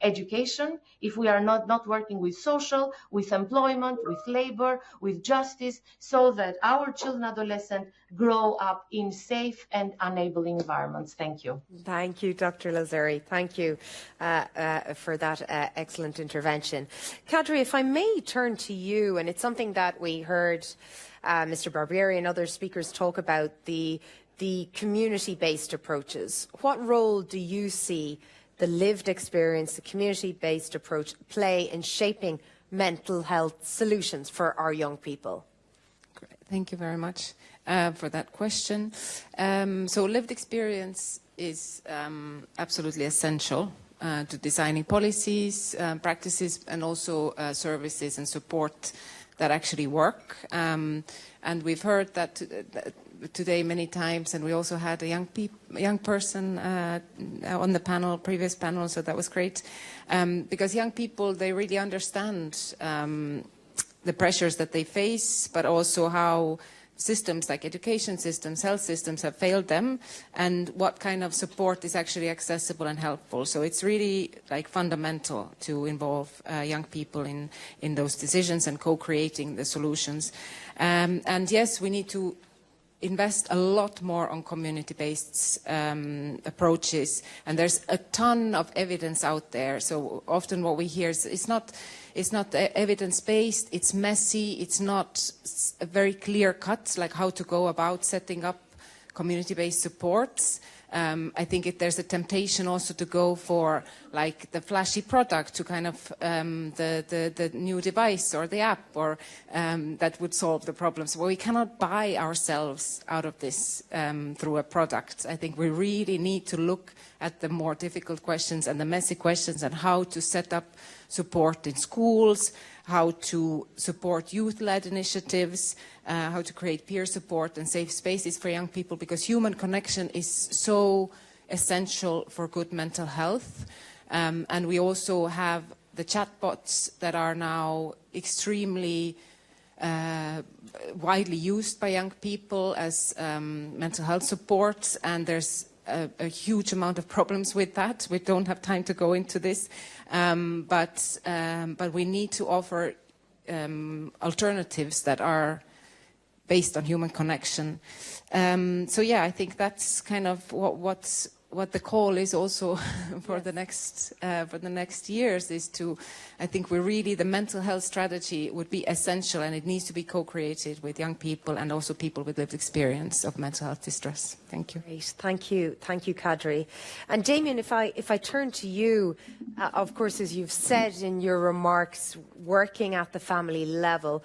education, if we are not working with social, with employment, with labor, with justice, so that our children and adolescents grow up in safe and enabling environments. Thank you.
Thank you, Dr. Lāce. Thank you for that excellent intervention. Kadri, if I may turn to you, and it's something that we heard Mr. Barbieri and other speakers talk about, the community-based approaches. What role do you see the lived experience, the community-based approach play in shaping mental health solutions for our young people?
Great. Thank you very much for that question. So lived experience is absolutely essential to designing policies, practices, and also services and support that actually work. And we've heard that today many times, and we also had a young person on the panel, previous panel, so that was great. Because young people, they really understand the pressures that they face, but also how systems like education systems, health systems have failed them, and what kind of support is actually accessible and helpful. So it's really like fundamental to involve young people in those decisions and co-creating the solutions. And yes, we need to invest a lot more on community-based approaches, and there's a ton of evidence out there. So often what we hear is it's not evidence-based, it's messy, it's not a very clear cut, like how to go about setting up community-based supports. I think there's a temptation also to go for like the flashy product, to kind of the new device or the app, or that would solve the problems. Well, we cannot buy ourselves out of this through a product. I think we really need to look at the more difficult questions and the messy questions, and how to set up support in schools, how to support youth-led initiatives, how to create peer support and safe spaces for young people, because human connection is so essential for good mental health. And we also have the chatbots that are now extremely widely used by young people as mental health support, and there's a huge amount of problems with that. We don't have time to go into this, but we need to offer alternatives that are based on human connection. So yeah, I think that's kind of what the call is also for the next years, is to, I think the mental health strategy would be essential, and it needs to be co-created with young people and also people with lived experience of mental health distress. Thank you.
Great. Thank you, Kadri. And Damien, if I turn to you, of course, as you've said in your remarks, working at the family level,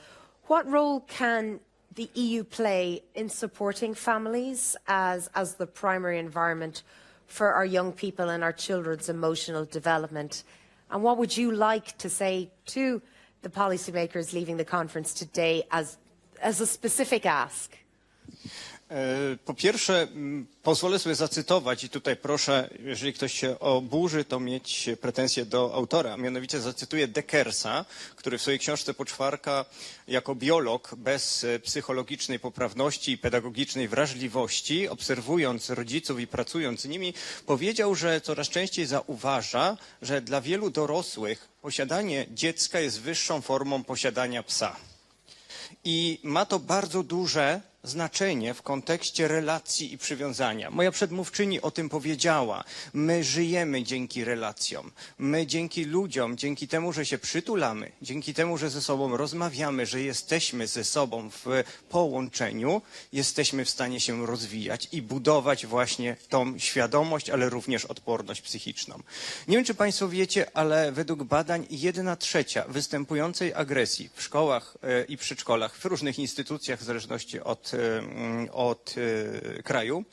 what role can the EU play in supporting families as the primary environment for our young people and our children's emotional development? And what would you like to say to the policymakers leaving the conference today as a specific ask?
Po pierwsze, pozwolę sobie zacytować, i tutaj proszę, jeżeli ktoś się oburzy, to mieć pretensje do autora. Mianowicie zacytuję Deckersa, który w swojej książce Poczwarka jako biolog bez psychologicznej poprawności i pedagogicznej wrażliwości, obserwując rodziców i pracując z nimi, powiedział, że coraz częściej zauważa, że dla wielu dorosłych posiadanie dziecka jest wyższą formą posiadania psa. I ma to bardzo duże znaczenie w kontekście relacji i przywiązania. Moja przedmówczyni o tym powiedziała. My żyjemy dzięki relacjom. My dzięki ludziom, dzięki temu, że się przytulamy, dzięki temu, że ze sobą rozmawiamy, że jesteśmy ze sobą w połączeniu, jesteśmy w stanie się rozwijać i budować właśnie tą świadomość, ale również odporność psychiczną. Nie wiem, czy Państwo wiecie, ale według badań 1/3 występującej agresji w szkołach i przedszkolach, w różnych instytucjach, w zależności od kraju,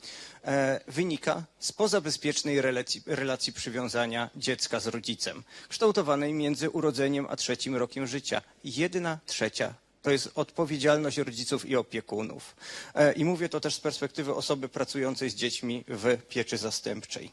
wynika z pozabezpiecznej relacji przywiązania dziecka z rodzicem, kształtowanej między urodzeniem a 3. rokiem życia. 1/3 to jest odpowiedzialność rodziców i opiekunów. I mówię to też z perspektywy osoby pracującej z dziećmi w pieczy zastępczej.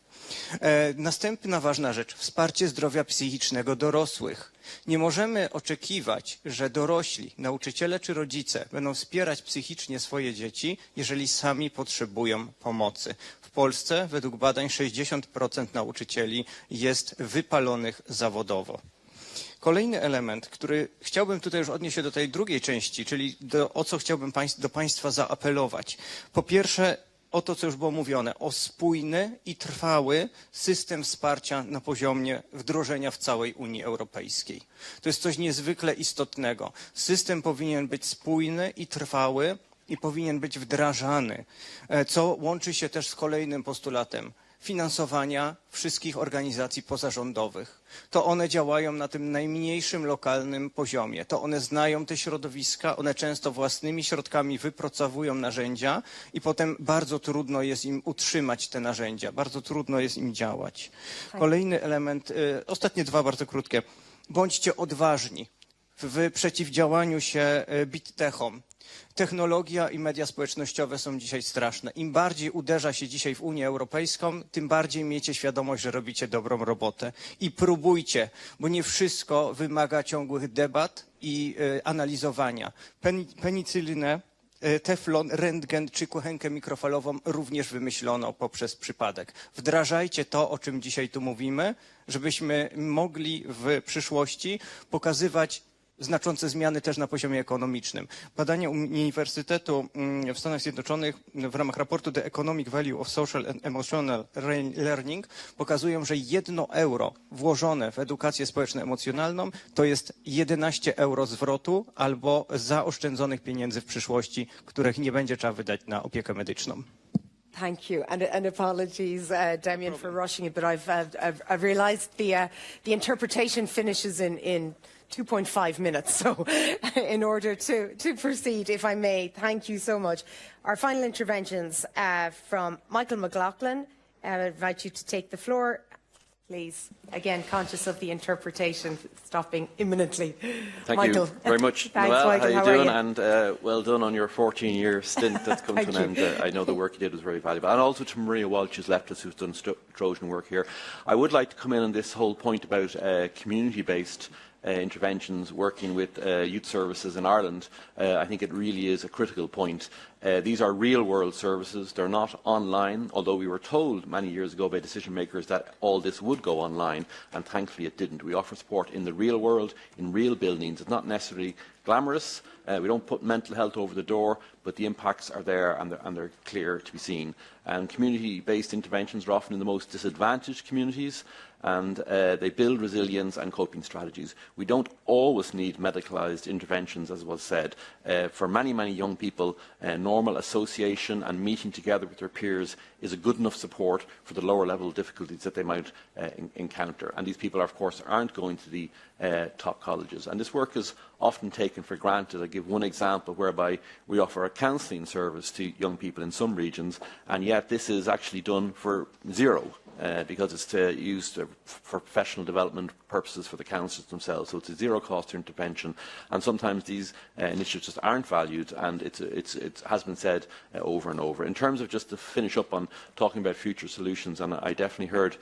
Następna ważna rzecz, wsparcie zdrowia psychicznego dorosłych. Nie możemy oczekiwać, że dorośli, nauczyciele czy rodzice będą wspierać psychicznie swoje dzieci, jeżeli sami potrzebują pomocy. W Polsce według badań 60% nauczycieli jest wypalonych zawodowo. Kolejny element, który chciałbym tutaj już odnieść się do tej drugiej części, czyli o co chciałbym do Państwa zaapelować. Po pierwsze, o to, co już było mówione, o spójny i trwały system wsparcia na poziomie wdrożenia w całej Unii Europejskiej. To jest coś niezwykle istotnego. System powinien być spójny i trwały i powinien być wdrażany, co łączy się też z kolejnym postulatem finansowania wszystkich organizacji pozarządowych. To one działają na tym najmniejszym lokalnym poziomie. To one znają te środowiska, one często własnymi środkami wypracowują narzędzia i potem bardzo trudno jest im utrzymać te narzędzia, bardzo trudno jest im działać. Kolejny element, ostatnie dwa bardzo krótkie. Bądźcie odważni w przeciwdziałaniu się big techom. Technologia i media społecznościowe są dzisiaj straszne. Im bardziej uderza się dzisiaj w Unię Europejską, tym bardziej miejcie świadomość, że robicie dobrą robotę. I próbujcie, bo nie wszystko wymaga ciągłych debat i analizowania. Penicyllinę, teflon, rentgen czy kuchenkę mikrofalową również wymyślono poprzez przypadek. Wdrażajcie to, o czym dzisiaj tu mówimy, żebyśmy mogli w przyszłości pokazywać znaczące zmiany też na poziomie ekonomicznym. Badania Uniwersytetu w Stanach Zjednoczonych w ramach raportu The Economic Value of Social and Emotional Learning pokazują, że 1 euro włożone w edukację społeczno-emocjonalną to jest 11 euro zwrotu albo zaoszczędzonych pieniędzy w przyszłości, których nie będzie trzeba wydać na opiekę medyczną.
Thank you, and apologies, Damien, for rushing it, but I've realised the interpretation finishes in 2.5 minutes. So, in order to proceed, if I may, thank you so much. Our final interventions from Michael McLaughlin. I invite you to take the floor, please. Again, conscious of the interpretation stopping imminently.
Thank
Michael.
you very much.
Thanks,
Noel,
Michael.
how
How
you
are
doing?
you?
And well done on your 14-year stint that's come to an end. I know the work you did was very valuable. And also to Maria Walsh, who's left us, who's done Trojan work here. I would like to come in on this whole point about community-based interventions, working with youth services in Ireland. I think it really is a critical point. These are real-world services. They're not online, although we were told many years ago by decision makers that all this would go online, and thankfully it didn't. We offer support in the real world, in real buildings. It's not necessarily glamorous. We don't put mental health over the door, but the impacts are there and they're clear to be seen. And community-based interventions are often in the most disadvantaged communities, and they build resilience and coping strategies. We don't always need medicalised interventions, as was said. For many, many young people, normal association and meeting together with their peers is a good enough support for the lower level difficulties that they might encounter. And these people, of course, aren't going to the top colleges. And this work is often taken for granted. I give one example whereby we offer a counselling service to young people in some regions, and yet this is actually done for zero. Because it's used for professional development purposes for the councillors themselves. So it's a zero-cost intervention, and sometimes these initiatives just aren't valued, and it has been said over and over. In terms of just to finish up on talking about future solutions, and I definitely heard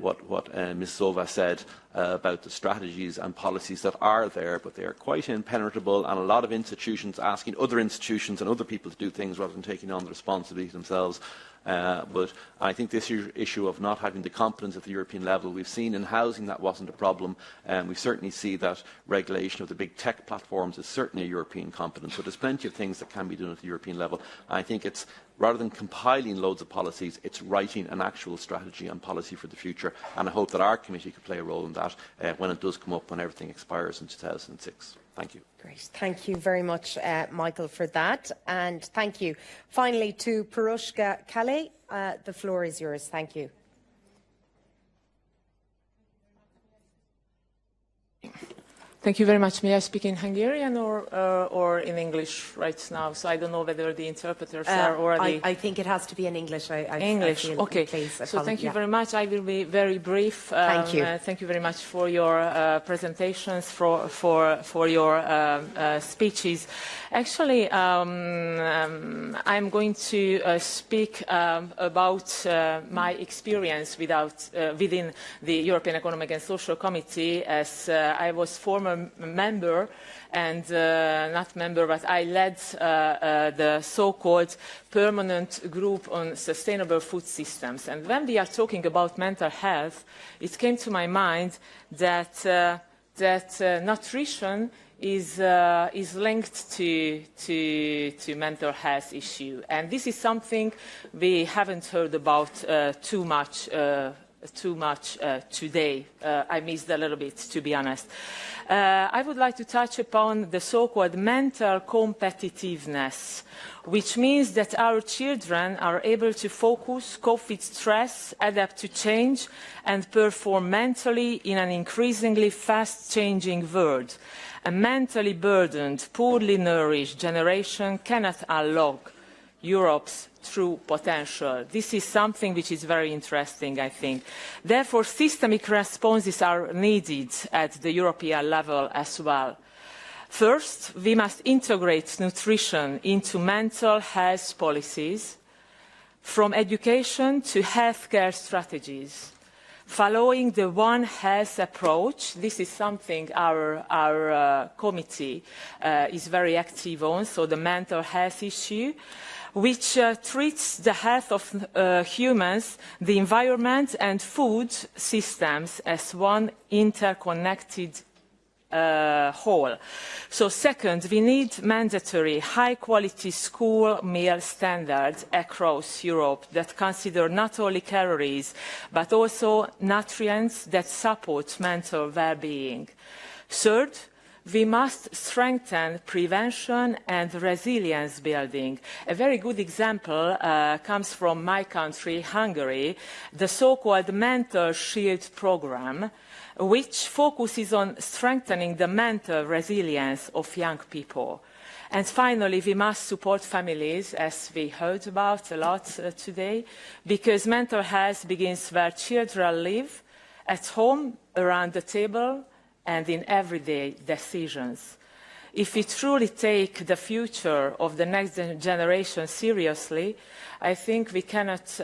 what Ms. Zova said about the strategies and policies that are there, but they are quite impenetrable, and a lot of institutions asking other institutions and other people to do things rather than taking on the responsibility themselves. But I think this issue of not having the competence at the European level, we've seen in housing that wasn't a problem, and we certainly see that regulation of the big tech platforms is certainly a European competence. So there's plenty of things that can be done at the European level. I think it's, rather than compiling loads of policies, it's writing an actual strategy and policy for the future, and I hope that our committee can play a role in that when it does come up, when everything expires in 2006. Thank you.
Great. Thank you very much, Michael, for that. And thank you. Finally, to Piroshka Kale, the floor is yours. Thank you.
Thank you very much. May I speak in Hungarian or in English right now? So I don't know whether the interpreters are already...
I think it has to be in English.
English, okay. So thank you very much. I will be very brief. Thank you. Thank you very much for your presentations, for your speeches. Actually, I'm going to speak about my experience within the European Economic and Social Committee, as I was former member and not member, but I led the so-called permanent group on sustainable food systems. And when we are talking about mental health, it came to my mind that nutrition is linked to mental health issue, and this is something we haven't heard about too much today. I missed a little bit, to be honest. I would like to touch upon the so-called mental competitiveness, which means that our children are able to focus, cope with stress, adapt to change, and perform mentally in an increasingly fast-changing world. A mentally burdened, poorly nourished generation cannot unlock Europe's true potential. This is something which is very interesting, I think. Therefore, systemic responses are needed at the European level as well. First, we must integrate nutrition into mental health policies, from education to healthcare strategies. Following the One Health approach, this is something our committee is very active on, so the mental health issue, which treats the health of humans, the environment and food systems as one interconnected whole. So second, we need mandatory high-quality school meal standards across Europe that consider not only calories, but also nutrients that support mental well-being. Third, we must strengthen prevention and resilience building. A very good example comes from my country, Hungary, the so-called Mental Shield program, which focuses on strengthening the mental resilience of young people. And finally, we must support families, as we heard about a lot today, because mental health begins where children live, at home, around the table, and in everyday decisions. If we truly take the future of the next generation seriously, I think we cannot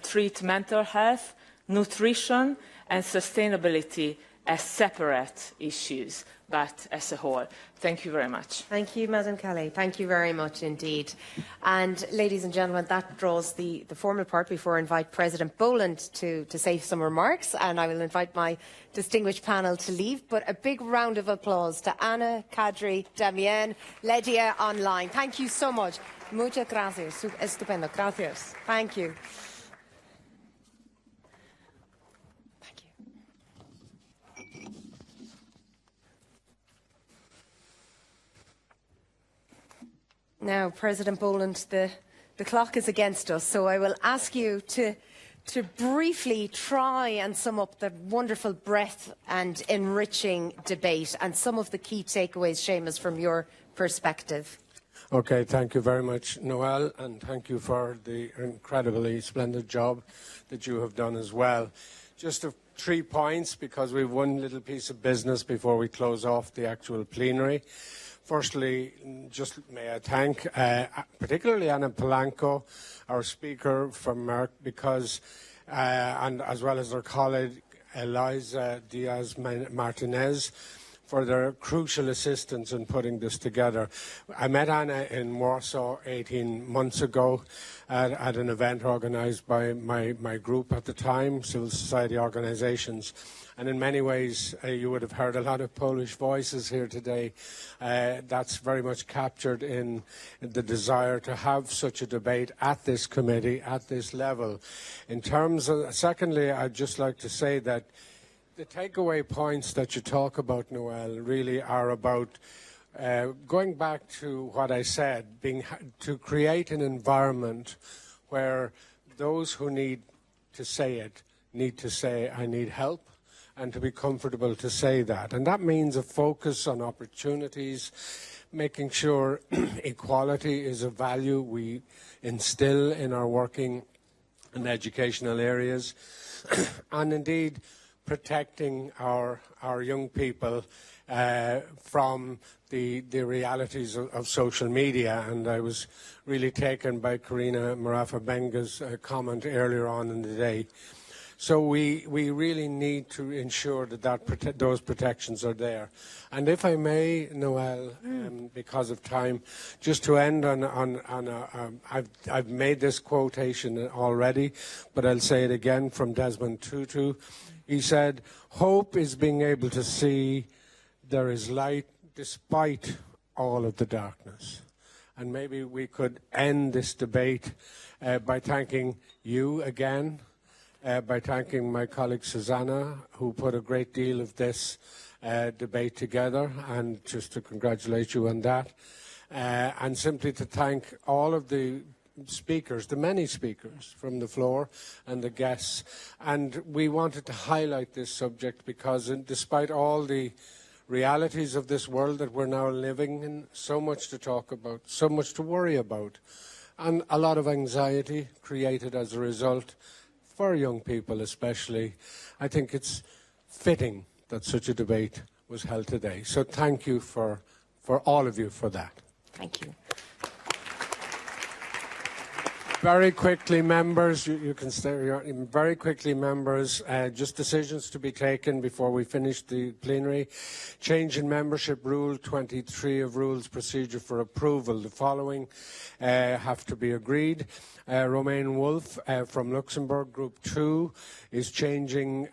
treat mental health, nutrition, and sustainability as separate issues, but as a whole. Thank you very much.
Thank you, Madam Kelly. Thank you very much indeed. And ladies and gentlemen, that draws the formal part before I invite President Boland to say some remarks, and I will invite my distinguished panel to leave. But a big round of applause to Anna, Kadri, Damien, Lydia online. Thank you so much. Muchas gracias. Estupendo. Gracias. Thank you. Now, President Boland, the clock is against us, so I will ask you to briefly try and sum up the wonderful breadth and enriching debate and some of the key takeaways, Seamus, from your perspective.
Okay, thank you very much, Noel, and thank you for the incredibly splendid job that you have done as well. Just 3 points, because we have one little piece of business before we close off the actual plenary. Firstly, just may I thank particularly Anna Polanco, our speaker from Merck, because, and as well as her colleague Eliza Diaz-Martinez, for their crucial assistance in putting this together. I met Anna in Warsaw 18 months ago at an event organised by my group at the time, Civil Society Organisations. And in many ways, you would have heard a lot of Polish voices here today. That's very much captured in the desire to have such a debate at this committee, at this level. In terms of, secondly, I'd just like to say that the takeaway points that you talk about, Noel, really are about going back to what I said, to create an environment where those who need to say it need to say, I need help, and to be comfortable to say that. And that means a focus on opportunities, making sure equality is a value we instill in our working and educational areas, and indeed protecting our young people from the realities of social media. And I was really taken by Karina Marafa-Benga's comment earlier on in the day. So we really need to ensure that those protections are there. And if I may, Noel, because of time, just to end I've made this quotation already, but I'll say it again from Desmond Tutu. He said, "Hope is being able to see there is light despite all of the darkness." And maybe we could end this debate by thanking you again, by thanking my colleague Susanna, who put a great deal of this debate together, and just to congratulate you on that, and simply to thank all of the speakers, the many speakers from the floor and the guests. And we wanted to highlight this subject because despite all the realities of this world that we're now living in, so much to talk about, so much to worry about, and a lot of anxiety created as a result for young people especially, I think it's fitting that such a debate was held today. So thank you for all of you for that.
Thank you.
Very quickly, members, you can stay. Very quickly, members, just decisions to be taken before we finish the plenary. Change in membership rule 23 of rules procedure for approval. The following have to be agreed. Romain Wolf from Luxembourg, Group 2, is changing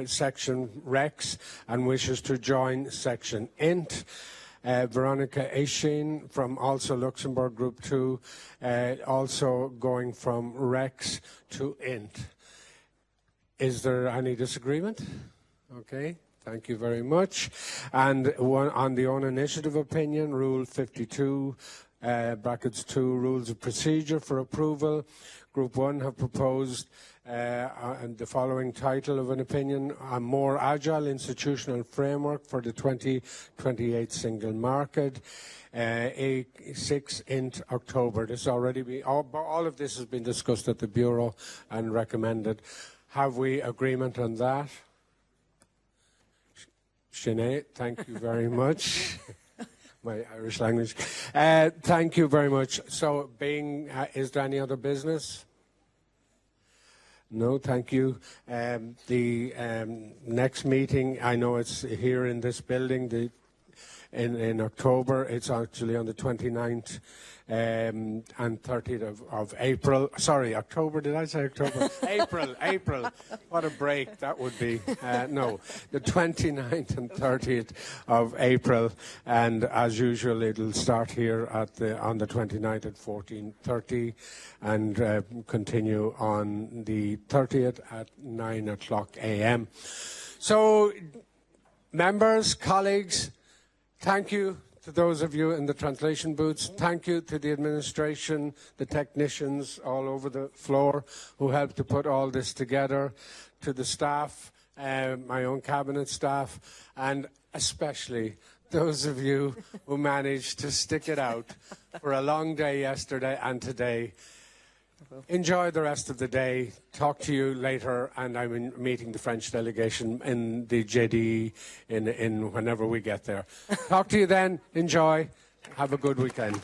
section Rex and wishes to join section Int. Veronica Eschin from also Luxembourg Group 2, also going from Rex to Int. Is there any disagreement? Okay, thank you very much. And one on the own initiative opinion, Rule 52, brackets 2, Rules of Procedure for approval. Group 1 have proposed and the following title of an opinion: a more agile institutional framework for the 2028 single market. A6 int October. This already all of this has been discussed at the Bureau and recommended. Have we agreement on that? Sinead, thank you very much. My Irish language. Thank you very much. So, is there any other business? No, thank you. The next meeting, I know it's here in this building in October. It's actually on the 29th and 30th of April. Sorry, October. Did I say October? April. What a break that would be. No, the 29th and 30th of April. And as usual, it'll start here on the 29th at 14:30 and continue on the 30th at 9 o'clock a.m. So, members, colleagues, thank you to those of you in the translation booths. Thank you to the administration, the technicians all over the floor who helped to put all this together, to the staff, my own cabinet staff, and especially those of you who managed to stick it out for a long day yesterday and today. Enjoy the rest of the day. Talk to you later, and I'm meeting the French delegation in the JDE in whenever we get there. Talk to you then. Enjoy. Have a good weekend.